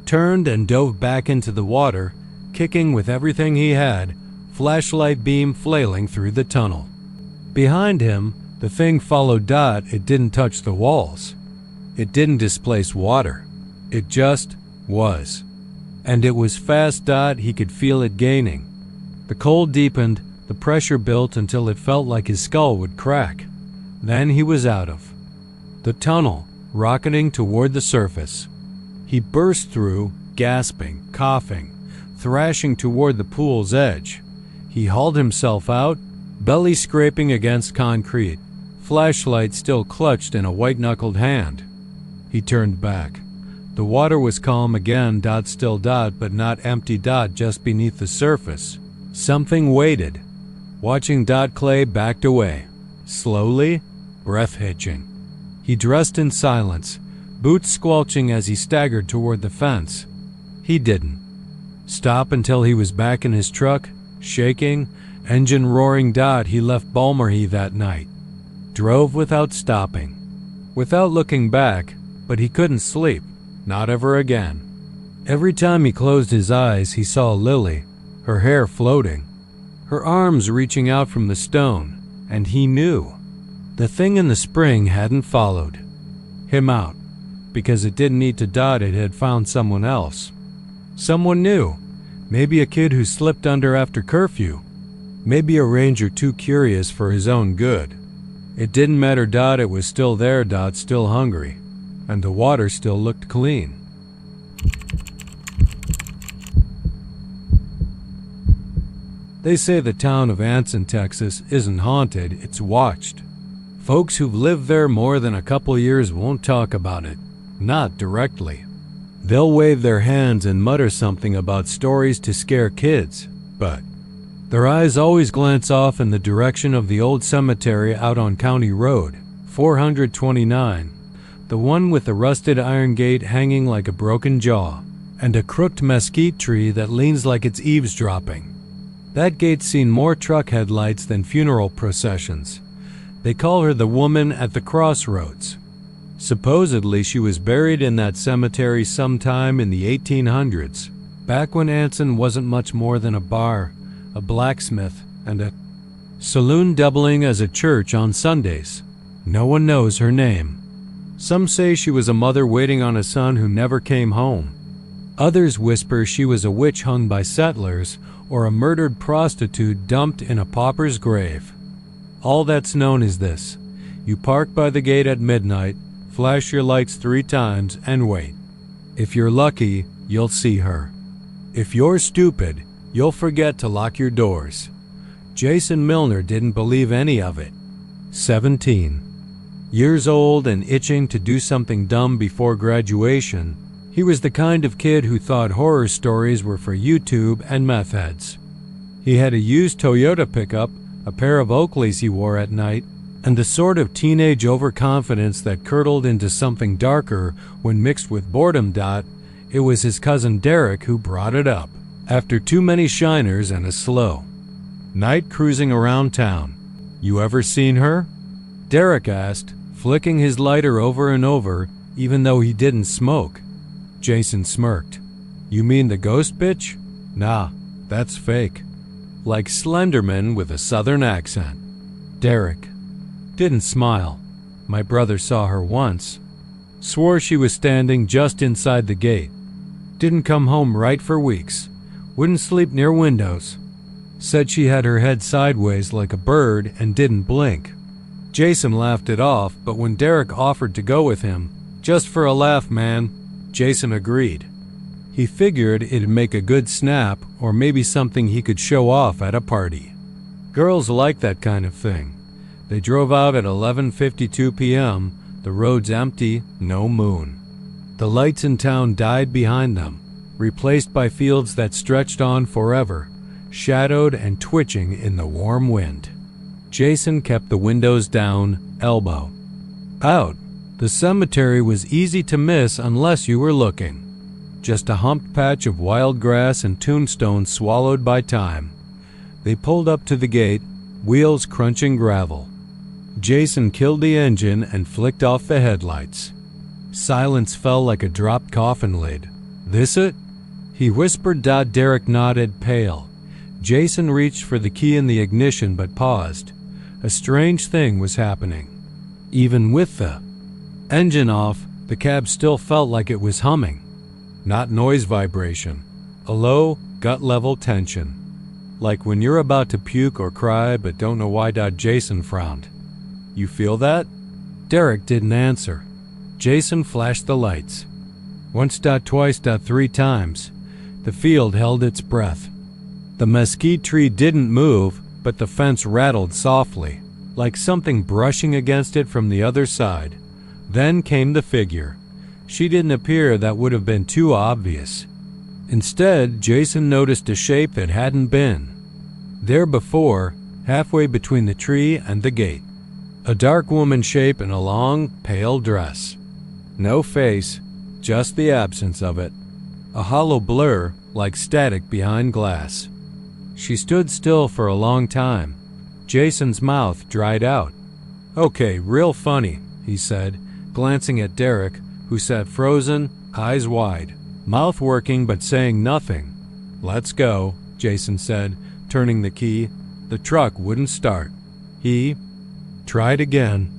S1: turned and dove back into the water, kicking with everything he had, flashlight beam flailing through the tunnel. Behind him, the thing followed. It didn't touch the walls. It didn't displace water. It just was. And it was fast. He could feel it gaining. The cold deepened, the pressure built until it felt like his skull would crack. Then he was out of the tunnel, rocketing toward the surface. He burst through, gasping, coughing, thrashing toward the pool's edge. He hauled himself out, belly scraping against concrete, flashlight still clutched in a white-knuckled hand. He turned back. The water was calm again. Still. But not empty. Just beneath the surface. Something waited. Watching. Clay backed away. Slowly, breath hitching. He dressed in silence, boots squelching as he staggered toward the fence. He didn't Stop until he was back in his truck, shaking, engine roaring. He left Balmerhy that night. Drove without stopping, without looking back, but he couldn't sleep, not ever again. Every time he closed his eyes, he saw Lily, her hair floating, her arms reaching out from the stone, and he knew. The thing in the spring hadn't followed him out, because it didn't need to. It had found someone else. Someone new. Maybe a kid who slipped under after curfew. Maybe a ranger too curious for his own good. It didn't matter. It was still there. Still hungry. And the water still looked clean. They say the town of Anson, Texas isn't haunted, it's watched. Folks who've lived there more than a couple years won't talk about it. Not directly. They'll wave their hands and mutter something about stories to scare kids, but their eyes always glance off in the direction of the old cemetery out on County Road, 429, the one with the rusted iron gate hanging like a broken jaw, and a crooked mesquite tree that leans like it's eavesdropping. That gate's seen more truck headlights than funeral processions. They call her the woman at the crossroads. Supposedly she was buried in that cemetery sometime in the 1800s, back when Anson wasn't much more than a bar, a blacksmith, and a saloon doubling as a church on Sundays. No one knows her name. Some say she was a mother waiting on a son who never came home. Others whisper she was a witch hung by settlers or a murdered prostitute dumped in a pauper's grave. All that's known is this: you park by the gate at midnight, flash your lights 3 times, and wait. If you're lucky, you'll see her. If you're stupid, you'll forget to lock your doors. Jason Milner didn't believe any of it. 17 years old and itching to do something dumb before graduation, he was the kind of kid who thought horror stories were for YouTube and meth heads. He had a used Toyota pickup, a pair of Oakleys he wore at night, and the sort of teenage overconfidence that curdled into something darker when mixed with boredom. It was his cousin Derek who brought it up, after too many shiners and a slow night cruising around town. "You ever seen her?" Derek asked, flicking his lighter over and over, even though he didn't smoke. Jason smirked. "You mean the ghost bitch? Nah, that's fake. Like Slenderman with a southern accent." Derek didn't smile. "My brother saw her once. Swore she was standing just inside the gate. Didn't come home right for weeks. Wouldn't sleep near windows. Said she had her head sideways like a bird and didn't blink." Jason laughed it off, but when Derek offered to go with him, "Just for a laugh, man," Jason agreed. He figured it'd make a good snap, or maybe something he could show off at a party. Girls like that kind of thing. They drove out at 11:52 p.m., the roads empty, no moon. The lights in town died behind them, replaced by fields that stretched on forever, shadowed and twitching in the warm wind. Jason kept the windows down, elbow out. The cemetery was easy to miss unless you were looking. Just a humped patch of wild grass and tombstones swallowed by time. They pulled up to the gate, wheels crunching gravel. Jason killed the engine and flicked off the headlights. Silence fell like a dropped coffin lid. "This it?" he whispered. Derek nodded, pale. Jason reached for the key in the ignition but paused. A strange thing was happening. Even with the engine off, the cab still felt like it was humming. Not noise vibration. A low, gut-level tension. Like when you're about to puke or cry but don't know why. Jason frowned. "You feel that?" Derek didn't answer. Jason flashed the lights. Once, twice, 3 times. The field held its breath. The mesquite tree didn't move, but the fence rattled softly, like something brushing against it from the other side. Then came the figure. She didn't appear. That would have been too obvious. Instead, Jason noticed a shape that hadn't been there before, halfway between the tree and the gate. A dark woman shape in a long, pale dress. No face, just the absence of it. A hollow blur, like static behind glass. She stood still for a long time. Jason's mouth dried out. "Okay, real funny," he said, glancing at Derek, who sat frozen, eyes wide, mouth working but saying nothing. "Let's go," Jason said, turning the key. The truck wouldn't start. He tried again.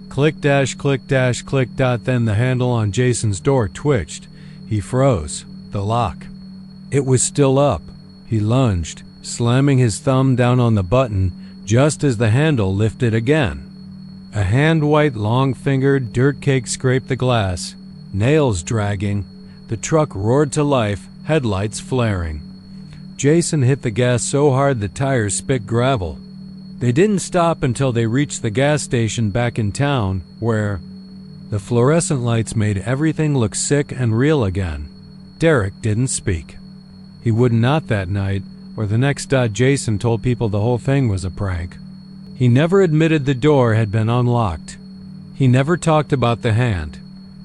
S1: Click dash, click dash, click dot. Then the handle on Jason's door twitched. He froze. The lock. It was still up. He lunged, slamming his thumb down on the button just as the handle lifted again. A hand-white, long-fingered dirt cake scraped the glass, nails dragging. The truck roared to life, headlights flaring. Jason hit the gas so hard the tires spit gravel. They didn't stop until they reached the gas station back in town, where the fluorescent lights made everything look sick and real again. Derek didn't speak. He would not that night, or the next. Jason told people the whole thing was a prank. He never admitted the door had been unlocked. He never talked about the hand.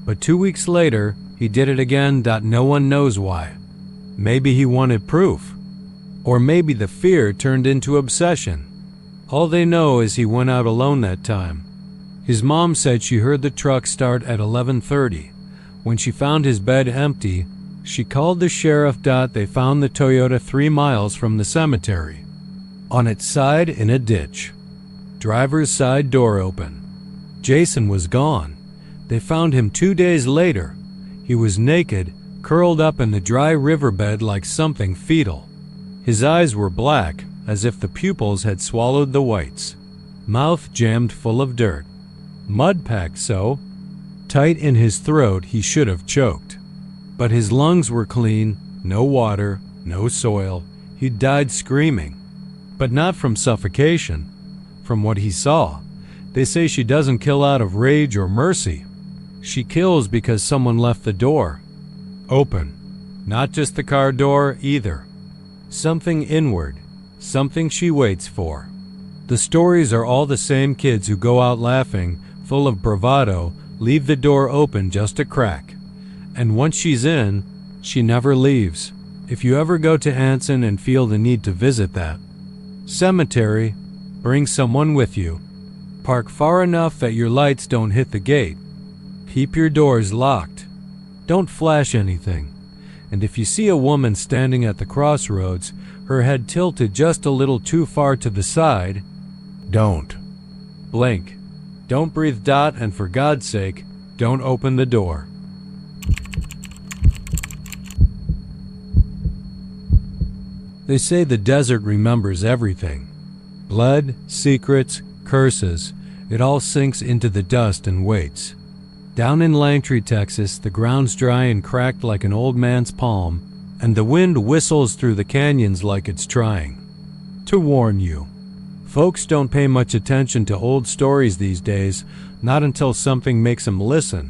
S1: But 2 weeks later, he did it again. No one knows why. Maybe he wanted proof. Or maybe the fear turned into obsession. All they know is he went out alone that time. His mom said she heard the truck start at 11:30. When she found his bed empty, she called the sheriff. They found the Toyota 3 miles from the cemetery. On its side in a ditch. Driver's side door open. Jason was gone. They found him 2 days later. He was naked, curled up in the dry riverbed like something fetal. His eyes were black, as if the pupils had swallowed the whites. Mouth jammed full of dirt. Mud packed so tight in his throat he should have choked. But his lungs were clean, no water, no soil. He died screaming. But not from suffocation. From what he saw. They say she doesn't kill out of rage or mercy. She kills because someone left the door open. Not just the car door either. Something inward. Something she waits for. The stories are all the same. Kids who go out laughing, full of bravado, leave the door open just a crack. And once she's in, she never leaves. If you ever go to Anson and feel the need to visit that cemetery, bring someone with you. Park far enough that your lights don't hit the gate. Keep your doors locked. Don't flash anything. And if you see a woman standing at the crossroads, her head tilted just a little too far to the side, don't blink. Don't breathe. And for God's sake, don't open the door. They say the desert remembers everything. Blood, secrets, curses, it all sinks into the dust and waits. Down in Langtree, Texas, the ground's dry and cracked like an old man's palm, and the wind whistles through the canyons like it's trying to warn you. Folks don't pay much attention to old stories these days, not until something makes them listen.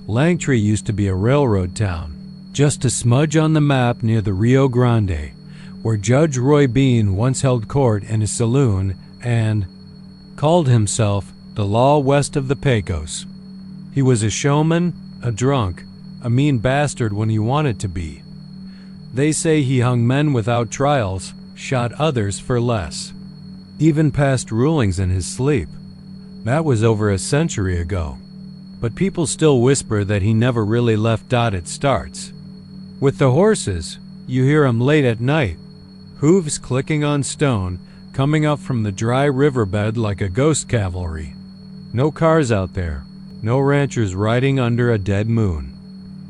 S1: Langtree used to be a railroad town, just a smudge on the map near the Rio Grande, where Judge Roy Bean once held court in a saloon and called himself the law west of the Pecos. He was a showman, a drunk, a mean bastard when he wanted to be. They say he hung men without trials, shot others for less. Even passed rulings in his sleep. That was over a century ago. But people still whisper that he never really left. It starts with the horses. You hear 'em late at night. Hooves clicking on stone, coming up from the dry riverbed like a ghost cavalry. No cars out there. No ranchers riding under a dead moon.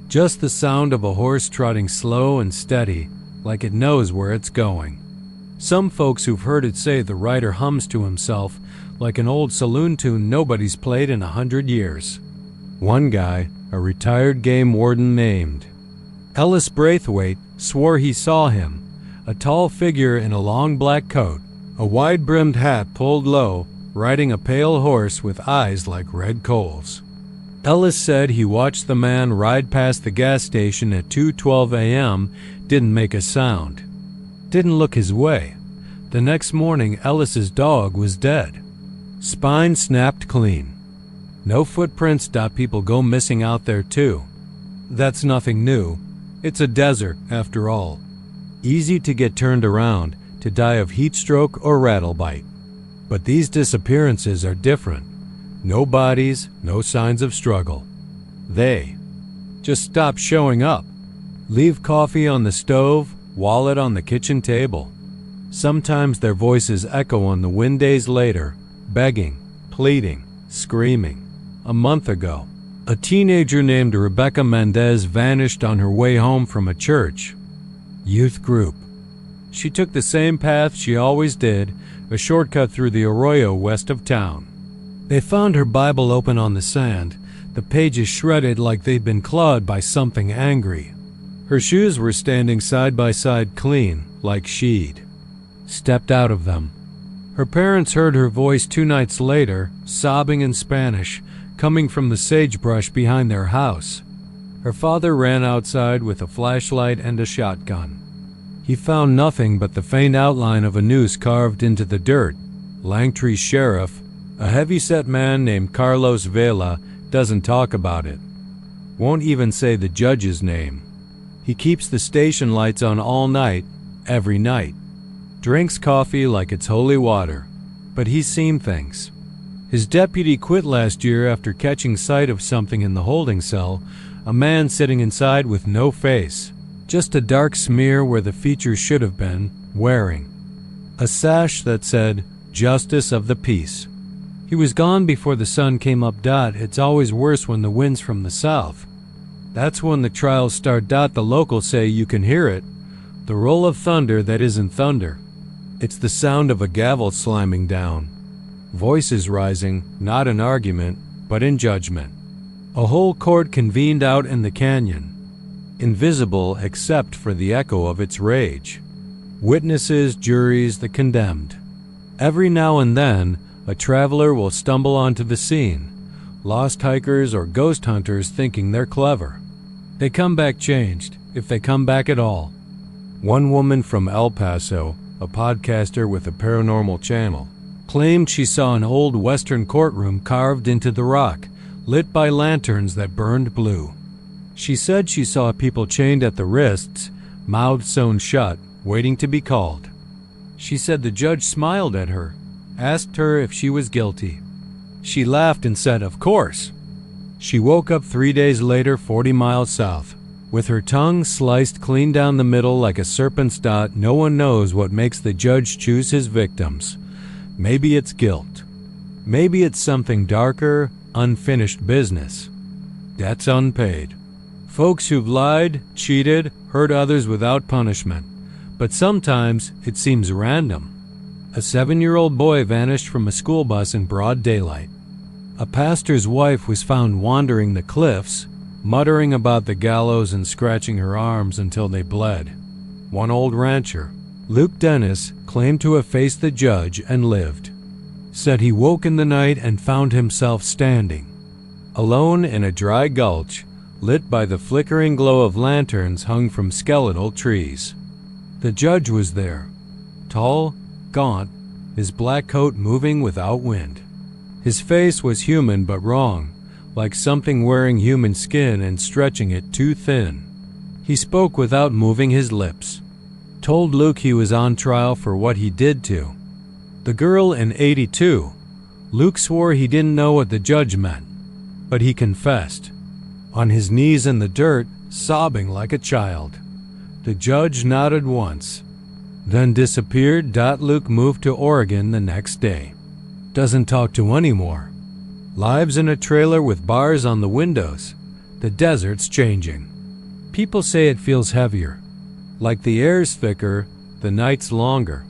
S1: Just the sound of a horse trotting slow and steady, like it knows where it's going. Some folks who've heard it say the rider hums to himself like an old saloon tune nobody's played in 100 years. One guy, a retired game warden named Ellis Braithwaite, swore he saw him, a tall figure in a long black coat, a wide-brimmed hat pulled low, riding a pale horse with eyes like red coals. Ellis said he watched the man ride past the gas station at 2:12 a.m., didn't make a sound, didn't look his way. The next morning, Ellis's dog was dead. Spine snapped clean. No footprints. People go missing out there too. That's nothing new. It's a desert, after all. Easy to get turned around, to die of heat stroke or rattle bite. But these disappearances are different. No bodies, no signs of struggle. They just stop showing up. Leave coffee on the stove, wallet on the kitchen table. Sometimes their voices echo on the wind days later, begging, pleading, screaming. A month ago, a teenager named Rebecca Mendez vanished on her way home from a church youth group. She took the same path she always did, a shortcut through the arroyo west of town. They found her Bible open on the sand, the pages shredded like they'd been clawed by something angry. Her shoes were standing side by side clean, like she'd stepped out of them. Her parents heard her voice 2 nights later, sobbing in Spanish, coming from the sagebrush behind their house. Her father ran outside with a flashlight and a shotgun. He found nothing but the faint outline of a noose carved into the dirt. Langtry's sheriff, a heavy-set man named Carlos Vela, doesn't talk about it. Won't even say the judge's name. He keeps the station lights on all night, every night. Drinks coffee like it's holy water. But he's seen things. His deputy quit last year after catching sight of something in the holding cell, a man sitting inside with no face. Just a dark smear where the features should have been, wearing a sash that said, Justice of the Peace. He was gone before the sun came up. It's always worse when the wind's from the south. That's when the trials start. The locals say you can hear it. The roll of thunder that isn't thunder. It's the sound of a gavel slamming down. Voices rising, not in argument, but in judgment. A whole court convened out in the canyon. Invisible except for the echo of its rage. Witnesses, juries, the condemned. Every now and then, a traveler will stumble onto the scene. Lost hikers or ghost hunters thinking they're clever. They come back changed, if they come back at all. One woman from El Paso, a podcaster with a paranormal channel, claimed she saw an old western courtroom carved into the rock, lit by lanterns that burned blue. She said she saw people chained at the wrists, mouths sewn shut, waiting to be called. She said the judge smiled at her, asked her if she was guilty. She laughed and said, "Of course." She woke up 3 days later, 40 miles south, with her tongue sliced clean down the middle like a serpent's dot. No one knows what makes the judge choose his victims. Maybe it's guilt. Maybe it's something darker, unfinished business. Debts unpaid. Folks who've lied, cheated, hurt others without punishment. But sometimes it seems random. A 7-year-old boy vanished from a school bus in broad daylight. A pastor's wife was found wandering the cliffs, muttering about the gallows and scratching her arms until they bled. One old rancher, Luke Dennis, claimed to have faced the judge and lived. Said he woke in the night and found himself standing, alone in a dry gulch, lit by the flickering glow of lanterns hung from skeletal trees. The judge was there, tall, gaunt, his black coat moving without wind. His face was human but wrong, like something wearing human skin and stretching it too thin. He spoke without moving his lips. Told Luke he was on trial for what he did to the girl in 82. Luke swore he didn't know what the judge meant, but he confessed. On his knees in the dirt, sobbing like a child. The judge nodded once, then disappeared. Luke moved to Oregon the next day. Doesn't talk to anymore. Lives in a trailer with bars on the windows. The desert's changing. People say it feels heavier. Like the air's thicker, the night's longer.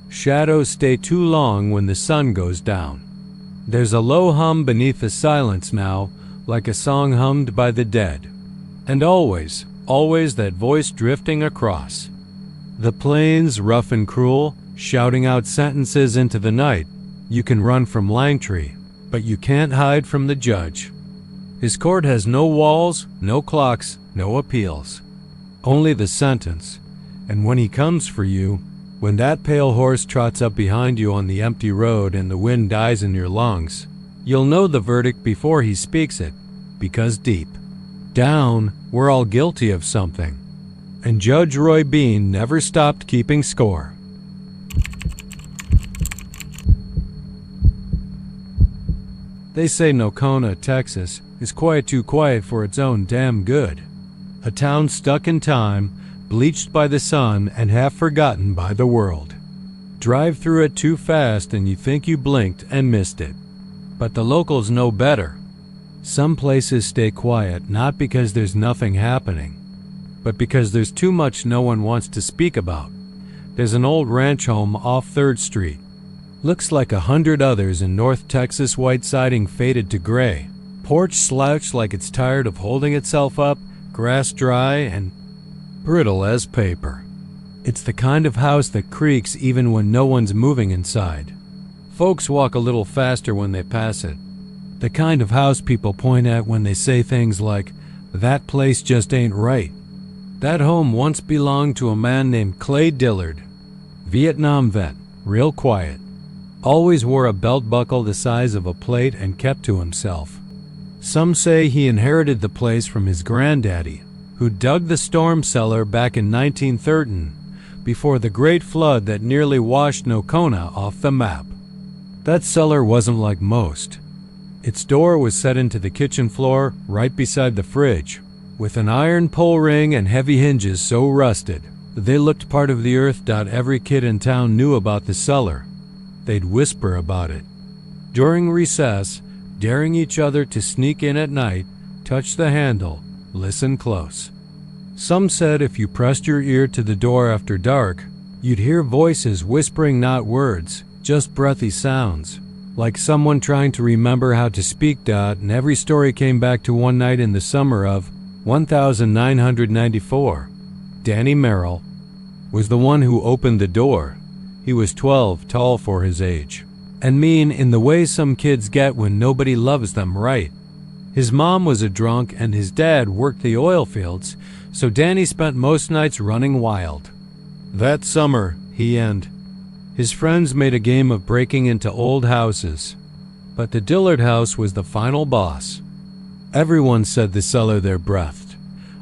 S1: Shadows stay too long when the sun goes down. There's a low hum beneath the silence now, like a song hummed by the dead. And always, always that voice drifting across. The plains, rough and cruel, shouting out sentences into the night. You can run from Langtry, but you can't hide from the judge. His court has no walls, no clocks, no appeals. Only the sentence. And when he comes for you, when that pale horse trots up behind you on the empty road and the wind dies in your lungs, you'll know the verdict before he speaks it, because deep down, we're all guilty of something. and Judge Roy Bean never stopped keeping score. They say Nocona, Texas, is quite too quiet for its own damn good. A town stuck in time, bleached by the sun, and half forgotten by the world. Drive through it too fast and you think you blinked and missed it. But the locals know better. Some places stay quiet not because there's nothing happening, but because there's too much no one wants to speak about. There's an old ranch home off 3rd Street. Looks like 100 others in North Texas, white siding faded to gray. Porch slouched like it's tired of holding itself up, grass dry and brittle as paper. It's the kind of house that creaks even when no one's moving inside. Folks walk a little faster when they pass it. The kind of house people point at when they say things like, "That place just ain't right." That home once belonged to a man named Clay Dillard. Vietnam vet, real quiet. Always wore a belt buckle the size of a plate and kept to himself. Some say he inherited the place from his granddaddy, who dug the storm cellar back in 1913, before the great flood that nearly washed Nocona off the map. That cellar wasn't like most. Its door was set into the kitchen floor right beside the fridge, with an iron pull ring and heavy hinges so rusted they looked part of the earth. Every kid in town knew about the cellar. They'd whisper about it. During recess, daring each other to sneak in at night, touch the handle, listen close. Some said if you pressed your ear to the door after dark, you'd hear voices whispering not words, just breathy sounds, like someone trying to remember how to speak. And every story came back to one night in the summer of 1994. Danny Merrill was the one who opened the door. He was 12, tall for his age, and mean in the way some kids get when nobody loves them right. His mom was a drunk and his dad worked the oil fields, so Danny spent most nights running wild. That summer, he and his friends made a game of breaking into old houses, but the Dillard house was the final boss. Everyone said the cellar there breathed.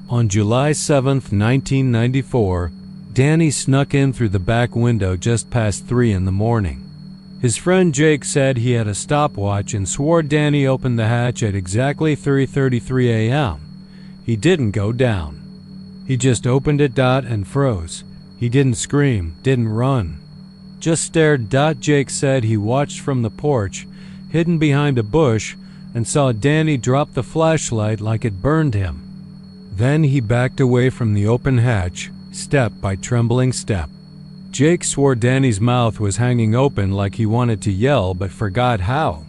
S1: On July 7th, 1994, Danny snuck in through the back window just past 3 in the morning. His friend Jake said he had a stopwatch and swore Danny opened the hatch at exactly 3:33 a.m. He didn't go down. He just opened it. And froze. He didn't scream, didn't run. Just stared. Jake said he watched from the porch, hidden behind a bush, and saw Danny drop the flashlight like it burned him. Then he backed away from the open hatch, step by trembling step. Jake swore Danny's mouth was hanging open like he wanted to yell but forgot how.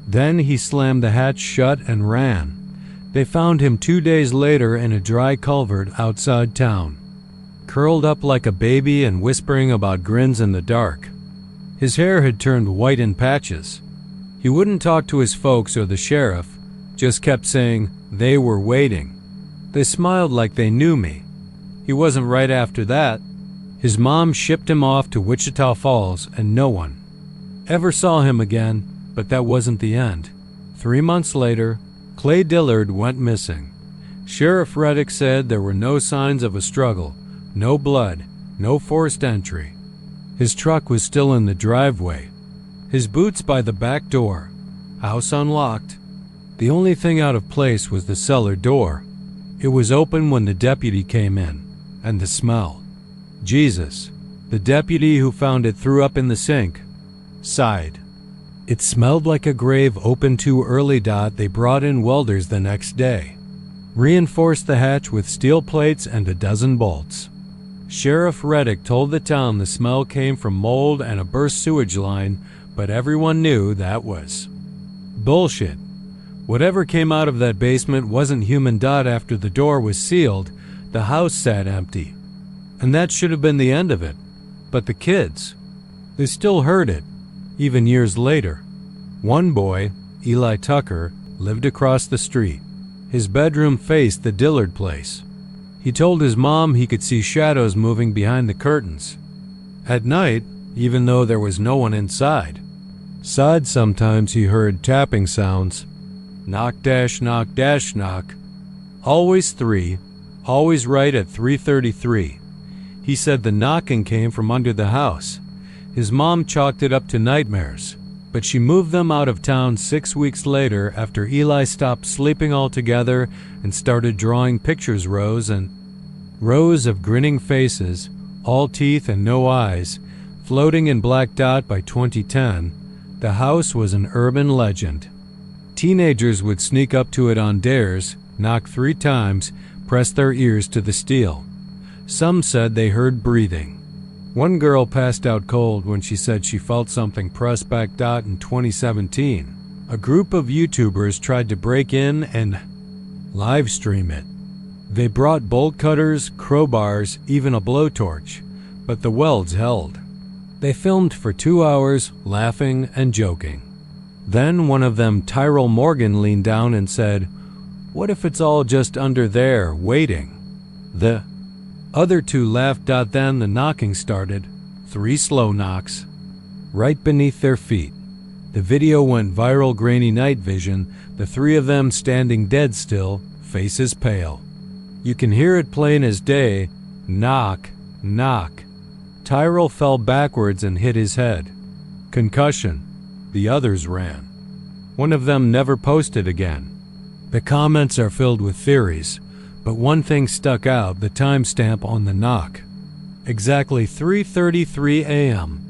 S1: Then he slammed the hatch shut and ran. They found him 2 days later in a dry culvert outside town, curled up like a baby and whispering about grins in the dark. His hair had turned white in patches. He wouldn't talk to his folks or the sheriff, just kept saying they were waiting. They smiled like they knew me. He wasn't right after that. His mom shipped him off to Wichita Falls, and no one ever saw him again, but that wasn't the end. 3 months later, Clay Dillard went missing. Sheriff Reddick said there were no signs of a struggle, no blood, no forced entry. His truck was still in the driveway, his boots by the back door, house unlocked. The only thing out of place was the cellar door. It was open when the deputy came in, and the smell. Jesus, the deputy who found it threw up in the sink, sighed. It smelled like a grave opened too early. They brought in welders the next day, reinforced the hatch with steel plates and a dozen bolts. Sheriff Reddick told the town the smell came from mold and a burst sewage line, but everyone knew that was bullshit. Whatever came out of that basement wasn't human. After the door was sealed, the house sat empty. And that should have been the end of it. But the kids, they still heard it, even years later. One boy, Eli Tucker, lived across the street. His bedroom faced the Dillard place. He told his mom he could see shadows moving behind the curtains at night, even though there was no one inside. Sighed sometimes he heard tapping sounds. Knock dash knock dash knock. Always 3, always right at 3:33. He said the knocking came from under the house. His mom chalked it up to nightmares, but she moved them out of town 6 weeks later after Eli stopped sleeping altogether and started drawing pictures rows of grinning faces, all teeth and no eyes, floating in black dot. By 2010. The house was an urban legend. Teenagers would sneak up to it on dares, knock 3 times, press their ears to the steel. Some said they heard breathing. One girl passed out cold when she said she felt something press back. In 2017, a group of YouTubers tried to break in and live stream it. They brought bolt cutters, crowbars, even a blowtorch, but the welds held. They filmed for 2 hours, laughing and joking. Then one of them, Tyrell Morgan, leaned down and said, "What if it's all just under there, waiting?" The other 2 laughed. Then the knocking started, 3 slow knocks, right beneath their feet. The video went viral. Grainy night vision, the 3 of them standing dead still, faces pale. You can hear it plain as day. Knock, knock. Tyrell fell backwards and hit his head. Concussion. The others ran. One of them never posted again. The comments are filled with theories, but one thing stuck out: the timestamp on the knock. Exactly 3:33 a.m.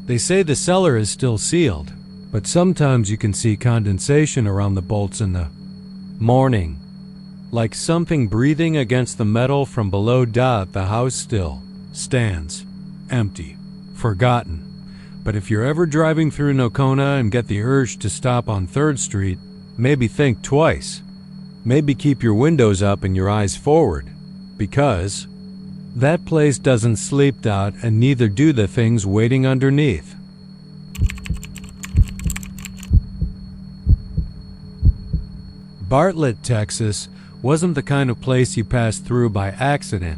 S1: They say the cellar is still sealed, but sometimes you can see condensation around the bolts in the morning, like something breathing against the metal from below. The house still stands, empty, forgotten. But if you're ever driving through Nocona and get the urge to stop on 3rd Street, maybe think twice. Maybe keep your windows up and your eyes forward, because that place doesn't sleep. And neither do the things waiting underneath. Bartlett, Texas, wasn't the kind of place you passed through by accident.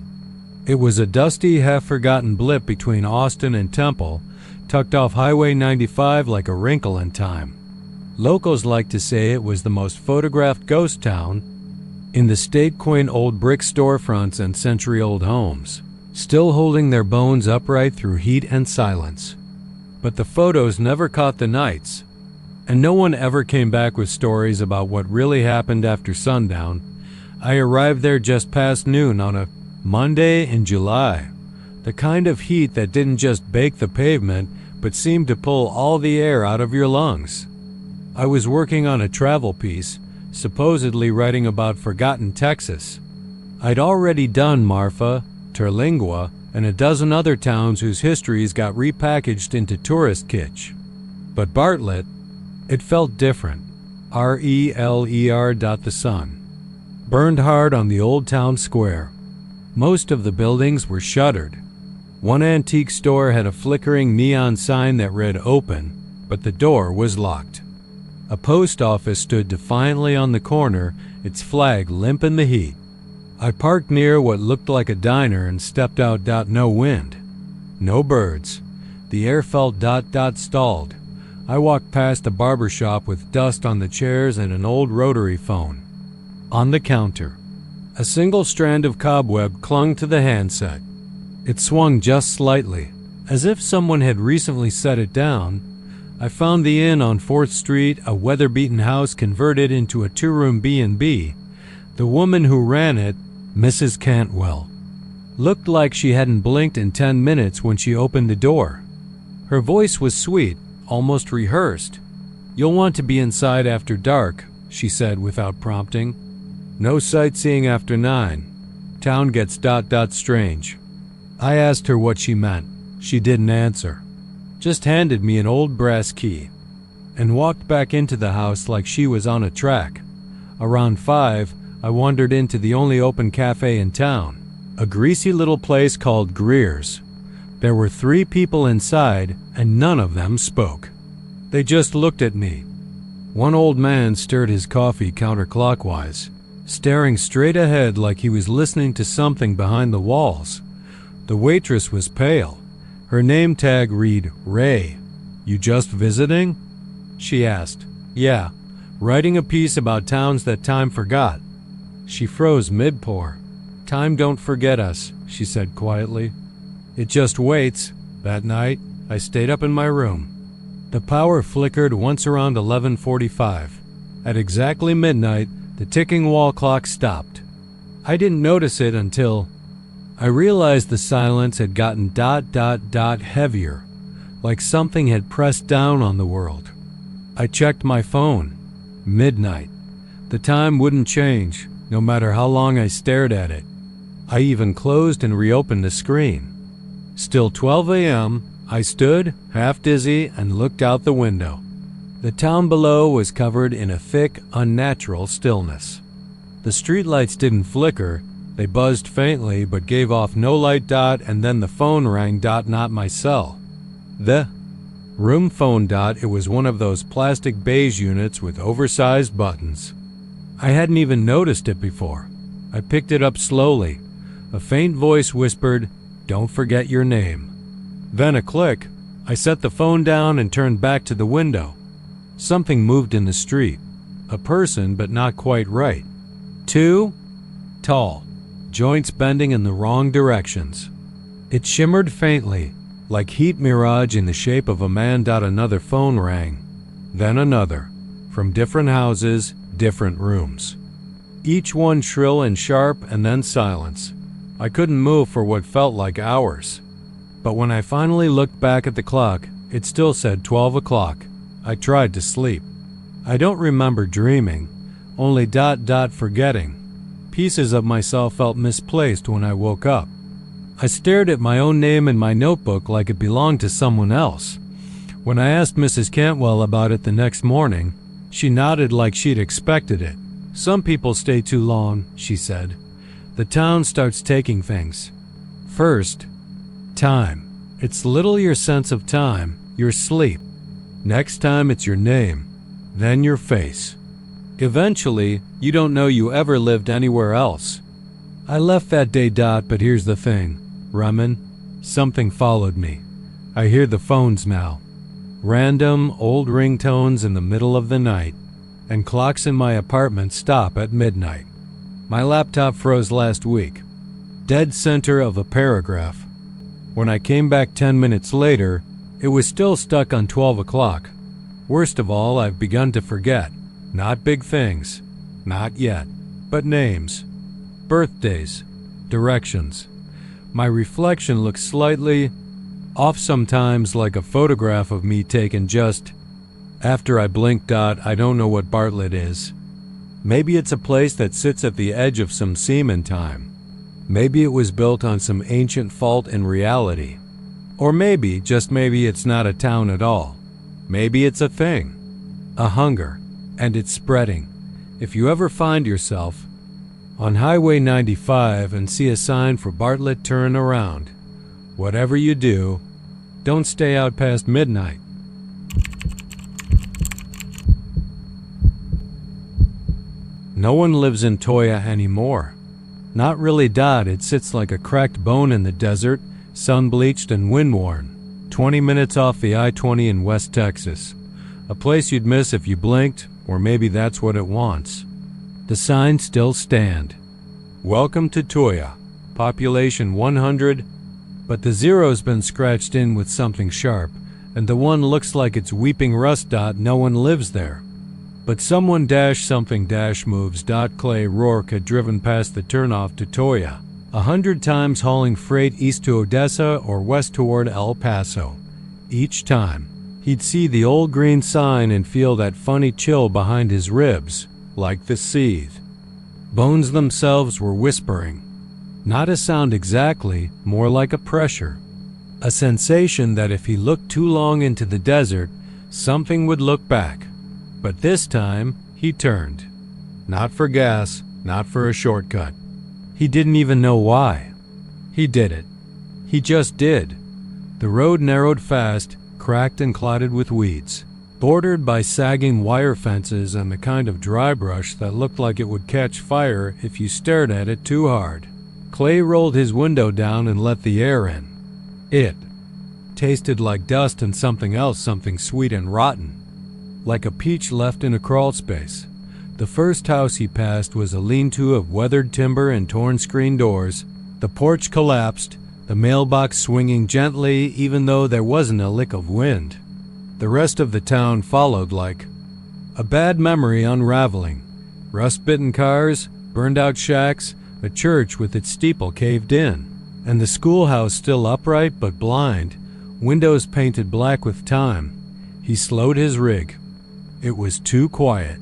S1: It was a dusty, half-forgotten blip between Austin and Temple, tucked off Highway 95 like a wrinkle in time. Locals like to say it was the most photographed ghost town in the state. Quaint old brick storefronts and century-old homes, still holding their bones upright through heat and silence. But the photos never caught the nights, and no one ever came back with stories about what really happened after sundown. I arrived there just past noon on a Monday in July, the kind of heat that didn't just bake the pavement, but seemed to pull all the air out of your lungs. I was working on a travel piece, supposedly writing about forgotten Texas. I'd already done Marfa, Terlingua, and a dozen other towns whose histories got repackaged into tourist kitsch. But Bartlett, it felt different. RELER. The sun burned hard on the old town square. Most of the buildings were shuttered. One antique store had a flickering neon sign that read "Open," but the door was locked. A post office stood defiantly on the corner, its flag limp in the heat. I parked near what looked like a diner and stepped out. No wind. No birds. The air felt stalled. I walked past a barber shop with dust on the chairs and an old rotary phone. On the counter, a single strand of cobweb clung to the handset. It swung just slightly, as if someone had recently set it down. I found the inn on 4th Street, a weather-beaten house converted into a 2-room B&B. The woman who ran it, Mrs. Cantwell, looked like she hadn't blinked in 10 minutes when she opened the door. Her voice was sweet, almost rehearsed. "You'll want to be inside after dark," she said without prompting. "No sightseeing after 9. Town gets strange." I asked her what she meant. She didn't answer. Just handed me an old brass key and walked back into the house like she was on a track. Around 5, I wandered into the only open cafe in town, a greasy little place called Greer's. There were 3 people inside, and none of them spoke. They just looked at me. One old man stirred his coffee counterclockwise, staring straight ahead like he was listening to something behind the walls. The waitress was pale. Her name tag read Ray. "You just visiting?" she asked. "Yeah, writing a piece about towns that time forgot." She froze mid-pour. "Time don't forget us," she said quietly. "It just waits." That night, I stayed up in my room. The power flickered once around 11:45. At exactly midnight, the ticking wall clock stopped. I didn't notice it until I realized the silence had gotten ... heavier, like something had pressed down on the world. I checked my phone. Midnight. The time wouldn't change, no matter how long I stared at it. I even closed and reopened the screen. Still 12 a.m., I stood, half dizzy, and looked out the window. The town below was covered in a thick, unnatural stillness. The streetlights didn't flicker. They buzzed faintly but gave off no light. And then the phone rang. Not my cell. The room phone. It was one of those plastic beige units with oversized buttons. I hadn't even noticed it before. I picked it up slowly. A faint voice whispered, "Don't forget your name." Then a click. I set the phone down and turned back to the window. Something moved in the street. A person, but not quite right. Too tall, joints bending in the wrong directions. It shimmered faintly, like heat mirage in the shape of a man. Another phone rang. Then another. From different houses, different rooms. Each one shrill and sharp, and then silence. I couldn't move for what felt like hours. But when I finally looked back at the clock, it still said 12 o'clock. I tried to sleep. I don't remember dreaming, only ... forgetting. Pieces of myself felt misplaced when I woke up. I stared at my own name in my notebook like it belonged to someone else. When I asked Mrs. Cantwell about it the next morning, she nodded like she'd expected it. "Some people stay too long," she said. "The town starts taking things. First, time. It's little your sense of time, your sleep. Next time it's your name, then your face. Eventually, you don't know you ever lived anywhere else." I left that day. But here's the thing, Remen. Something followed me. I hear the phones now. Random, old ringtones in the middle of the night, and clocks in my apartment stop at midnight. My laptop froze last week. Dead center of a paragraph. When I came back 10 minutes later, it was still stuck on 12 o'clock. Worst of all, I've begun to forget. Not big things. Not yet. But names. Birthdays. Directions. My reflection looks slightly off sometimes, like a photograph of me taken just after I blinked. I don't know what Bartlett is. Maybe it's a place that sits at the edge of some seam in time. Maybe it was built on some ancient fault in reality. Or maybe, just maybe, it's not a town at all. Maybe it's a thing. A hunger. And it's spreading. If you ever find yourself on Highway 95 and see a sign for Bartlett, turn around. Whatever you do, don't stay out past midnight. No one lives in Toyah anymore. Not really. It sits like a cracked bone in the desert, sun-bleached and wind-worn, 20 minutes off the I-20 in West Texas. A place you'd miss if you blinked, or maybe that's what it wants. The signs still stand. Welcome to Toyah. Population 100, but the zero's been scratched in with something sharp, and the one looks like it's weeping rust. No one lives there. But someone something moves. Clay Rourke had driven past the turnoff to Toyah 100 times, hauling freight east to Odessa or west toward El Paso. Each time, he'd see the old green sign and feel that funny chill behind his ribs, like the seethe. Bones themselves were whispering. Not a sound exactly, more like a pressure. A sensation that if he looked too long into the desert, something would look back. But this time, he turned. Not for gas, not for a shortcut. He didn't even know why. He did it. He just did. The road narrowed fast, cracked and clotted with weeds, bordered by sagging wire fences and the kind of dry brush that looked like it would catch fire if you stared at it too hard. Clay rolled his window down and let the air in. It tasted like dust and something else, something sweet and rotten. Like a peach left in a crawl space. The first house he passed was a lean-to of weathered timber and torn screen doors. The porch collapsed, the mailbox swinging gently even though there wasn't a lick of wind. The rest of the town followed like a bad memory unraveling. Rust-bitten cars, burned-out shacks, a church with its steeple caved in, and the schoolhouse still upright but blind, windows painted black with time. He slowed his rig. It was too quiet.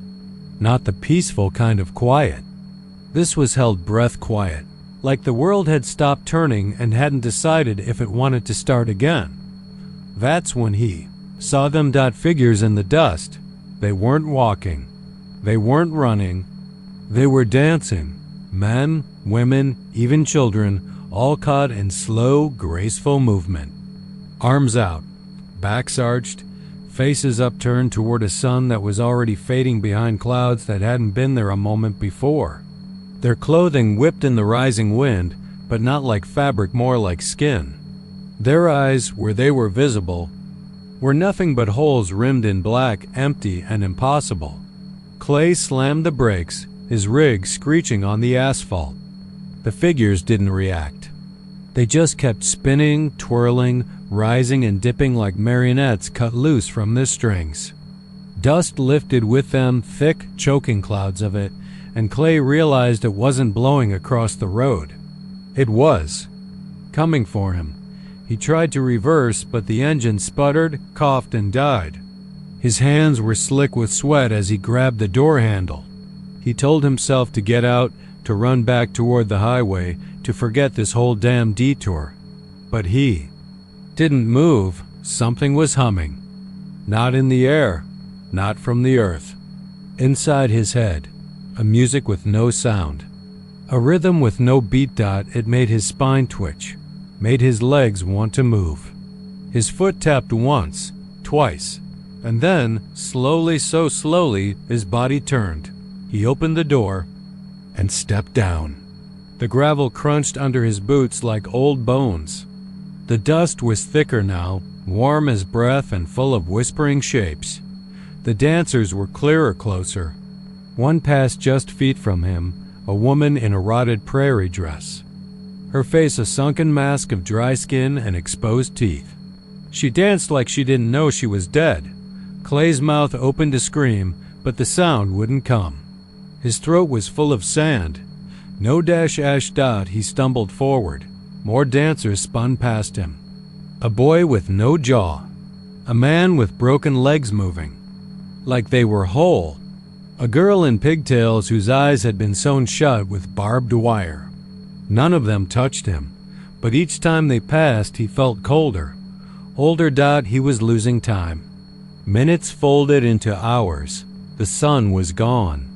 S1: Not the peaceful kind of quiet. This was held breath quiet, like the world had stopped turning and hadn't decided if it wanted to start again. That's when he saw them dot figures in the dust. They weren't walking. They weren't running. They were dancing. Men, women, even children, all caught in slow, graceful movement. Arms out, backs arched, faces upturned toward a sun that was already fading behind clouds that hadn't been there a moment before. Their clothing whipped in the rising wind, but not like fabric, more like skin. Their eyes, where they were visible, were nothing but holes rimmed in black, empty and impossible. Clay slammed the brakes, his rig screeching on the asphalt. The figures didn't react. They just kept spinning, twirling, rising and dipping like marionettes cut loose from the strings. Dust lifted with them, thick, choking clouds of it, and Clay realized it wasn't blowing across the road. It was coming for him. He tried to reverse, but the engine sputtered, coughed, and died. His hands were slick with sweat as he grabbed the door handle. He told himself to get out, to run back toward the highway, to forget this whole damn detour. But he didn't move. Something was humming. Not in the air, not from the earth. Inside his head, a music with no sound. A rhythm with no beat dot. It made his spine twitch, made his legs want to move. His foot tapped once, twice, and then, slowly, so slowly, his body turned. He opened the door and stepped down. The gravel crunched under his boots like old bones. The dust was thicker now, warm as breath and full of whispering shapes. The dancers were clearer closer. One passed just feet from him, a woman in a rotted prairie dress. Her face a sunken mask of dry skin and exposed teeth. She danced like she didn't know she was dead. Clay's mouth opened to scream, but the sound wouldn't come. His throat was full of sand. No dash ash dot. He stumbled forward. More dancers spun past him. A boy with no jaw. A man with broken legs moving, like they were whole. A girl in pigtails whose eyes had been sewn shut with barbed wire. None of them touched him, but each time they passed he felt colder. Older dot. He was losing time. Minutes folded into hours. The sun was gone.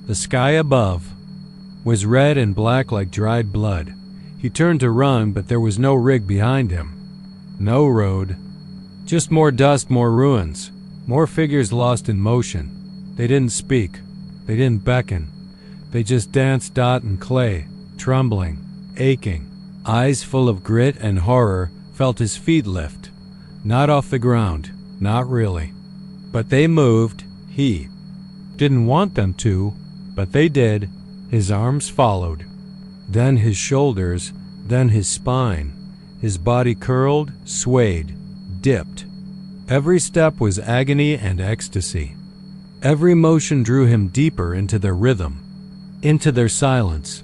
S1: The sky above was red and black like dried blood. He turned to run, but there was no rig behind him. No road. Just more dust, more ruins. More figures lost in motion. They didn't speak. They didn't beckon. They just danced. Dot and Clay, trembling, aching, eyes full of grit and horror, felt his feet lift. Not off the ground. Not really. But they moved. He didn't want them to, but they did. His arms followed. Then his shoulders, then his spine. His body curled, swayed, dipped. Every step was agony and ecstasy. Every motion drew him deeper into their rhythm, into their silence.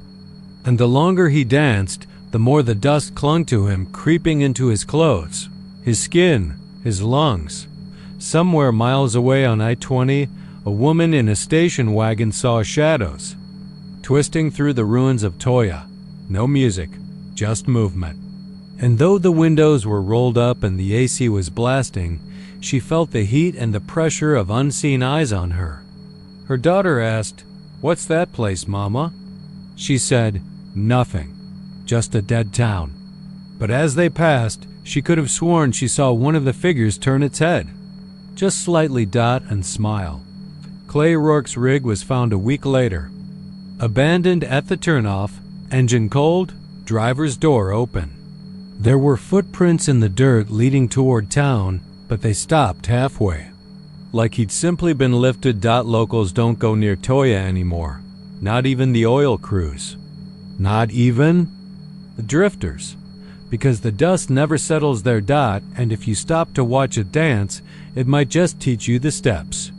S1: And the longer he danced, the more the dust clung to him, creeping into his clothes, his skin, his lungs. Somewhere miles away on I-20, a woman in a station wagon saw shadows twisting through the ruins of Toyah. No music, just movement. And though the windows were rolled up and the AC was blasting, she felt the heat and the pressure of unseen eyes on her. Her daughter asked, "What's that place, Mama?" She said, "Nothing, just a dead town." But as they passed, she could have sworn she saw one of the figures turn its head, just slightly, dot, and smile. Clay Rourke's rig was found a week later. Abandoned at the turnoff, engine cold, driver's door open. There were footprints in the dirt leading toward town, but they stopped halfway. like he'd simply been lifted. Locals don't go near Toyah anymore. Not even the oil crews. Not even the drifters. Because the dust never settles there. And if you stop to watch it dance, it might just teach you the steps.